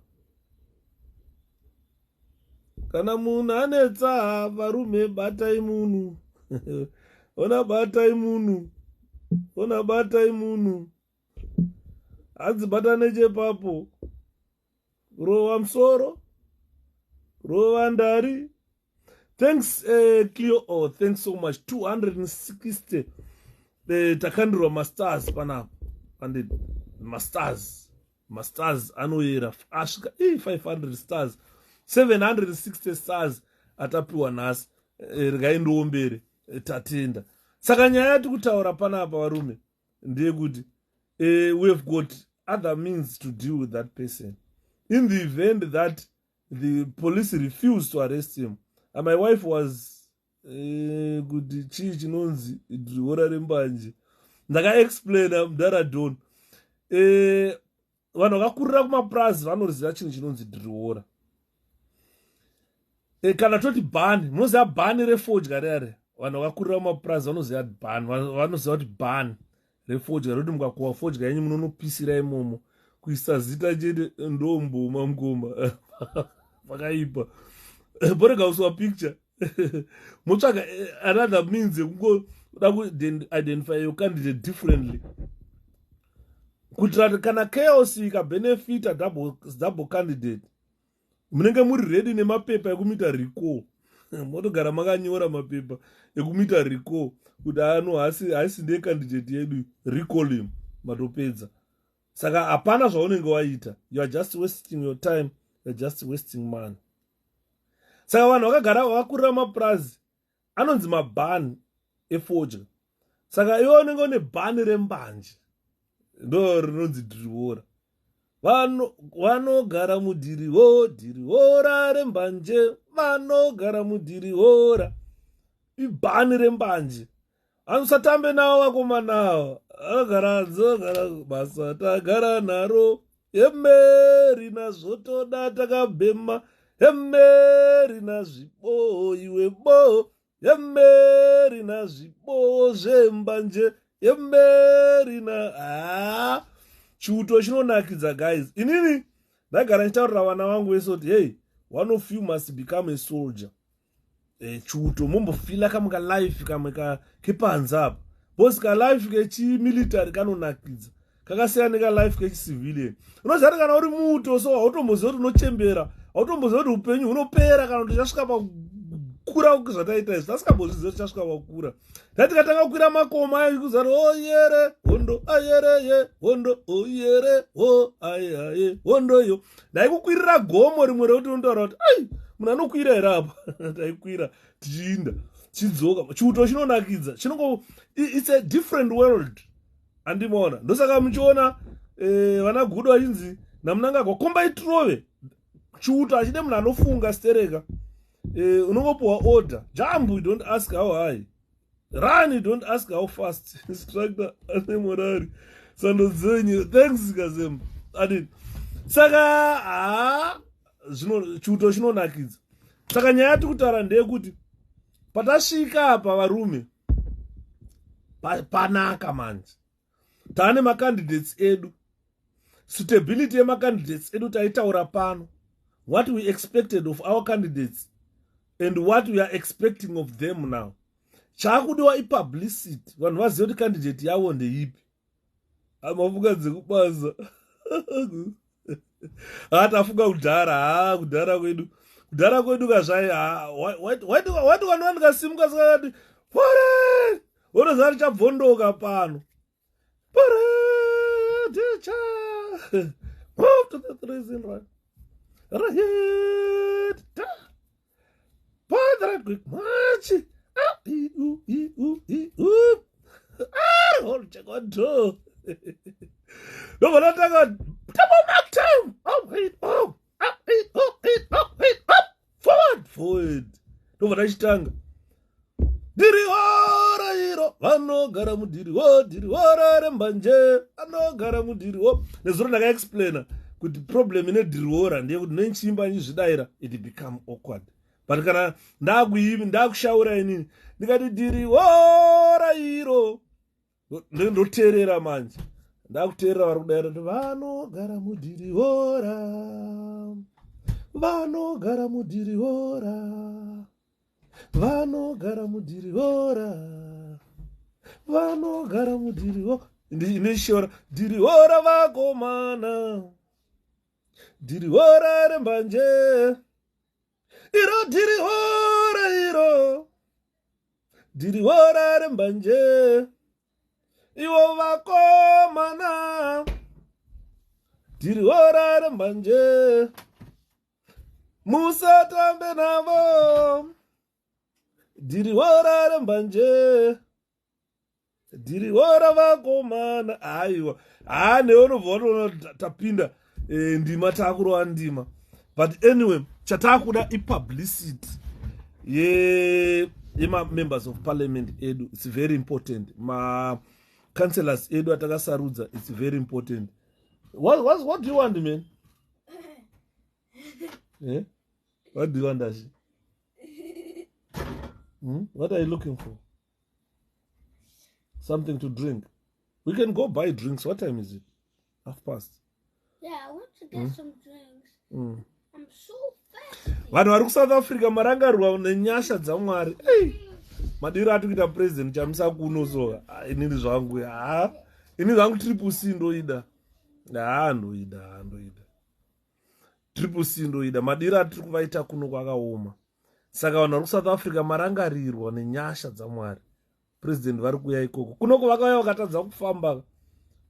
kana munhu anetsa varume batai munhu ona batai munhu hanzi bata nechepapo, rova musoro, rova ndari. Thanks Cleo, thanks so much. 260 takandirwa masters panapo. Anditi masters anoyera asvika 500 stars, 760 stars atapiwa nhasi. Rikaendawo mberi tatenda. Saka nyaya yati kutaura panapa varume ndeyekuti we have got other means to deal with that person in the event that the police refused to arrest him. And my wife was kuti chii chinonzi dhihora rembanje, ndakaexplaina mudaradhoni. Vanhu vakakurira kumaprazi vanoziva chinhu chinonzi dhihora. Kana toti bhani, munoziva bhani refodya rare. Vanhu vakakurira kumaprazi vanoziva bhani, vanoziva kuti bhani refodya rekuti mukakuwa fodya yenyu munonopisira imomo kuisa zita chete ndomboma mgoma vakaipa. Borega uswa picture mutsvaga another means yekuda ku-identify your candidate differently kuitira kana chaos ikabenefita double candidate, munenge muri ready nemapepa ekumita recall. Motogara makanyora mapepa ekumita recall kuti ano haisi ndiye candidate yedu, recall him matopedza. Saka hapana zvaunenge waita, you are just wasting your time, you are just wasting money. Saka vanhu vakagara vakakurira mapurazi anonzi mabhani efodya. Saka iwe unenge une bhani rembanje ndo rinonzi dhirihora. Vanogara mudhirihora rembanje, vanogara mudhirihora ibhani rembanje. Anusatambe navo vakomanawo agara basa tagara naro, emerina zvotoda takabhema, emerina zvibo iwe bo, emerina zvibo zvembanje, emerina chiuto chinonakidza guys. Inini ndagara ndichitaurira vana vangu vese kuti hey, one of you must become a soldier. chuto mumbofila kamwe kalife kamwe kepanza apa bosi kalife kechimilitary kanonakidza kakasiyana nekalife kechicivilian. Unozati kana uri muto so hautomboziva kuti unochembera, hautomboziva kuti upenyu hunopera kana kuti chasvika pakukura zvataita izvi, tasikambozviziva kuti chasvika pakukura. Tati katanga kukwira makoma kuzati oyere hondo ayereye hondo oyere ho ayaye hondo iyo ndaikukwirira gomo rimwe rekuti unotaura kuti ai munhu anokwira here apa taikwira tichiinda chidzoka. Chiuto chinonakidza chinongo it's a different world. Andimaona ndosaka muchiona vana gudo vachinzi namunangagwa komba itirove chiuto achide munhu anofunga stereka. Unongopiwa order, jump, you don't ask how high, run, you don't ask how fast. Instructor ane morari sando dzenyu thanks kazem adi saka chiuto chinonakidza. Saka nyaya yati kutaura ndeyekuti patasvika apa varume panaka manje taane macandidates edu, suitability yemacandidates edu taitaura pano, what we expected of our candidates and what we are expecting of them now. Chakudiwa ipublicity, vanhu vazive kuti candidate yavo ndeipi. Amafunga dzekubaza atafunga kudhara kudhara kwedu kazvai wati vanhu vandikasimuka sikati pore wonozati chabvondoka pano pore ticha move to the treason right Padre quick march. Hold check on door. No, but I got double mark time. Oh, wait, oh, up, forward. No, but I stand. Diri ora hiro, vano garamu diri ora rembanje, ano garamu diri o. Nezuro naga explainer. Could problem in a diri ora, and they would name chimba in Zidaira, it become awkward. But kana ndakuivi ndakushaura inini ndikati diri ora iro ndoteerera manje ndakuteerera vari kudaira kuti vanogara mudhiri ora vanogara mudhiri ora vanogara mudhiri ora vanogara mudhiri ora ndishora dhiri ora vakomana dhiri ora rembanje iro dhiri ora rembanje iwo vakomana dhiri ora rembanje musatambe navo dhiri ora rembanje dhiri ora vakomana. Aiwa neunobva tapinda ndima takurova ndima. But anyway, chatakuda ipublicity members of parliament edu, it's very important. Ma councilors edu atakasarudza, it's very important. What do you want, man? Yeah? What do you want, Ashi? What are you looking for? Something to drink. We can go buy drinks. What time is it? 1:30. Yeah, I want to get some drinks. I'm so thirsty. Vanhu vari kuSouth Africa marangarwa nenyasha dzaMwari. Madiro ati kuita president chamisa kuno so inini zvangu inini zvangu triple C ndoida. Ndoida. Triple C ndoida. Madiro ati kuvaita kuno kwakaoma. Saka vanhu vari kuSouth Africa marangarirwa nenyasha dzaMwari. President vari kuya ikoko. Kunoko vakauya vakatadza kufamba.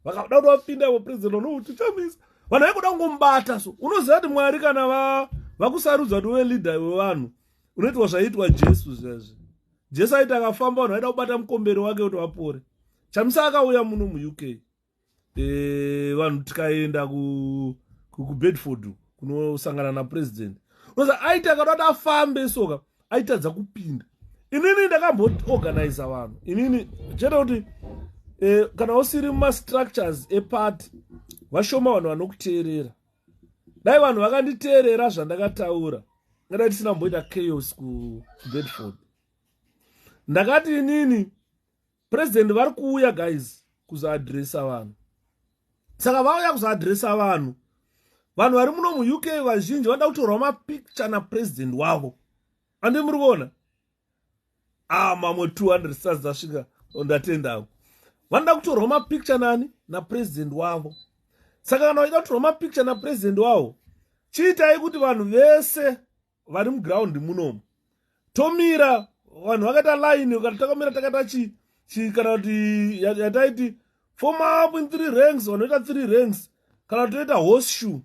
Vakada kuti vapinda president unokuti chamisa. Vanhu vaikuda kungombata so. Unoziva kuti Mwari kana vakusarudza kuti uve leader wevanhu unoitwa zvaitwa Jesu zvezvi. Jesu aiti akafamba vanhu vaida kubata mukomberi wake kuti vapore. Chamisa akauya muno muUK. Vanhu tikaenda kuBedford kunosangana napresident. Unoziva aiti akada kuti afambe soka aitadza kupinda. Inini ndakamboorganiza vanhu. Inini chete kuti kana usiri mumastructures eparty vashoma vanhu vanokuteerera. Dai vanhu vakanditeerera zvandakataura ngadai tisina mboita chaos kuBedford. Ndakati inini president vari kuuya guys kuzoadresa vanhu. Saka vauya kuzoadresa vanhu vari muno muUK vazhinji vanoda kutorwa mapicture napresident wavo. Andi muri kuona mamwe 200 stars dzasvika ndatenda vanoda kutorwa mapicture nani napresident wavo. Saka kana vachida kutorwa mapicture napresident wavo, chiitai kuti vanhu vese vari muground munomu tomira, vanhu vakaita line, kana takamira takaita kana kuti yataiti form up in 3 ranks, vanhu vaita 3 ranks, kana toita horseshoe,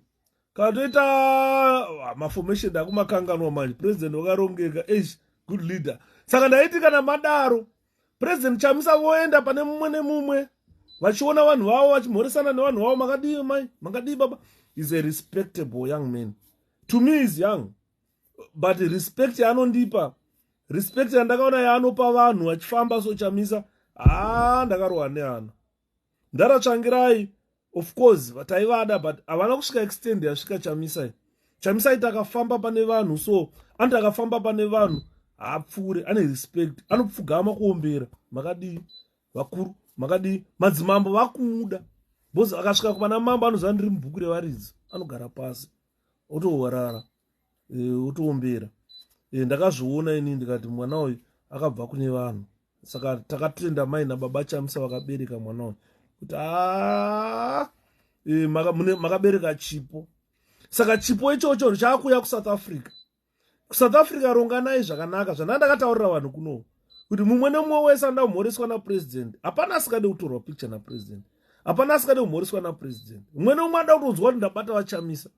kana toita maformation akumakanganwa manje. President wakarongeka, good leader. Saka ndaiti kana madaro president chamisa voenda pane mumwe nemumwe vachiona vanhu vavo vachimhoresana nevanhu vavo, makadii mai, makadii baba. Is a respectable young man. To me is young, but respect yaanondipa, respect yandakaona yaanopa vanhu vachifamba so chamisa, ndakarohwa neana. Ndaratsvangirai, of course taivada, but havana kusvika extend yasvika chamisai. Chamisai takafamba pane vanhu, so antu akafamba pane vanhu apfure, ane respect, anopfugama kuombera. Makadii vakuru, makadii madzimambo vakumuda, bozi akasvika kupana mambo anoziva ndiri mubhuku revaridzi, anogara pasi otowarara, otoombera. Ndakazviona ini ndikati mwana uyu akabva kune vanhu. Saka takatenda mai nababa chamisa vakabereka mwana uyu kuti makabereka chipo. Saka chipo ichocho chaakuuya kuSouth Africa. kuSouth Africa ronganai zvakanaka, zvandakataurira vanhu kuno kuti mumwe nemumwe wese anoda kumhoreswa napresident. Hapana asikade kutorwa picture napresident, hapana asikade kumhoreswa napresident. Mumwe nemumwe anoda kutonzwa kuti ndabata vachamisa,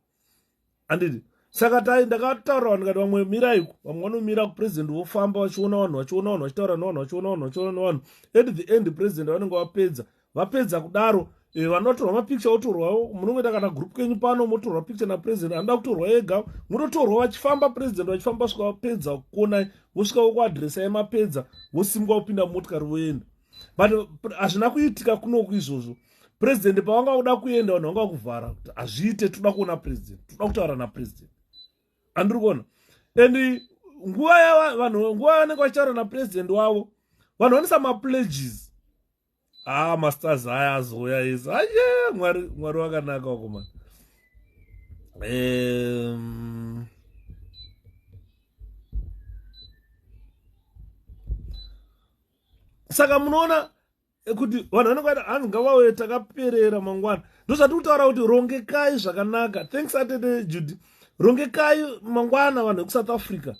handiti? Saka ndakataura vanhu kati vamwe miraiku, vamwe vanomira kupresident vofamba vachiona vanhu, vachiona vanhu, vachitaura nevanhu, vachiona vanhu, vachiona vanhu. At the end president vanenge vapedza kudaro, vanotorwa mapicture otorwawo. Munongoita kana group kenyu pano motorwa picture napresident, anoda kutorwa ega, munotorwa vachifamba president, vachifamba svika vapedza kuonai, vosvika vokuadresa yemapedza, vosimuka kupinda motikari voenda. But hazvina kuitika kunoku izvozvo. President pavanga kuda kuenda vanhu vanga kuvhara kuti hazviite, toda kuona president, toda kutaura napresident. Andiri kuona. And nguva vanenge vachitaura napresident wavo, vanhu vanisa mapledges. Masters aya azoya ese. Mwari wakanaka wako man. Saka munoona kuti vanhu vanenge hanzi ngavauye takaperera mangwana. Ndozvati kutaura kuti rongekai zvakanaka. Thanks atete Judy. Rongekai mangwana vanhu vekuSouth Africa.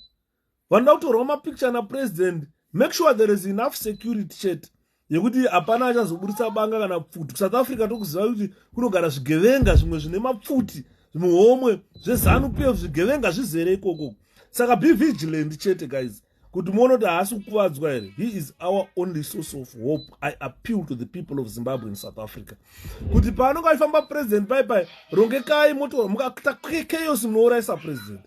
Vanoda kutorwa mapicture napresident. Make sure there is enough security chat yekuti hapana achazoburitsa banga kana pfuti. kuSouth Africa tokuziva kuti kunogara zvigevenga zvimwe zvine mapfuti, zvimwe homwe zveZanu PF, zvigevenga zvizere ikoko. Saka be vigilant chete guys, kuti muone kuti haasi kukuvadzwa here. He is our only source of hope. I appeal to the people of Zimbabwe and South Africa kuti paanonga achifamba president pai rongekai moto mukaita chaos munouraisa president.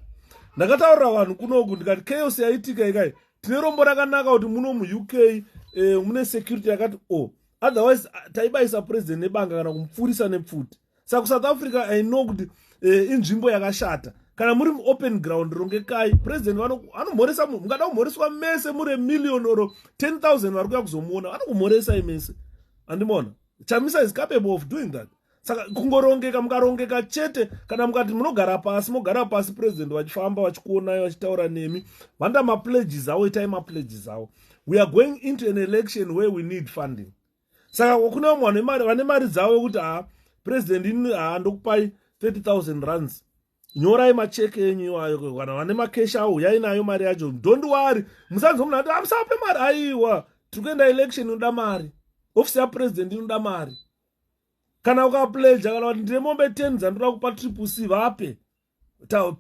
Ndakataurira vanhu kunoku ndikati chaos yaitika ikai, tine rombo rakanaka kuti muno muUK mune security yakati otherwise taibaisa president nebanga kana kumupfurisa nepfuti. Saka kuSouth Africa I know kuti inzvimbo yakashata. Kana muri open ground rongekai, president anomhoresa, mungada kumhoreswa mese muri million or 10,000 vari kuya kuzomuona, anokumhoresa imese. Andimona chamisa is capable of doing that. Saka kungorongeka, mukarongeka chete, kana mukati munogara pasi president vachifamba vachikuonai vachitaura nemi, vanda mapledges avo, itai mapledges avo. We are going into an election where we need funding. Saka kuna vamwe vane mari dzavo kuti president ndokupai 30,000 rands. Nyorai macheke enyu ayo, kana vane makesha awo uyai nayo mari yacho. Don't worry. Musanzwa munhu ati amusape mari. Aiwa, tiri kuenda election inoda mari. Office ya president inoda mari. Kana ukapledge kana kuti ndine mombe 10 dzandoda kupa triple C vape.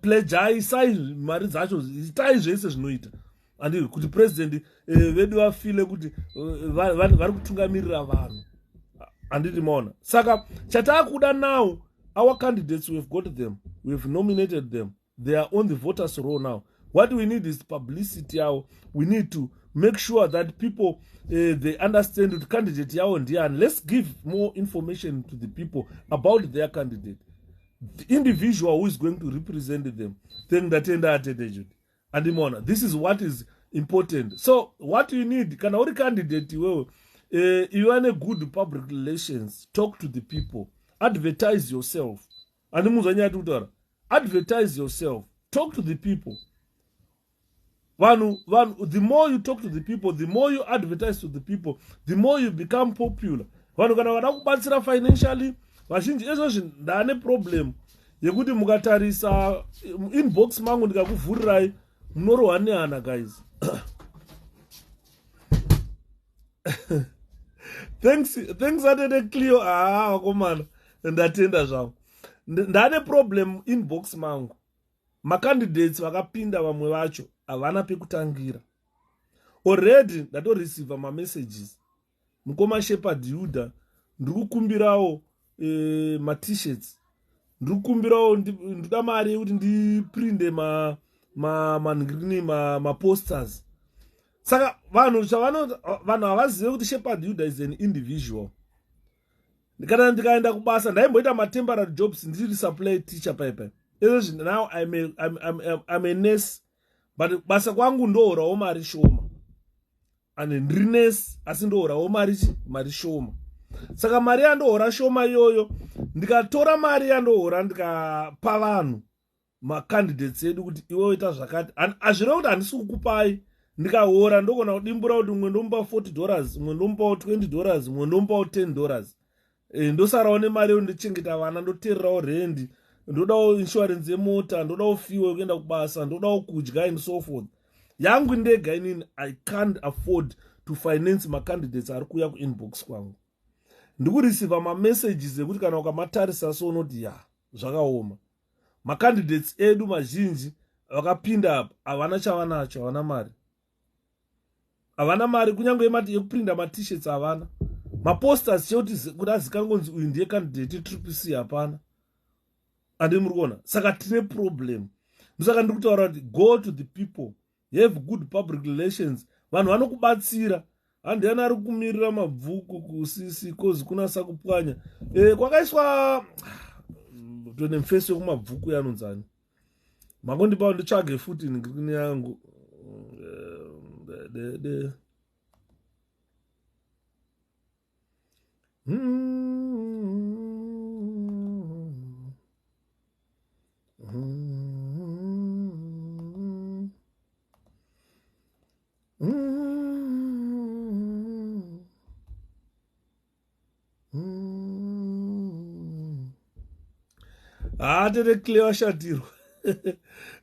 Pledge aisai mari dzacho, itai zvese zvinoita. Andiri kuti president vedu vafile kuti vari kutungamirira vanhu. Andiri maona. Saka chatakuda now, our candidates, we've got them. We've nominated them. They are on the voters' roll now. What we need is publicity. We need to make sure that people they understand the candidate and let's give more information to the people about their candidate, the individual who is going to represent them. And this is what is important. So what you need, can our candidate you want a good public relations, talk to the people, advertise yourself. And advertise yourself, talk to the people. The more you talk to the people, the more you advertise to the people, the more you become popular. Vanhu kana vada kubatsira financially, vazhinji ezvozvi ndane problem yekuti mukatarisa inbox mangu ndikakuvhurirai munorohwa nehana guys. Thanks atete Cleo komana ndatenda zvangu. Ndane problem inbox mangu. Macandidates vakapinda vamwe vacho havana pekutangira. Already ndatoreceive messages. Mukoma 𝗵𝗵𝗶𝗶𝗀 ndiri kukumbirawo t-shirts. Ndiri kukumbirawo ndoda mari yekuti ndiprinde posters. Saka vanhu havazive kuti 𝗵𝗵𝗶𝗶𝗀 is an individual. Kana ndikaenda kubasa ndaimboita temporary jobs ndiri supply teacher paipai. Now I'm a nurse, but basa kwangu ndohorawo mari shoma. And ndiri nurse asi ndohorawo mari shoma. Saka mari yandohora shoma iyoyo ndikatora mari yandohora ndikapa vanhu macandidates edu kuti iwe oita zvakati. Azvireva kuti handisi kukupai ndikahora ndogona kudimbura kuti mumwe ndomupa $40, mumwe ndomupawo $20, mumwe ndomupawo $10. Ndosarawo nemari yondichengeta vana, ndoteererawo rendi, ndodawo insurance yemota, ndodawo fiwo yekuenda kubasa, ndodawo kudya and so forth. Yangu ndega inini I can't afford to finance macandidates ari kuuya kuinbox kwangu. Ndikureceive messages ekuti kana ukamatarisa so unoti zvakaoma. Macandidates edu mazhinji vakapinda apa havana chavanacho, havana mari. Havana mari kunyange yekuprinda t-shirts havana. Maposters kuti azikanwe kunzi uyu ndiye candidate 𝗵𝗶𝗶𝗶 hapana. Ande muri kuona. Saka tine problem. Ndosaka ndiri kutaura kuti go to the people. Have good public relations. Vanhu vanokubatsira. Handiani ari kumirira mabvuku kusisi kozi kunasa kupwanya. Kwakaiswa tone mfeso yekumabvuku yanonzani. Makondipawo nditsvage futi ngirikini yangu. Tete Cleo ashatirwa.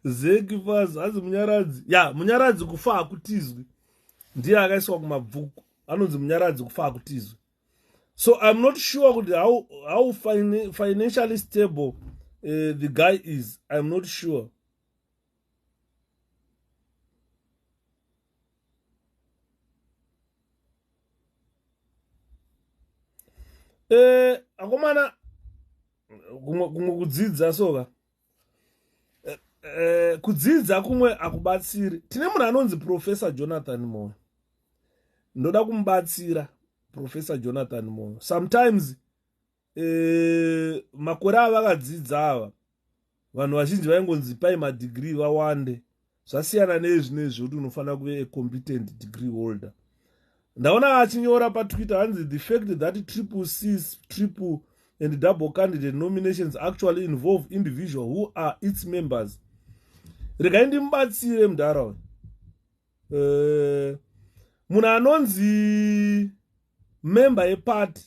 𝗍𝗵𝗱𝗶𝗶 hanzi munyaradzi. Munyaradzi kufa hakutizwi. Ndiye akaiswa kumabvuku. Anonzi munyaradzi kufa hakutizwi. So I'm not sure how financially stable the guy is. I'm not sure. Akomana kumwe kudzidza soka. Kudzidza kumwe akubatsiri. Tine munhu anonzi Professor Jonathan Moyo. Ndoda kumubatsira Professor Jonathan Moyo. Sometimes makore avakadzidza ava vanhu vazhinji vaingonzi pai madegree vawande. Zvasiyana nezvinezvo kuti unofanira kuve a competent degree holder. Ndaona achinyora paTwitter hanzi the fact that triple and double candidate nominations actually involve individuals who are its members. Regai ndimubatsire mudharaunda. Munhu anonzi member yeparty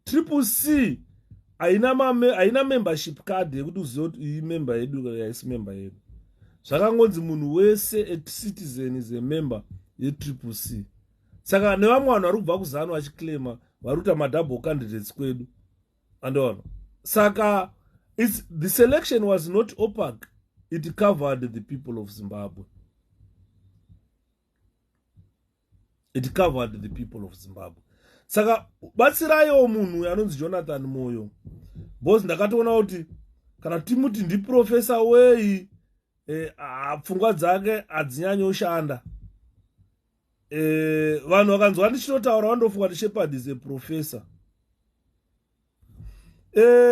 CCC haina membership card yekuti uzive kuti iyi member yedu yaisi member yedu. Zvakangonzi munhu wese a citizen is a member yeCCC. Saka nevamwe vanhu vari kubva kuZanu vachiclaima vari kuita madouble candidates kwedu. Andoona. Saka the selection was not opaque. It covered the people of Zimbabwe. It covered the people of Zimbabwe. Saka batsirayo munhu anonzi Jonathan Moyo. Boss ndakatoona kuti kana timuti ndi professor wei pfungwa dzake adzinyanyoshanda. Vanhu vakanzwa ndichinotaura vandofunga kuti Shepherd is a professor.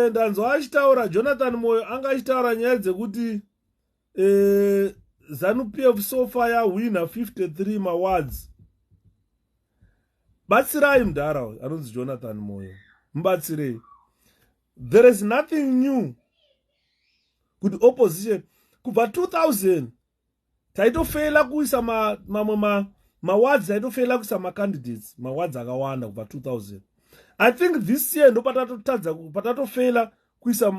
Ndanzwa achitaura Jonathan Moyo anga achitaura nyaya dzekuti Zanu PF so far yawina 53 awards. Batsirai mudharaunda anonzi Jonathan Moyo. Mubatsirei. There is nothing new. Kuti opposition kubva 2000 taitofela kuisa mawards taitofela kuisa macandidates mawards akawanda kubva 2000. I think this year ndo patatofela kuisa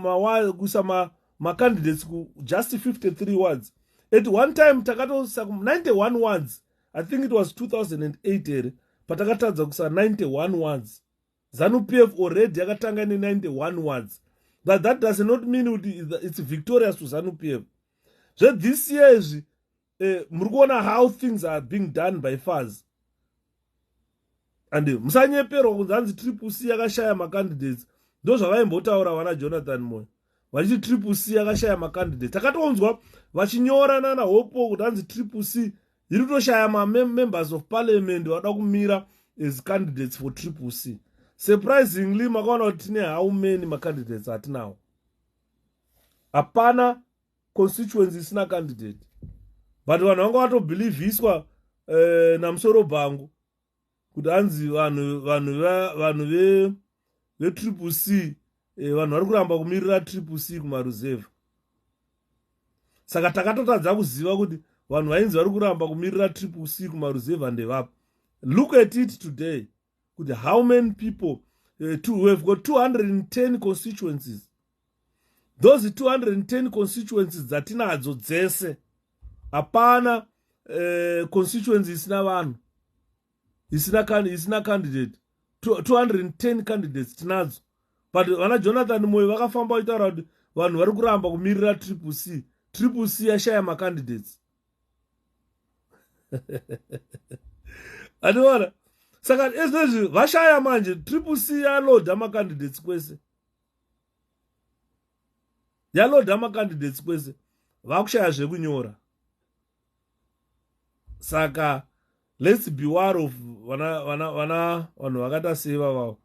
macandidates just 53 wards. At one time takatosa 91 wards. I think it was 2008 patakatadza kuisa 91 wards. Zanu PF already yakatanga ne 91 wards. But that does not mean it's victorious to Zanu PF. So this year is murikuona how things are being done by FAZ. And musanyepero kunzanzi triple C yakashaya macandidates. Ndo zvavaimbotaura vana Jonathan Moyo. Vachi triple C yakashaya macandidates. Takatonzwa vachinyorana naHopo kuti hanzi triple C iri kutoshaya members of parliament vada kumira as candidates for triple C. Surprisingly, makaona kuti tine how many macandidates atinawo. Hapana constituency isina candidate. But vanhu vanga vatobhilivhiswa namusoro bhangu kuti hanzi vanhu ve triple C vanhu vari kuramba kumirira triple C kumaruzevha. Saka takatotadza kuziva kuti vanhu vainzi vari kuramba kumirira triple C kumaruzevha ndevapa. Look at it today. Kuti how many people we have got 210 constituencies. Those 210 constituencies dzatinadzo dzese hapana constituency isina vanhu isina candidate. 210 candidates tinadzo. But vana Jonathan Moyo vakafamba vaitaura kuti vanhu vari kuramba kumirira triple C. Triple C yashaya macandidates. Adiona? Saka ezvezvi vashaya manje triple C yaloda macandidates kwese. Yaloda macandidates kwese. Vakushaya zvekunyora. Saka let's be wary of vanhu vakata seva vavo.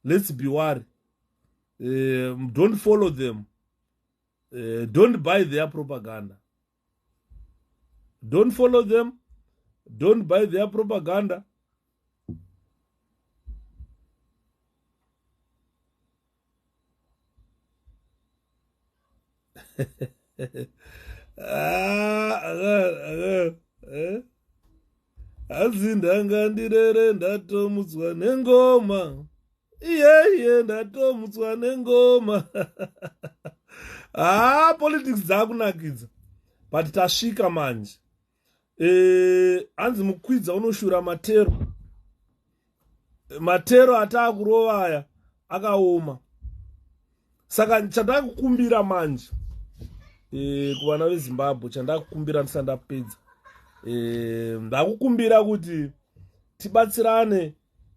Let's be wary. Don't follow them. Don't buy their propaganda. Don't follow them. Don't buy their propaganda. Azindanga ndirere ndatomutswa nengoma. Iye ndatomutswa nengoma. Politics dzakunakidza. But tasvika manje. Hanzi mukwidza unoshura matero. Matero ataakurova aya akaoma. Saka chandakukumbira manje kuvana veZimbabwe chandakukumbira ndisati ndapedza. Ndakukumbira kuti tibatsirane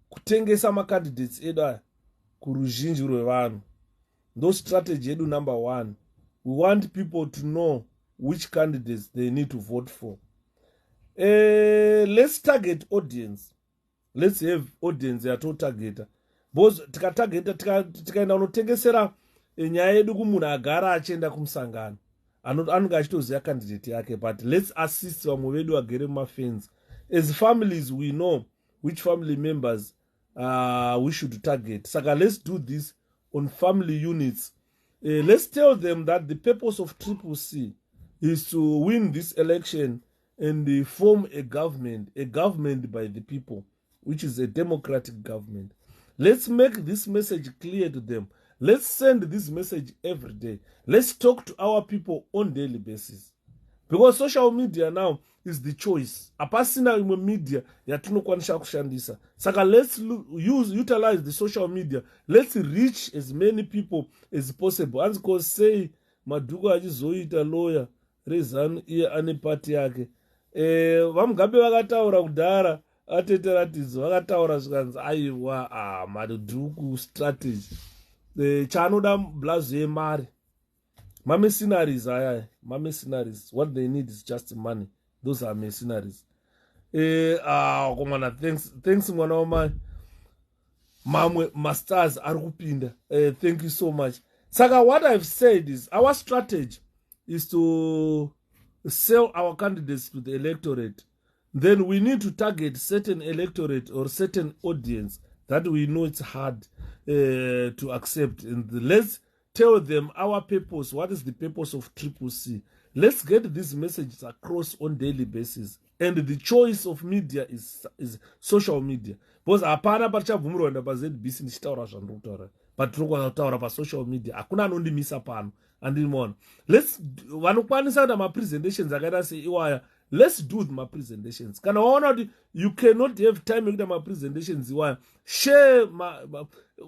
kutengesa macandidates edu aya kuruzhinji rwevanhu. Ndo strategy yedu number 1. We want people to know which candidates they need to vote for. Let's target audience. Let's have audience yatotargeta. Because tikaenda unotengesera nyaya yedu kumunhu agara achienda kumusangano anonga achitoziva candidate yake. But let's assist vamwe vedu vagere mumafence. As families we know which family members we should target. Saka let's do this on family units. Let's tell them that the purpose of triple C is to win this election and form a government by the people, which is a democratic government. Let's make this message clear to them. Let's send this message every day. Let's talk to our people on daily basis. Because social media now is the choice. Apasina imwe media yatinokwanisha kushandisa. Saka let's utilize the social media. Let's reach as many people as possible. As because say Maduko achizoita lawyer rezanu iye ane party yake. Vamugabe vakataura kudhara ateteratidzo vakataura zvikanzi aiwa Maduku strategy. Chanoda blazo yemari. Mercenaries aya. Mercenaries. What they need is just money. Those are mercenaries. Thanks mwana wamai. Mamwe masters arukupinda. Thank you so much. Saka, what I've said is our strategy is to sell our candidates to the electorate. Then we need to target certain electorate or certain audience that we know it's hard to accept. And let's tell them our purpose. What is the purpose of triple C? let's get these messages across on daily basis. And the choice of media is social media. Because apana pachabvumirwa nda pa ZBC ndichitaura zvandiri kutaura. But tiri kutaura pa social media. Hakuna anondimisa pano. Andimona. Let's vanokwanisa kuita ma presentations akaita seiwaya. Let's do my presentations. Kana waona kuti you cannot have time yekuita ma presentations iwaya. Share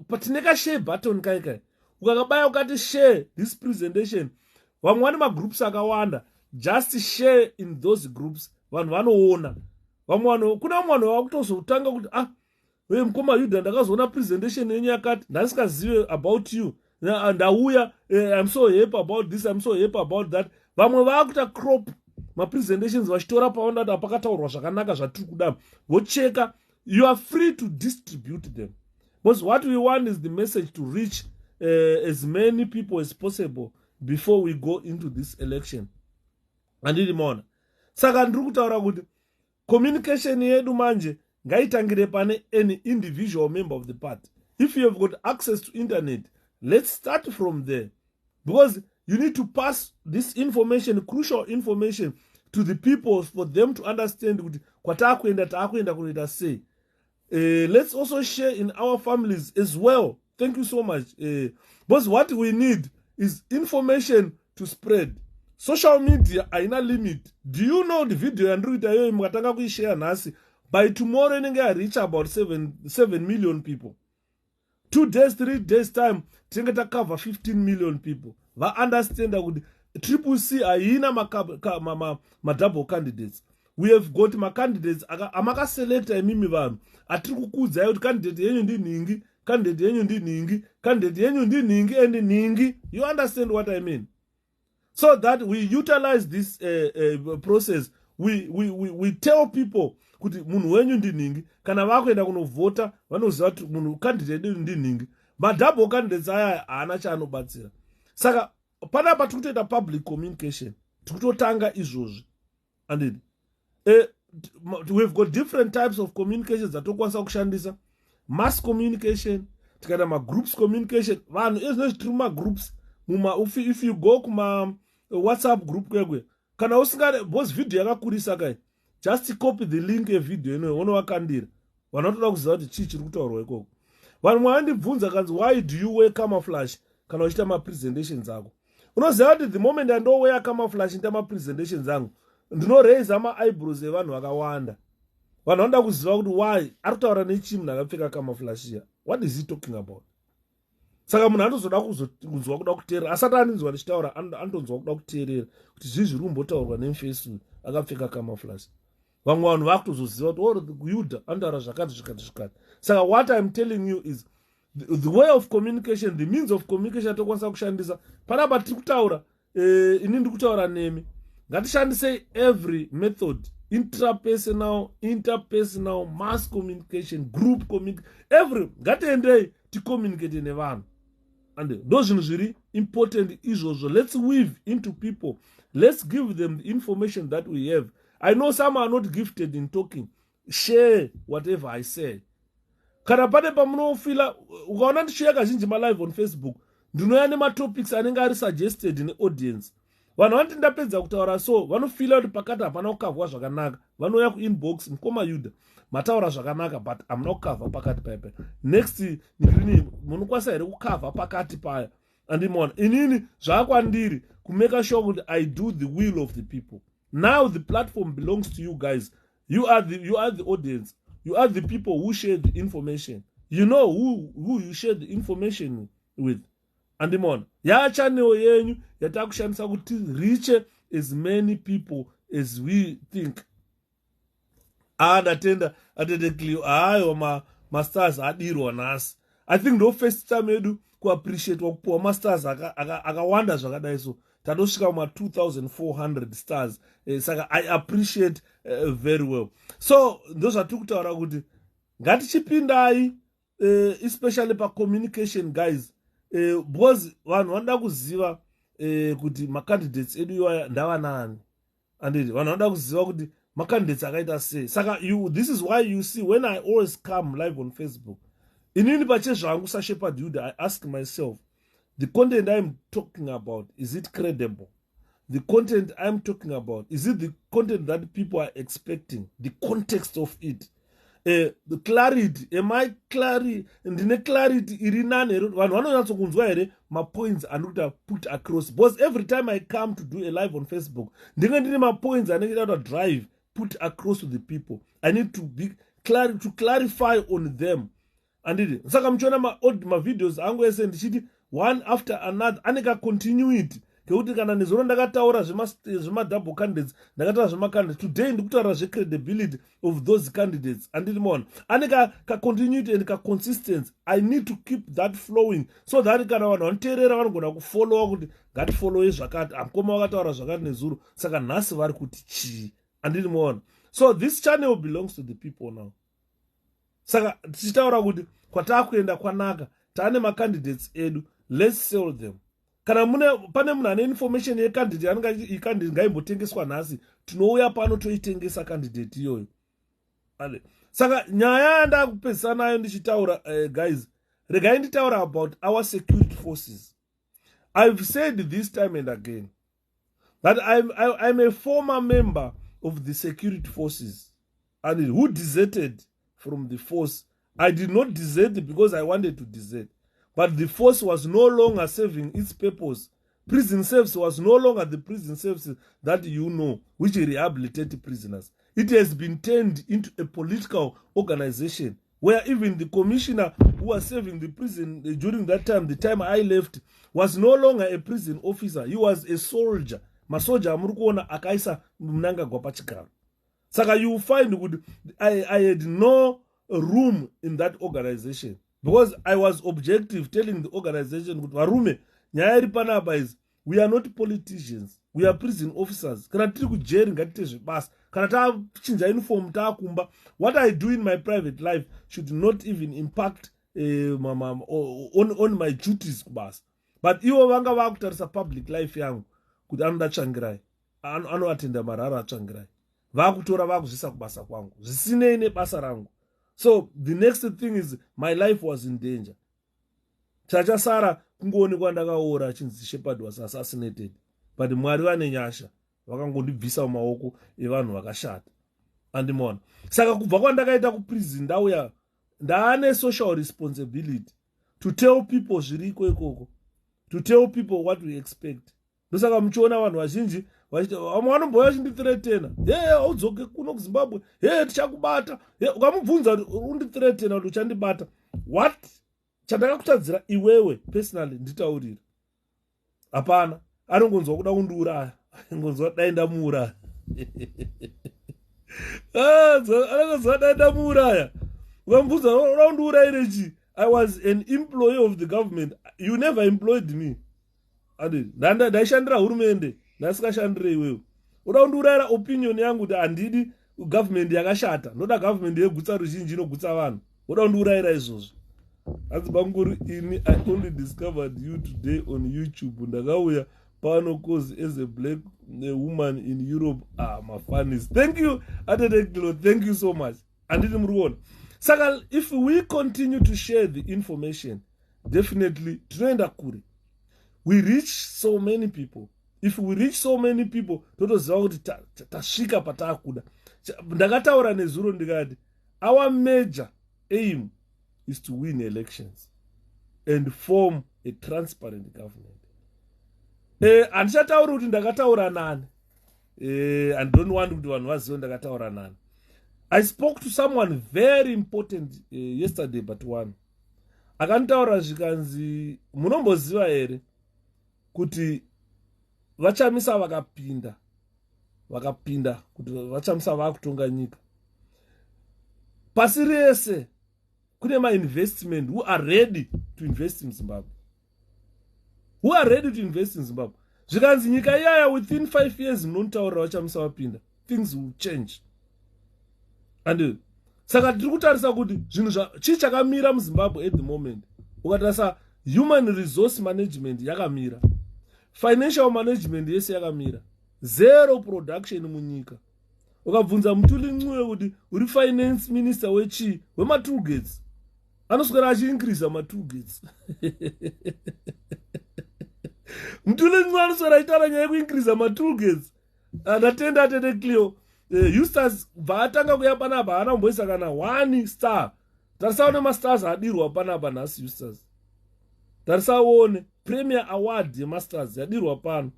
patineka share button kai. Ukakabaya ukati share this presentation. Vamwe vane magroups akawanda. Just share in those groups. Vanhu vanoona. Vamwe kuna mwana wakutozotanga kuti mukoma Yudha ndakazoona presentation yenyu yakati ndasingazive about you. Ndauya I'm so happy about this, I'm so happy about that. Vamwe vakuita crop ma presentations vachitora paona kuti apakataurwa zvakanaka zvatiri kuda. Vocheka. You are free to distribute them. Because what we want is the message to reach as many people as possible before we go into this election. Andiri mona. Saka ndiri kutaura kuti communication yedu manje ngaitangire pane any individual member of the party. If you have got access to internet, let's start from there. Because you need to pass this information, crucial information, to the people for them to understand kuti kwatakuenda kuita sei. Let's also share in our families as well. Thank you so much. Because what we need is information to spread. Social media haina limit. Do you know the video yandruita yo mukatanga kuishare nasi? By tomorrow inenge reach about 7 million people. 2 days, 3 days time, tinge cover 15 million people. Va understand that Triple C haina ma double candidates. We have got ma candidates amaka select mimi vanhu. Atiri kukudza kuti candidate yenyu ndi ningi, candidate yenyu ndi ningi, candidate yenyu ndi ningi and ningi. You understand what I mean? So that we utilize this process, we tell people kuti munhu wenyu ndi ningi, kana vakuenda kunovhota vanoziva kuti munhu candidate ndi ningi. Ma double candidates aya haana chaanobatsira. Saka panapa tikutoita public communication. Tikutotanga izvozvi. And we've got different types of communications that tokwanisa kushandisa. Mass communication, tikaita ma groups communication. Vanhu ezvinozvi ma groups if you go kuma WhatsApp group kwekwe, kana usingade boss video yakakurisa kai, just copy the link e video ino unowakandira. Vanotoda kuziva kuti chii chiri kutaurwa ikoko. Vanhu mwandibvunza kanzi why do you wear camouflage kana uchita ma presentations ako? Unoziva kuti the moment I don't wear camouflage into ma presentations angu, ndinoraise ma eyebrows evanhu vakawanda. Vanhu vanoda kuziva kuti why ari kutaura nechii munhu akapfeka camouflage here. What is he talking about? Saka munhu anozoda kunzwa kuda kuteerera, asati aninzwa ndichitaura anonzwa kuda kuteerera kuti zvii zviri kumbotaurwa nemuFacebook akapfeka camouflage. Vamwe vanhu vakutozoziva kuti Yudha anotaura zvakati. Saka what I'm telling you is the way of communication, the means of communication atokwanisa kushandisa. Panapa tiri kutaura ini ndiri kutaura nemi. Ngatishandise every method, intrapersonal, interpersonal, mass communication, group communication, every ngatiendei ticommunicate nevanhu. And those are very important issues. Let's weave into people. Let's give them the information that we have. I know some are not gifted in talking. Share whatever I say. Kana pane pamunofila ukaona ndishare kazhinji ma live on Facebook, ndinoya nema topics anenge ari suggested in the audience. Vanhu vanoti ndapedza kutaura so vanofila kuti pakati hapana kukavhwa zvakanaka. Vanoya kuinbox mukoma Yudha mataura zvakanaka but amuna kukavha pakati paipa. Next ndini munokwanisa here kukavha pakati paya. Andimona inini zvakwandiri to make sure that I do the will of the people. Now the platform belongs to you guys. You are the audience. You are the people who share the information. You know who you share the information with. Andimona ya channel yenyu yatakushandisa kuti reach as many people as we think. Atenda clear ayo ma stars adirwa nasi. I think no first time edu ku appreciate wakupuwa ma stars akawanda zvakadai so tanosvika ma 2400 stars. Saka I appreciate very well. So those are tukutaura kuti ngatichipindai especially pa communication guys. Because vanhu vanoda kuziva kuti ma candidates edu iwaya ndava nani. Anditi vanhu vanoda kuziva kuti ma candidates akaita sei. Saka this is why you see when I always come live on Facebook, inini pache zvangu saShepherd Yudha, I ask myself, the content I'm talking about, is it credible? the content I'm talking about, is it the content that people are expecting? The context of it. The clarity, am I clarity? And the clarity, my points are not put across. Because every time I come to do a live on Facebook, my points are not drive put across to the people. I need to be to clarify on them. And it. So I'm showing my videos. I'm going to send one after another. I need to continue it. Double candidates. Today, the credibility of those candidates and more. And continuity and consistency. I need to keep that flowing so that I can follow that follow is and more. So this channel belongs to the people now. Saka tichitaura kuti kwatakuenda kwanaka taane macandidates edu, let's sell them. Kana pane munhu ane information yecandidate anenge icandidate ngaimbotengeswa nhasi, tinouya pano toitengesa candidate iyoyo. Saka nyaya yandakupedzisa nayo ndichitaura guys, regai nditaura about our security forces. I've said this time and again that I'm a former member of the security forces and who deserted from the force. I did not desert because I wanted to desert, but the force was no longer serving its purpose. Prison service was no longer the prison service that you know, which rehabilitate prisoners. It has been turned into a political organization where even the commissioner who was serving the prison during that time, the time I left, was no longer a prison officer. He was a soldier. Masoja amurikuona akaisa mnanga gwapachikara. Saka you find I had no room in that organization because I was objective, telling the organization varume nyaya iri panapa is we are not politicians, we are prison officers. Kana tiri kujeri ngatite zvebasa, kana tachinja uniform taakumba, what I do in my private life should not even impact on my duties kubasa. But ivo vanga vakutarisa public life yangu kuti anoda tsvangirai, anoatenda marara atsvangirai, vakutora vakuzvisa kubasa kwangu zvisinei nebasa rangu. So the next thing is my life was in danger. Chachasara kungoonekwa ndakaora chinzi Shepherd was assassinated, but Mwari vane nyasha vakangondibvisa mumaoko evanhu vakashata andimona. Saka kubva kwandakaita kuprison ndauya ndaane social responsibility to tell people zviriko ikoko, to tell people what we expect. Ndosaka muchiona vanhu vazhinji vamwe vanomboya vachindithreatena, udzoke kuno kuZimbabwe, tichakubata. Ukamubvunza undithreatena kuti uchandibata. What? Chandakakutadzira iwewe personally nditaurira. Hapana, anongonzwa kuda kundiuraya, ngonzwa dai ndamuuraya. Anongonzwa dai ndamuuraya. Ukamubvunza uda kundiurayire chi? I was an employee of the government. You never employed me. Ndaishandira hurumende, ndasikashandire iwewe. Uda kundiurayira opinion yangu kuti handidi government yakashata, ndoda government yegutsa ruzhinji inogutsa vanhu. Uda kundiurayira izvozvo. As Banguru ini, I only discovered you today on YouTube. Ndakauya pano cause as a black woman in Europe. My funnies. Thank you, Adedekilo. Thank you so much. Andidi Mruon. Saka, if we continue to share the information, definitely, tunaenda kure. We reach so many people. If we reach so many people, totoziva kuti tasvika pataakuda. Ndakataura nezuro ndikati, our major aim is to win elections and form a transparent government. Andishatauri kuti ndakataura nani. I don't want kuti vanhu vazive ndakataura nani. I spoke to someone very important yesterday but one. Akantaura zvikanzi munomboziva here kuti vachamisa vakapinda kuti vachamisa vakutonga nyika. Pasi rese kune ma-investment who are ready to invest in Zimbabwe. Who are ready to invest in Zimbabwe. Zvikanzi nyika iyaya within 5 years munontaurira vachamisa vapinda. Things will change. And saka tiri kutarisa kuti zvinhu chii chakamira muZimbabwe at the moment. Ukatarisa human resource management yakamira. Financial management yese yakamira. Zero production munyika. Ukabvunza Mutuli Ncube kuti uri finance minister wechi wema-toll gates. Anoswera achiincrease ma-toll gates. Mtule Nwansora itara nyaya kuincrease ma-tool gates. Atenda atende Cleo. Eustace vaatanga kuya panapa haana mboisa kana 1 star. Tarisaone ma-stars adirwa panapa nhasi Eustace. Tarisaone Premier Award ye-masters yadirwa pano.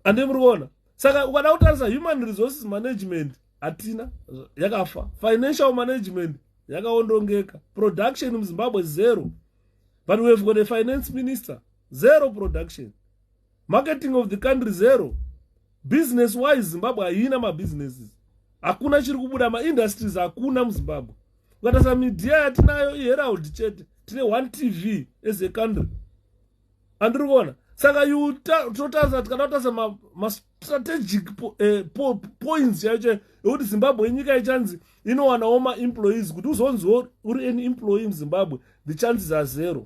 Ande muriona. Saka ukada kutarisa human resources management atina yakafa. Financial management yakaondongeka. Production in Zimbabwe 0. But we have got a finance minister. 0 production. Marketing of the country 0. Business wise Zimbabwe haina ma-businesses. Hakuna chiri kubuda ma-industries hakuna muZimbabwe. Ukatasa media yatinayo iHerald chete. Tine 1 TV as a country. Andiriona. Saka totaza tikatasa ma-strategic points yacho yekuti Zimbabwe inyika ichanzi inowanawo ma-employees kuti uzonziwo uri any employee muZimbabwe, the chances are 0.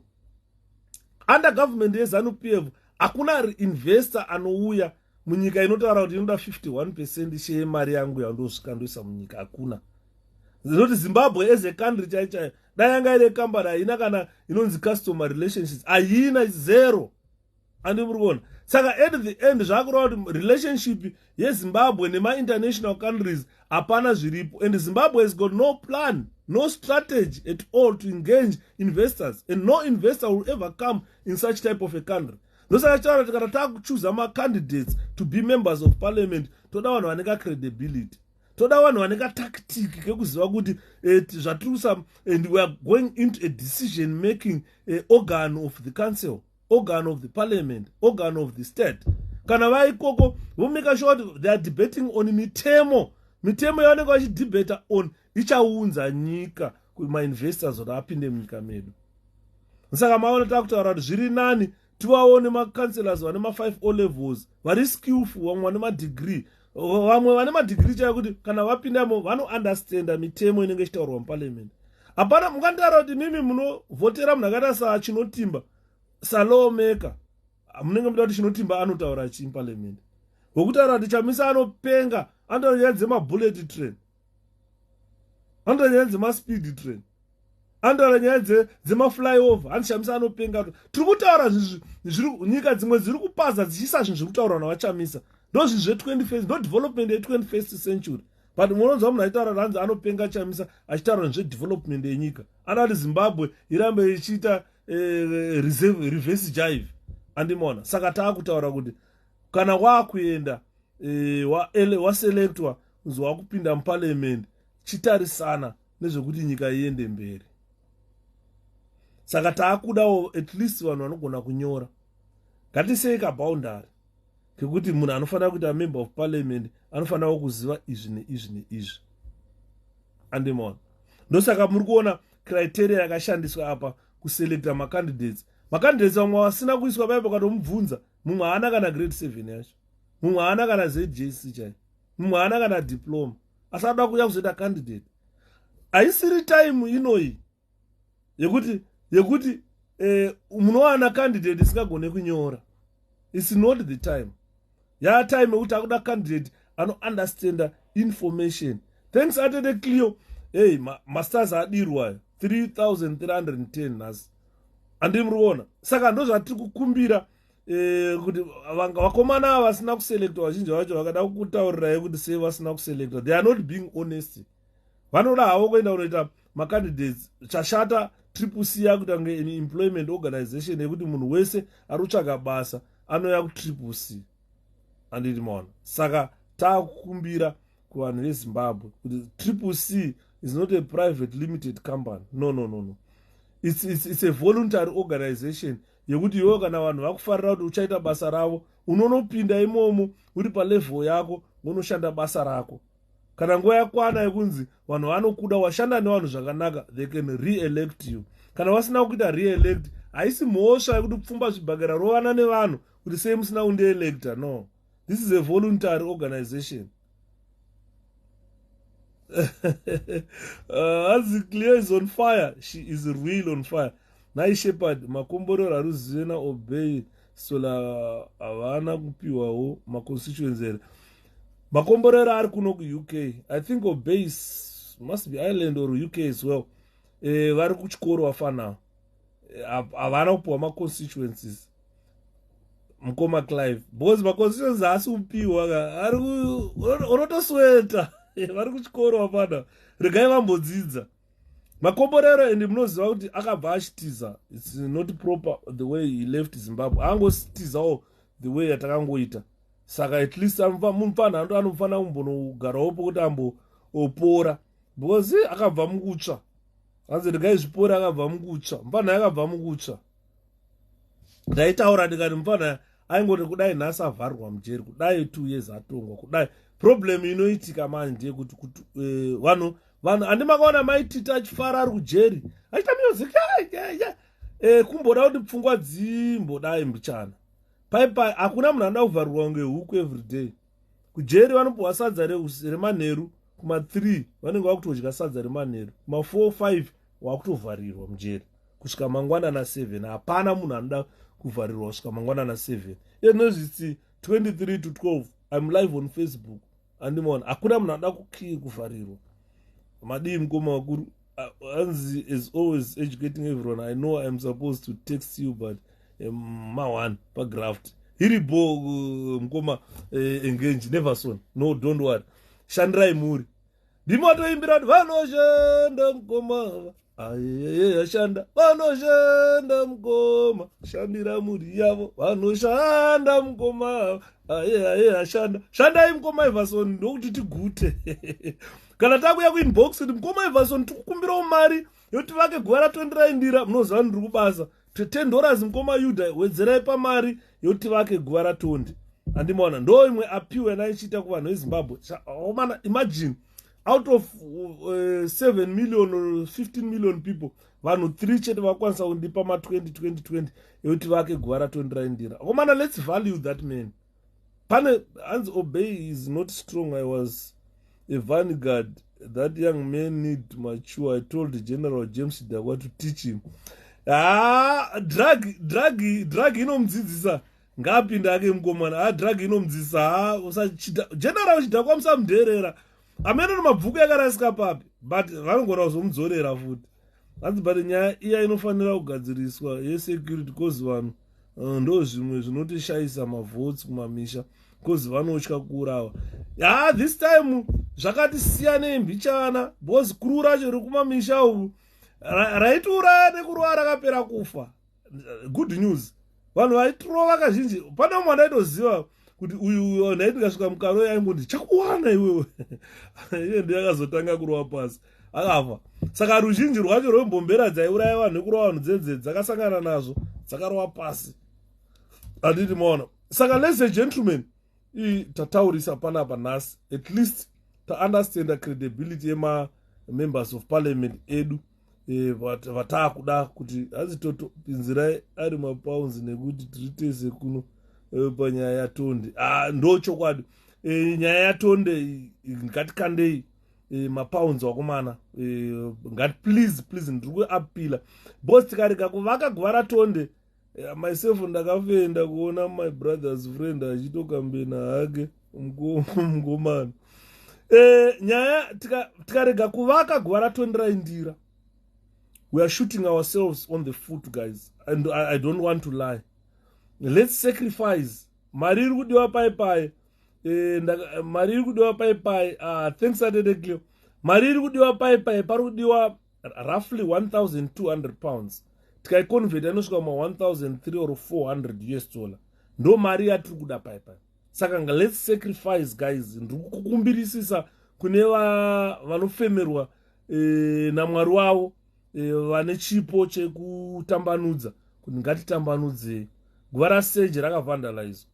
Under government yeZanu PF hakuna investor anouya munyika inotaura kuti inoda 51% shemari yangu yandosvika ndoisa munyika. Hakuna. Zinoti Zimbabwe as a country chaichayo dai yanga ine company haina kana inonzi customer relationships haina 0. Andimurikuona. Saka at the end zvakureva kuti relationship yeZimbabwe nema-international countries hapana zviripo, and Zimbabwe has got no plan, no strategy at all to engage investors, and no investor will ever come in such type of a country. Ndosaka taura tikati takuchuza ma-candidates to be members of parliament, toda vanhu vaneka credibility, toda vanhu vaneka tactic kekuziva kuti zvatirusa, and we are going into a decision making organ of the council, organ of the parliament, organ of the state. Kana vaikoko vomeka sure that they are debating on mitemo yavanenge vachidebata on ichaunza nyika kuma-investors kuti apinde munyika medu. Saka maona takutaura kuti zviri nani tivaone ma-councilors vane ma-5 O levels vari skillful, vamwe vane ma-degree, vamwe vane ma-degree chaya kuti kana vapindamo vano-understanda mitemo inenge ichitaurwa muparliament. Hapana mukantaura kuti mimi munovhotera munhu akaita saChinotimba, salawmaker, munenge muda kuti Chinotimba anotaura chii muparliament. Wokutaura kuti Chamisa anopenga, anotaura nyaya dzema-bullet train, anotaura nyaya dzema-speed train, anotaura nyaya dzema-flyover, ani Chamisa anopenga. Tiri kutaura nyika dzimwe dziri kupaza dzichisa zvinhu zviri kutaurwa navaChamisa. Ndo zvinhu zve-21st, ndo development ye-21st century. But munonzwa munhu aitaura ranzi anopenga Chamisa achitaura zve-development yenyika. Ana kuti Zimbabwe irambe ichiita reverse jive. Andimona. Saka taakutaura kuti kana wakuenda waselectwa uzi wakupinda muparliament, chitarisana nezvekuti nyika iende mberi. Saka taakudawo at least vanhu vanogona kunyora. Ngatisei kaboundary kekuti munhu anofanira kuita member of parliament anofanira kuziva izvi neizvi neizvi. Andimona. Ndosaka muri kuona criteria yakashandiswa apa kuselecta ma-candidates. Ma-candidates vamwe vasina kuiswa paipo katomubvunza, mumwe haana kana grade 7 yacho, mumwe haana kana ZJC chai, mumwe haana kana diploma, asi anoda kuuya kuzoita candidate. Haisiri time inoyi yekuti munowana candidate isingagone kunyora. It's not the time. Ya time yekuti akuda candidate ano-understanda information. Thanks atende Cleo, hey, masters adirwa 3,310 nasi. Andimuriona. Saka ndo zvatiri kukumbira kuti vakomana ava vasina kuselectwa vazhinji vacho vakada kutaurirai kuti sei vasina kuselectwa. They are not being honest. Vanoda havo kuenda kunoita ma-candidates. Chashata CCC yakutange in employment organization yekuti munhu wese ari kutsvaga basa anoya kuCCC. Andimona. Saka taakukumbira kuvanhu veZimbabwe kuti CCC is not a private limited company. No. It's a voluntary organization yekuti iwe kana vanhu vakufarira kuti uchaita basa ravo unonopinda imomo uri palevel yako unoshanda basa rako. Kana nguva yakwana yekunzi vanhu vanokuda washanda nevanhu zvakanaka, they can re-elect you. Kana vasina kuita re-elect, haisi mhosva yekuti kupfumba zvibhagara rovana nevanhu kuti sei musina kunde-electa. No, this is a voluntary organization. As Cleo is on fire, she is real on fire. 𝗖𝗖𝗖 makomborero aruzivena obey sola avana kupiwawo ma-constituency. Makomborero ari kuno ku-UK. I think obey must be Ireland or UK as well. Vari kuchikoro vafana. Havana kupiwa ma-constituencies. mukoma Clive because maconstitutions haasi kupiwa ari unotosweta vari kuchikoro wapana regai vambodzidza makomborero ende munoziva kuti akabva achitiza it's not proper the way he left Zimbabwe angositizawo the way yatakangoita saka at least mufana ando anofana kumbonogarawo pokuti ambopora because akabva mukutsva hanzi regai zvipora akabva mukutsva mufana yakabva mukutsva ndaitaura ndikati mufana aingoti kudai nhasi avharwa mujeri kudai 2 years atongwa kudai problem inoitika manje ndeyekuti vanhu handimakaona maitita achifara ari kujeri achiita music kumboda kuti pfungwa dzimbodai mbichana paipai hakuna munhu anoda kuvharirwa ngehuku everyday kujeri vanopuhwa sadza remanheru kuma3 vanenge vakutodya sadza remanheru kuma4 5 wakutovharirwa mujeri kusvika mangwanana 7 hapana munhu anoda kuvharirwa kusvika mangwanana 7 enozviti 23 to 12 I'm live on Facebook andimaona hakuna munhu anoda kuvharirwa madii mukoma wakuru hanzi is always educating everyone. I know I'm supposed to text you but ma1 pagraft iribo mukoma engage never son no don't worry shandirai muri ndimotoimbira kuti vanoshanda mukoma ashanda vanoshanda mukoma shandira muri yavo vanoshanda mukoma ashanda shandai mukoma Everson ndokuti tigute kana takuya kuinbox kuti mukoma Everson tikukumbirawo mari yoti vake guva ra29 munoziva ndiri kubasa $10 mukoma Yuda wedzerai pamari yoti vake guva ra20 andimaona ndo imwe apiwe naichiita kuvanhu veZimbabwe mana imagine out of 7 million or 15 million people vanhu 3 chete vakwanisa kundipa ma20 yoti vake guva ra29 komana let's value that man pane hanzi obey is not strong. I was a vanguard. That young man need to mature. I told General James Dawa to teach him. Drug inomdzidzisa ngapinda ake mkomana drug inomdzidzisa usachita general chidakwa musamderera amene mabhuku yakarasika papi but vanongona kuzomudzorera futi hanzi but nyaya iya inofanira kugadziriswa yesecurity cause vanhu ndo zvimwe zvinotishayisa mavotes kumamisha cause vanotya kuurawa this time zvakati siyane mbichana because kuru racho riri kumamisha uku raitiuraya nekurova rakapera kufa. Good news vanhu vaitirova kazhinji pane mwana aitoziva kuti uyu ndaiti ndikasvika mukaro yaingoti chakuwana iwewe iye ndiyakazotanga kurova pasi akafa. Saka ruzhinji rwacho rwembombera dzaiuraya vanhu nekurova vanhu dzedze dzakasangana nazvo dzakarova pasi handiti maona. Saka ladies and gentlemen tataurisa panapa nhasi at least taunderstand the credibility yema-members of parliament edu vatakuda kuti hazitotopinzirai ari mapounds nekuti tiritese kuno panyaya yatonde ndo chokwadi nyaya yatonde ngatikandei mapounds wakomana ngati please ndiri kuapila because tikarega kuvaka guva ratonde myself ndakafenda kuona my brother's friend achitokambena hake mngomana nyaya tikarega kuvaka guva ratondera indira we are shooting ourselves on the foot guys and I don't want to lie. Let's sacrifice mari iri kudiwa paipai mari iri kudiwa paipai thanks adedekle mari iri kudiwa paipai pari kudiwa roughly 1,200 pounds tikaiconvert anosvika ma 1,300 or 400 US dollar ndo mari yatiri kuda paipai. Saka let's sacrifice guys. Ndiri kukumbirisisa kune vanofemerwa naMwari wavo vane chipo chekutambanudza kuti ngatitambanudze guva raseje rakavandalizwa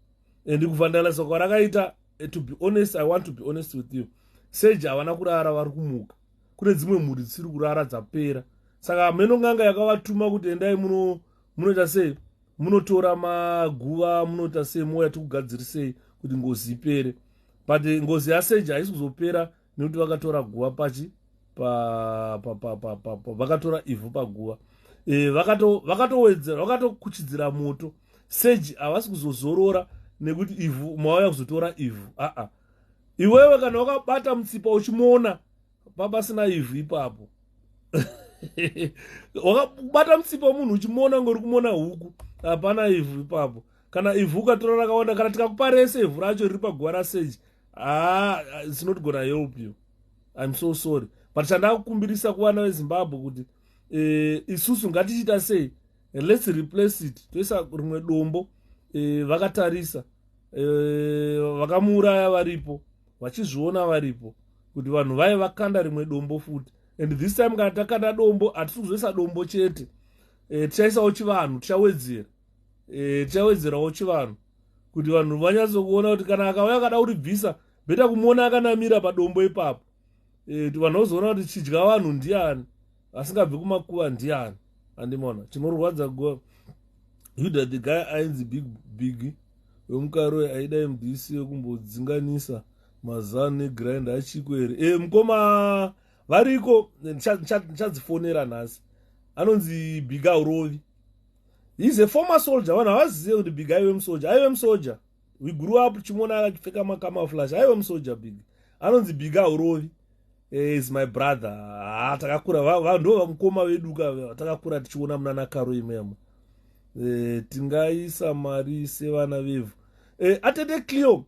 and kuvandalizwa kwarakaita to be honest I want to be honest with you seje havana kurara vari kumuka kune dzimwe mhuri dzisiri kurara dzapera. Saka menonganga yakavatuma kuti endai munoita sei munotora maguva munoita sei moya tikugadzirisei kuti ngozi ipere but ngozi yaseje haisi kuzopera nekuti vakatora guva pachi vakatora ivhu paguva vakatowedzera vakatokuchidzira moto seji havasi kuzozorora nekuti ivhu mauya kuzotora ivhu iwewe kana wakabata mutsipa uchimona papasina ivhu ipapo wakabata mutsipa munhu uchimona ngori kumona huku hapana ivhu ipapo kana ivhu ukatora rakawanda kana tikakupa rese ivhu racho riri paguva raseji it's not gonna help you. I'm so sorry, but chandakukumbirisa kuvana vezimbabwe kuti isusu ngatichita sei, let's replace it, toisa rimwe dombo. Vakatarisa vakamuuraya varipo, vachizviona varipo kuti vanhu vaive vakanda rimwe dombo futi. And this time kana takanda dombo hatisi kuzoisa dombo chete, tichaisawo chivanhu, tichawedzerawo chivanhu kuti vanhu vanyatsokuona kuti kana akauya akada kuribvisa beta kumuona akanamira padombo ipapo, kuti vanhu vazoona kuti chidya vanhu ndiani, asingabvi kumakuva ndiani. Andimona chinorwadza goa Yuda the guy ainzi big wemukaroi aida MDC wekumbodzinganisa mazano negrinder achikwere. Mukoma variko nchadzifonera nhasi, anonzi 𝗵𝗲𝗆𝗶𝗶. He's a former soldier. Vanhu havazive kuti big aive musoldier. Aive musoldier. We grew up chimona akapfeka macamouflage. Aive musoldier big. Anonzi 𝗵𝗲𝗆𝗶𝗶. Is my brother. Takakura ndo vamukoma vedu takakura tichiona munana karo imemo. Tingaisa mari sevana vevhu. Atete Cleo.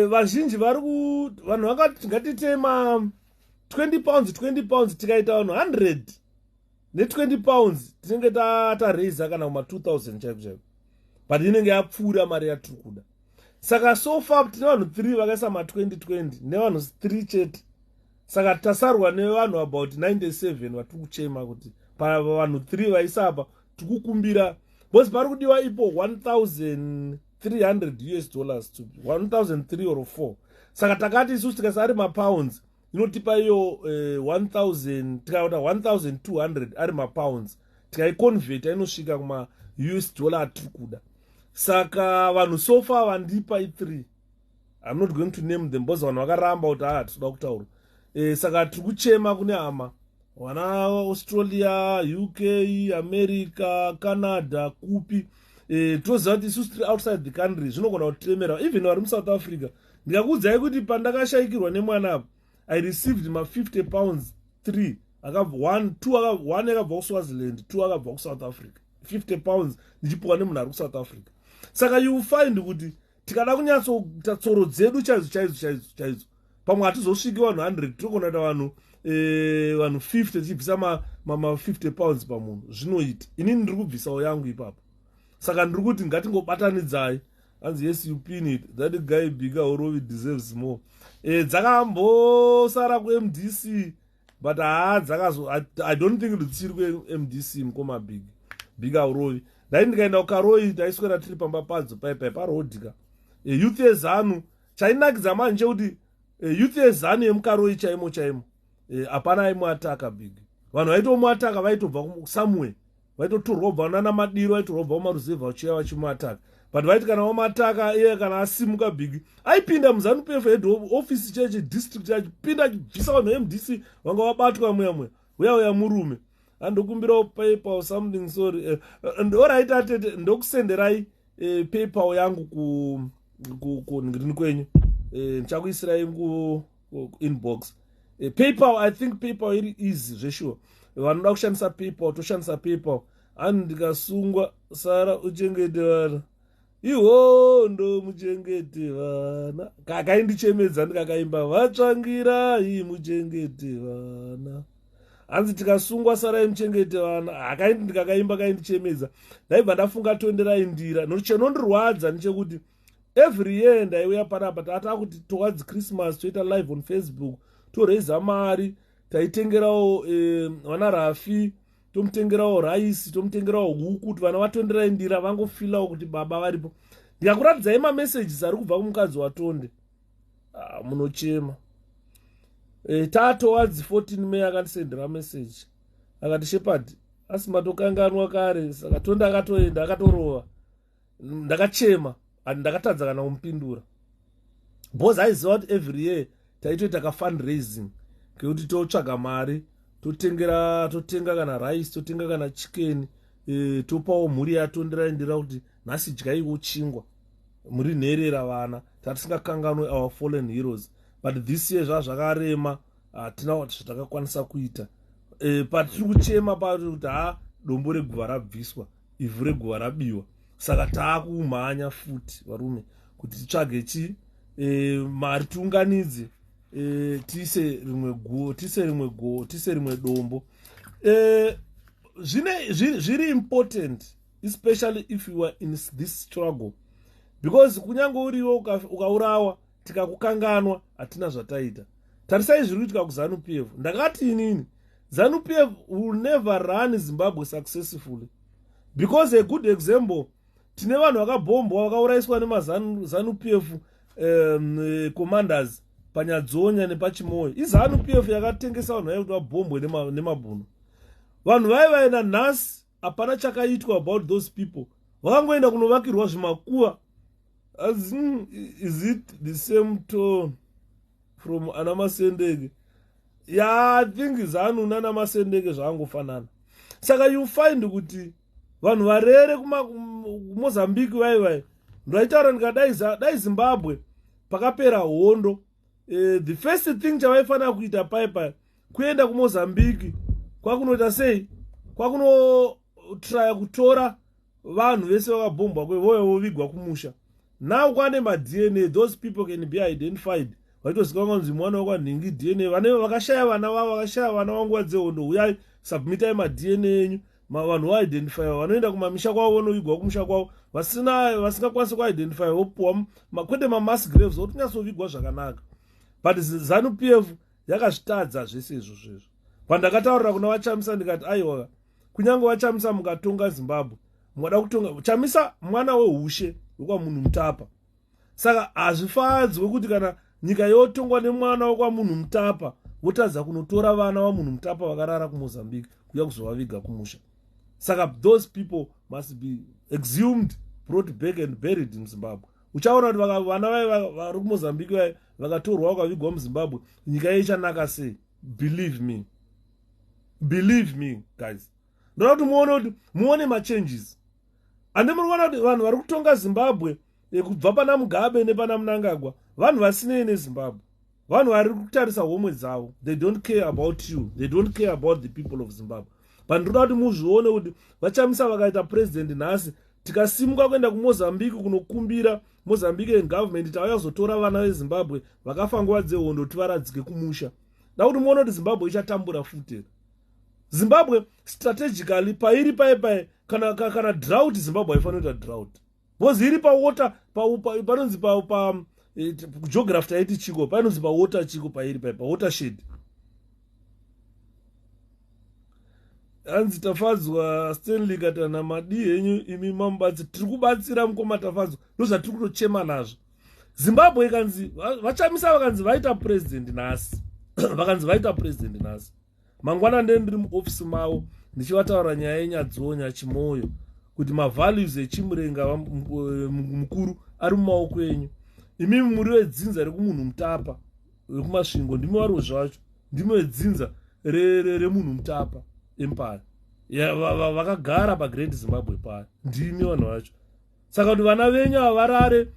Vazhinji vanhu vakati ngatitema 20 pounds tikaita vanhu 100 ne20 pounds tinenge taraisa kana kuma 2000 chaipo, but inenge yapfuura mari yatiri kuda. Saka so far tine vanhu 3 vakaisa ma2020 nevanhu 3 chete. Saka tasarwa nevanhu about 97 vatiri kuchema kuti pavanhu 3 vaisa apa tikukumbira, because pari kudiwa ipo $1,300 to $1,300 or 4. Saka takati isusu tikasari mapounds inotipa iyo 1,000, tikauta 1,200 ari mapounds, tikaiconvert inosvika kuma $US atiri kuda. Saka vanhu sofa vandipa i3, I'm not going to name them because vanhu vakaramba kuti tinoda kutaura. Saka tiri kuchema kune hama vana Australia, UK, America, Canada, kupi. Toziva kuti isusu tiri outside the country zvinogona kutiremera. Even vari muSouth Africa, ndikakuudzai kuti pandakashayikirwa nemwana apa I received ma 50 pounds 3. One akabva kuSwaziland, 2 akabva kuSouth Africa. 50 pounds ndichipuwa nemunhu ari kuSouth Africa. Saka you find kuti tikada kunyatsoita tsoro dzedu chaidzo pamwe hatizosviki vanhu 100, tokona kuita vanhu 50 tichibvisa ma 50 pounds pamunhu. Zvinoita inini ndiri kubvisawo yangu ipapo. Saka ndiri kuti ngatingobatanidzai. Hanzi yes you pin it, that guy 𝗵𝗲𝗆𝗆𝗆 deserves more. Dzakambosara kuMDC, but I don't think dziri kuMDC mukoma 𝗵𝗵𝗆𝗆𝗆𝗆. Dai ndikaenda kukaroi taiswera tiri pamba padzo parodhika. Youth yeZanu chainakidza manje kuti youth yeZanu yemukaroi chaimo hapana aimuataka big. Vanhu vaitomuataka vaitobva somewhere, vaitotorwa kubva nana Madiro, vaitorwa kubva kumaruzevha vachiuya vachimuataka. But vaiti kana wamataka iye kana asimuka big aipinda muZanu PF head office cheche district achipinda achibvisa vanhu veMDC vanga vabatwa mweya uya murume. Andokumbirawo PayPal something sorry. Alright atete ndokusenderai PayPal yangu ku ngrini kwenyu. Ndichakuisirai ku inbox. PayPal, I think PayPal iri easy zveshuwa. Vanoda kushandisa PayPal toshandisa PayPal. Ndikasungwa Sara uchengete vana. Iho ndo muchengete vana. Kakaindichemedza ndikakaimba vatsvangirai muchengete vana. Hanzi tikasungwa Sarai muchengete vana. Hakaindi ndikakaimba kaindichemedza. Ndaibva ndafunga toenderai ndira. Chinondirwadza ndechekuti every year ndaiuya panapa tata kuti towards Christmas toita live on Facebook, toraise mari, taitengerawo vana Rafi, tomutengerawo rice, tomutengerawo huku kuti vana vatonderai ndira vangofilawo kuti baba varipo. Ndikakuratidzai messages ari kubva kumukadzi waTonde. Munochema. Towards 14 May akandisendera message. Akati Shepherd, asi matokanganwa kare, saka Tonde akatoenda akatorova. Ndakachema. Ndakatadza kana kumupindura. Because aiziva kuti every year taitoita fundraising kekuti totsvaga mari, totenga kana rice, totenga kana chicken, topawo mhuri yaTonderai ndira kuti nhasi dyaiwo chingwa. Muri nherera vana, tatisingakanganwe our fallen heroes. But this year zvakarema, hatina kuti zvatakakwanisa kuita. But tiri kuchema pari kuti dombo reguva rabviswa, ivhu reguva rabiwa. saka taakumhanya futi varume kuti titsvage mari tiunganidze tise rimwe dombo. Zviri important, especially if you are in this struggle, because kunyange uriwo ukaurawa tikakukanganwa hatina zvataita. Tarisai zviri kuitika kuZanu PF. Ndakati inini Zanu PF will never run Zimbabwe successfully, because a good example, tine vanhu vakabhombwa vakauraiswa nemazanu PF commanders panyadzonya nepachimoyo. iZanu PF yakatengesa vanhu vayo kuti vabhombwe nemabhuno. Vanhu vaivaenda nhasi hapana chakaitwa about those people. Vakangoenda kunovakirwa zvimakuva. Is it the same tone from anamasendege? Yeah, I think Zanu nanamasendege zvangofanana. Saka you find kuti vanhu varere kuMozambique vai ndaitaura ndikadai Zimbabwe pakapera hondo, the first thing chavaifanira kuita paipa kuenda kuMozambique kwakunoita sei, kwakunotraya kutora vanhu vese vakabhombwa vovigwa kumusha. Now kwane DNA, those people can be identified. Vaitozikanwa kunzi mwana wakwanhingi DNA, vanenge vakashaya vana vavo, vakashaya vana vanguva dzehondo, uyai submitai DNA enyu. Vanhu vaidentify vanoenda kumamisha kwavo vonovigwa kumusha kwavo, vasingakwanisi kuidentify vopuwa kwete mamass graves otinyatsovigwa zvakanaka. But Zanu PF yakazvitadza zvese izvozvo. Pandakataurira kuna vaChamisa ndikati aiwa, kunyange vaChamisa mukatonga Zimbabwe, mwada kutonga Chamisa mwana weushe wekwamunhu Mutapa. Saka hazvifadzwe kuti kana nyika yotongwa nemwana wekwamunhu Mutapa votadza kunotora vana vamunhu Mutapa vakarara kuMozambique kuya kuzovaviga kumusha. Saka those people must be exhumed, brought back and buried in Zimbabwe. Uchaona kuti vana vari kuMozambique vakatorwa vakavigwa muZimbabwe, nyika ichanaka sei. Believe me guys. Ndoda kuti muone machanges. Ande muri kuona kuti vanhu vari kutonga Zimbabwe kubva pana Mugabe nepana Mnangagwa, vanhu vasinei neZimbabwe, vanhu vari kutarisa homwe dzavo. They don't care about you, they don't care about the people of Zimbabwe. Pandoda kuti muzvione kuti vaChamisa vakaita president nhasi, tikasimuka kuenda kuMozambique kunokumbira Mozambican government tauya kuzotora vana veZimbabwe vakafa nguva dzehondo tivaradzike kumusha. Da kuti muone kuti Zimbabwe ichatambura futi. Zimbabwe strategically pairi paipai kana drought Zimbabwe haifaniri kuita drought. Because iri pawater panonzi pa geography taiti chiko, panonzi pawater chiko pairi paipa watershed. Hanzi tafadzwa Stanley katana madi henyu imi mambatsi tiri kubatsira mukoma tafadzwa ndozvatiri kutochema nazvo. Zimbabwe ikanzi vaChamisa vakanzi vaita president nhasi mangwana ndiri muofisi mavo ndichivataura nyaya yenyadzonya chimoyo kuti mavalues echimurenga mukuru ari mumaoko enyu. Imimi muri vedzinza rekumunhu Mutapa rekumasvingo, ndimi variwo zvacho, ndimi vedzinza remunhu Mutapa empire vakagara paGreat Zimbabwe paya, ndimi vanhu vacho. Saka kuti vana venyu varare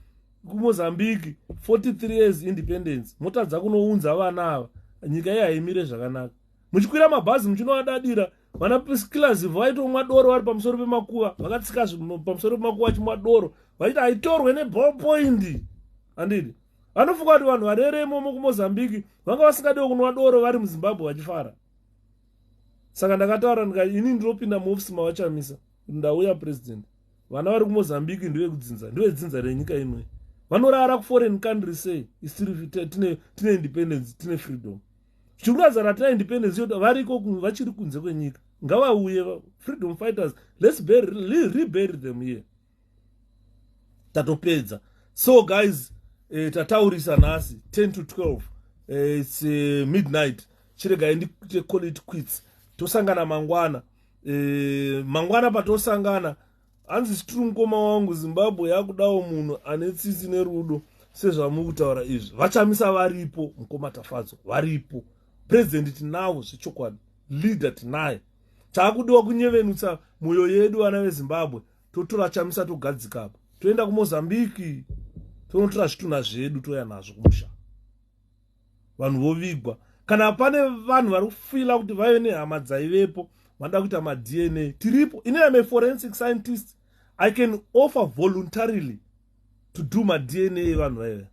kuMozambique 43 years independence, motadza kunounza vana ava, nyika iyi haimire zvakanaka. Muchikwira mabhazi muchinoadadira, vana Piskilazi vaitomwa doro vari pamusoro pemakuva, vakatsika pamusoro pemakuva chimwa doro, vaiti aitorwe neballpoint. Handidi vanofunga kuti vanhu vareremo kuMozambique vanga vasingadiwe kunwa doro vari muZimbabwe vachifara. Saka ndakataura ndikati ini ndinopinda muofisi mavaChamisa kuti ndauya president, vana vari kuMozambique ndivedzidzinza renyika imwe, vanorara kuforeign country sei isiri tine independence, tine freedom. Zvichikuradza ratina independence yoda variko vachiri kunze kwenyika, ngavauye freedom fighters, let's rebury them here. Tatopedza. So guys, tataurisa nhasi 10 to 12, it's midnight. Chiregai ndikuite call it quits. Tosangana mangwana. Mangwana patosangana, hanzi chitiri mukoma wangu Zimbabwe yakudawo munhu ane tsitsi nerudo sezvamukutaura izvi. VaChamisa varipo, mukoma tafadzwa varipo, president tinawo zvechokwadi, leader tinaye. Chakudiwa kunyevenutsa mwoyo yedu vana veZimbabwe, totora Chamisa togadzika, toenda kuMozambique, tonotora zvitunha zvedu toya nazvo kumusha. Vanhu vovigwa. Kana pane vanhu vari kufila kuti vaive nehama dzaivepo, vanoda kuita maDNA, tiripo. Ini am a forensic scientist. I can offer voluntarily to do my DNA vanhu vaive.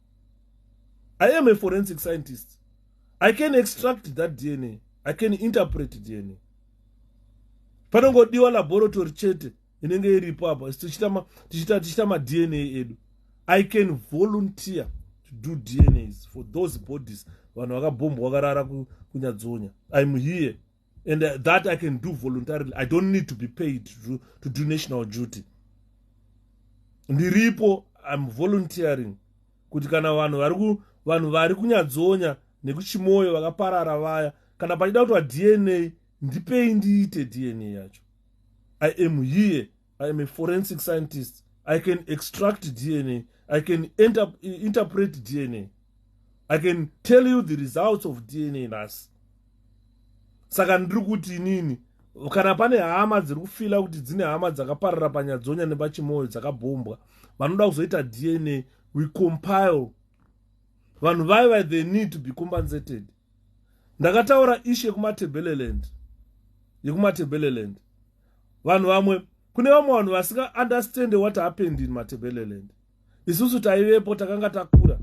I am a forensic scientist. I can extract that DNA. I can interpret DNA. Panongodiwa laboratory chete inenge iripo apa tichita ma DNA edu. I can volunteer to do DNAs for those bodies vanhu vakabhombwa vakarara kunyadzonya. I'm here and that I can do voluntarily. I don't need to be paid to do national duty. Ndiripo, I'm volunteering kuti kana vanhu vari kunyadzonya nekuchimoyo vakaparara vaya kana pachida kutwa DNA ndipei ndiite DNA yacho. I am here. I am a forensic scientist. I can extract DNA. I can interpret DNA. I can tell you the results of DNA nas. Saka ndiri kuti nini kana pane hama dziri kufila kuti dzine hama dzakaparara panyadzonya nepachimoyo dzakabhombwa vanoda kuzoita DNA, we compile. Vanhu vaiva, they need to be compensated. Ndakataura ishe yekumaTebeleland. Vanhu vamwe, kune vamwe vanhu vasika understand what happened in maTebeleland. Isusu taivepo takanga takura.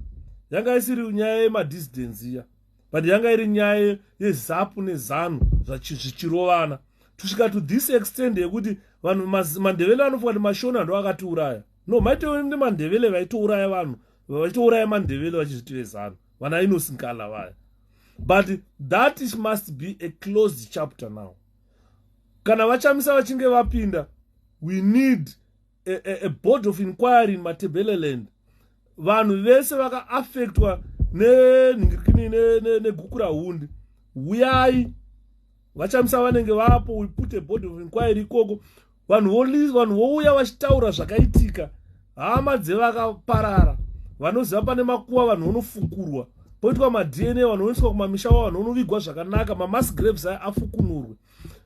Yanga isiri nyaya yemadissidence iya. But yanga iri nyaya yeZapu neZanu zvichirovana. Tusvika to this extent yekuti vanhu mandevele vanofunga kuti mashona ndo akatiuraya. No, maitove ndi mandevele vaitouraya vanhu. Vaitouraya mandevele vachizviti veZanu. Vana inosinkala vaya. But that must be a closed chapter now. Kana vachamisa vachinge vapinda, we need a board of inquiry in maTebeleland. Vanhu vese vaka-affectwa negukura hundi. Uyai. Vachamisa vanenge vapo, we put a board of inquiry ikoko. Vanhu vouya vachitaura zvakaitika. Hama dzevakaparara. Vanoziva pane makuva vanhu vonofukurwa. Poitwa ma-DNA vanhu voiswa kumamisha wavo vanhu vonovigwa zvakanaka. Ma-mass graves afukunurwe.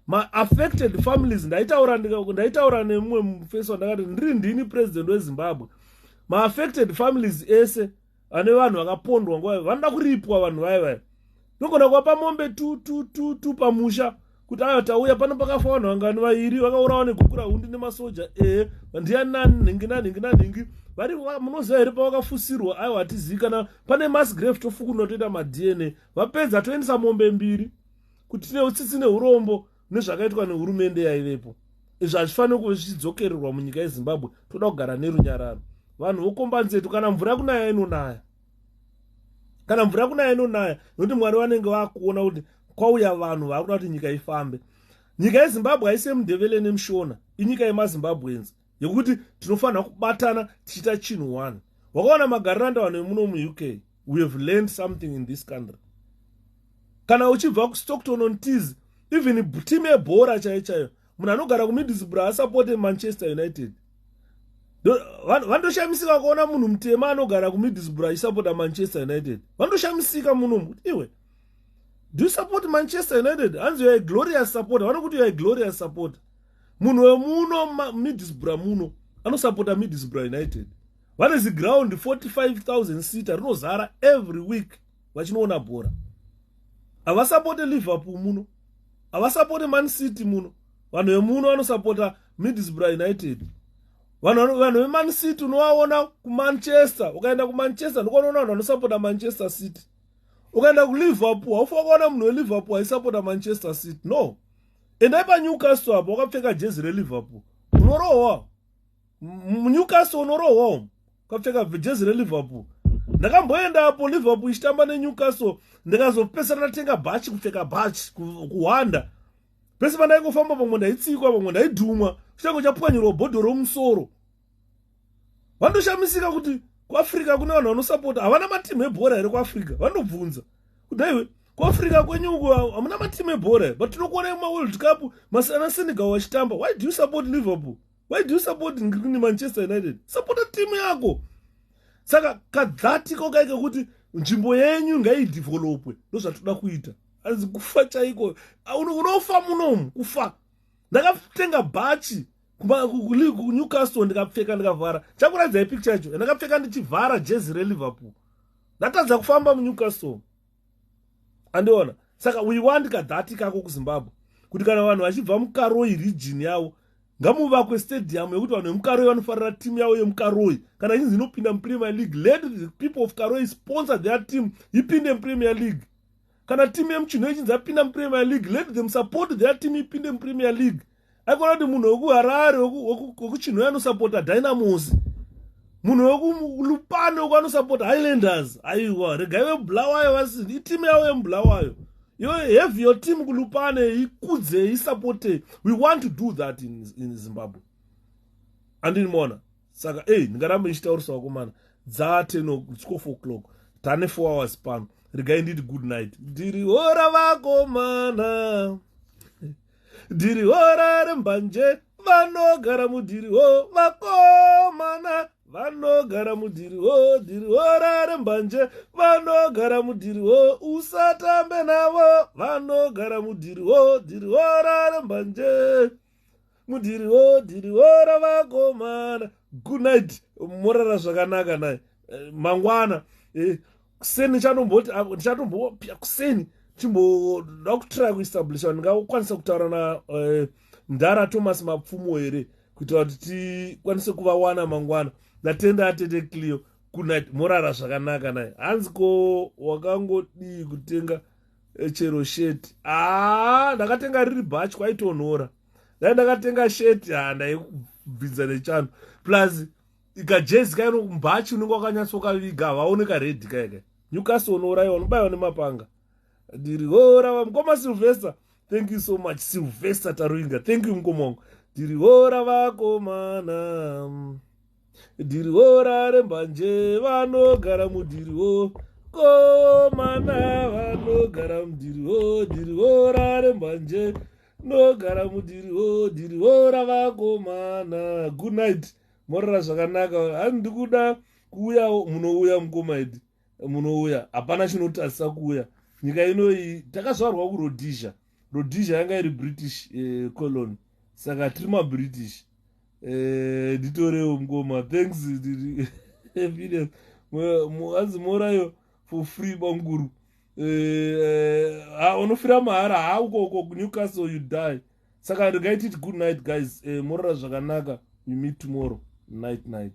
Ma-affected families, ndaitaura nemumwe mufesi wandakati ndini president weZimbabwe. Ma-affected families ese ane vanhu vakapondwa nguva vanoda kuripwa vanhu vaya. Nogona kuwapa mombe tu pamusha kuti ayo tauya pano pakafa vanhu vangani vairi vakaurawa negukura hundi nemasoja. Ndianani ningi vari munoziva here pavakafusirwa aiwa hatizivi kana pane mass grave tofukunura toita ma-DNA vapedza toendesa mombe mbiri kuti tine utsitsi neurombo nezvakaitwa nehurumende yaivepo. Izvi hazvifaniri kuve zvichidzokererwa munyika yeZimbabwe. Toda kugara nerunyararo. Vanhu vokombanzetu kana mvura kunaya inonaya. Kana mvura kunaya inonaya nokuti Mwari vanenge vakuona kuti kwauya vanhu vakuda kuti nyika ifambe. Nyika yeZimbabwe haisi mudevele nemushona. Inyika yemaZimbabweans yekuti tinofanira kubatana tichita chinhu one. Wakaona magararanda vanhu vemuno muUK. We have learned something in this country. Kana uchibva kuStockton on Tees, even team yebhora chaiyo munhu anogara kuMiddlesbrough asapote Manchester United. Vandoshamisika kuona munhu mutema anogara kuMiddlesbrough aisapota Manchester United. Vandoshamisika muno iwe. Do you support Manchester United? And you are a glorious supporter. Vanokuti you are a glorious supporter. Munhu wemuno Middlesbrough muno anosapota Middlesbrough United. Vane ziground 45,000 seater rinozara every week vachinoona bhora. Avasapote Liverpool muno. Avasapote Man City muno. Vanhu vemuno vanosapota Middlesbrough United. Vanhu veMan City unovaona kuManchester. Ukaenda kuManchester ndikonoona vanhu vanosapota Manchester City. Ukaenda kuLiverpool haufa kuona munhu weLiverpool aisapota Manchester City. No. Endai paNewcastle apo wakapfeka jezi reLiverpool. Unorohwa. Newcastle unorohwa. Ukapfeka jezi reLiverpool. Ndakamboenda apo Liverpool ichitamba neNewcastle ndikazopesana ndatenga bhachi kupfeka bhachi kuhwanda. Pese pandaingofamba pamwe ndaitsikwa pamwe ndaidhumwa changu chapwanyirwa bhodhoro mumusoro. Vandoshamisika kuti kuAfrica kune vanhu vanosapota havana matimu ebhora here kuAfrica. Vandobvunza kuti iwe kuAfrica kwenyuku hamuna matimu ebhora but tinokuona muWorld Cup masana Senegal wachitamba. Why do you support Liverpool? Why do you support Manchester United? Support timu yako. Saka kadhati kokaike kuti nzvimbo yenyu ngaidevelopwe ndozvatoda kuita. Asi kufa chaiko unofa munomu kufa. Ndakatenga bhachi kuNewcastle ndikapfeka ndikavhara. Chakuradza picture yacho ndakapfeka ndichivhara jezi reLiverpool. Ndatadza kufamba muNewcastle. Andiona. Saka we want kadhati kako kuZimbabwe. Kuti kana vanhu vachibva muKaroi region yavo ngamuvakwe stadium yekuti vanhu vemukaroi vanofarira timu yavo yemukaroi. Kana inzi inopinda mupremier league, let the people of karoi sponsor their team ipinde mupremier league. Kana timu yemuchinho ichinzi apinda mupremier league, let them support their team ipinde mupremier league. Aikona kuti munhu wekuharare wekuchinho anosapota dynamos, munhu wekulupane weku anosapota highlanders. Aiwa, regai vebulawayo vasini itimu yavo yemubulawayo. You have your team kulupane ikudze isapote. We want to do that in Zimbabwe. Andini mona saka ndingaramba ichitaurisa wakomana dzate no it's 4 o'clock tane 4 hours pano. Regai nditi good night. Ndiri hora vakomana, ndiri hora rembanje vanogara mudiri ho vakomana, vanogara mudiri ho, diri hora rembanje vanogara mudiri ho, usatambe navo vanogara mudiri ho, diri hora rembanje mudiri ho, diri hora vakomana. Good night, morara zvakanaka naye. Mangwana kuseni ndichatombopia kuseni chimboda kutry kuestablisha ndingakwanisa kutaura na Ndara Thomas Mapfumo here kuitira kuti tikwanise kuvawana mangwana. Ndatenda atete Cleo. Good night, morara zvakanaka naye. Hanzi ko wakangodi kutenga chero sheti? Ndakatenga riri bhachi kwaitonhora. Ndakatenga sheti ndaibvunza nechano. Plus ikajezi kaino mbachi unenge wakanyatsokaviga vaoneka red kaika. Newcastle onora iwo unobayiwa nemapanga. Ndiri hora vamukoma Sylvester. Thank you so much Sylvester Taruinga. Thank you mukoma wangu. Ndiri hora vakomana, ndiri hora rembanje vanogara mudiri ho, komana vanogara mudiri ho, ndiri hora rembanje nogara mudiri ho, ndiri hora vakomana. Good night, morara zvakanaka. Handi kuda kuuya munouya mukoma idi, munouya hapana chinotarisa kuuya. Nyika ino takazvarwa kuRhodesia. Rhodesia yanga iri British colony, saka tiri maBritish. Nditorewo mukoma. Thanks evidence muanzi morayo for free banguru. Unofira mahara hauko kuNewcastle you die. Saka regaititi good night guys. Morara zvakanaka. We meet tomorrow. Night.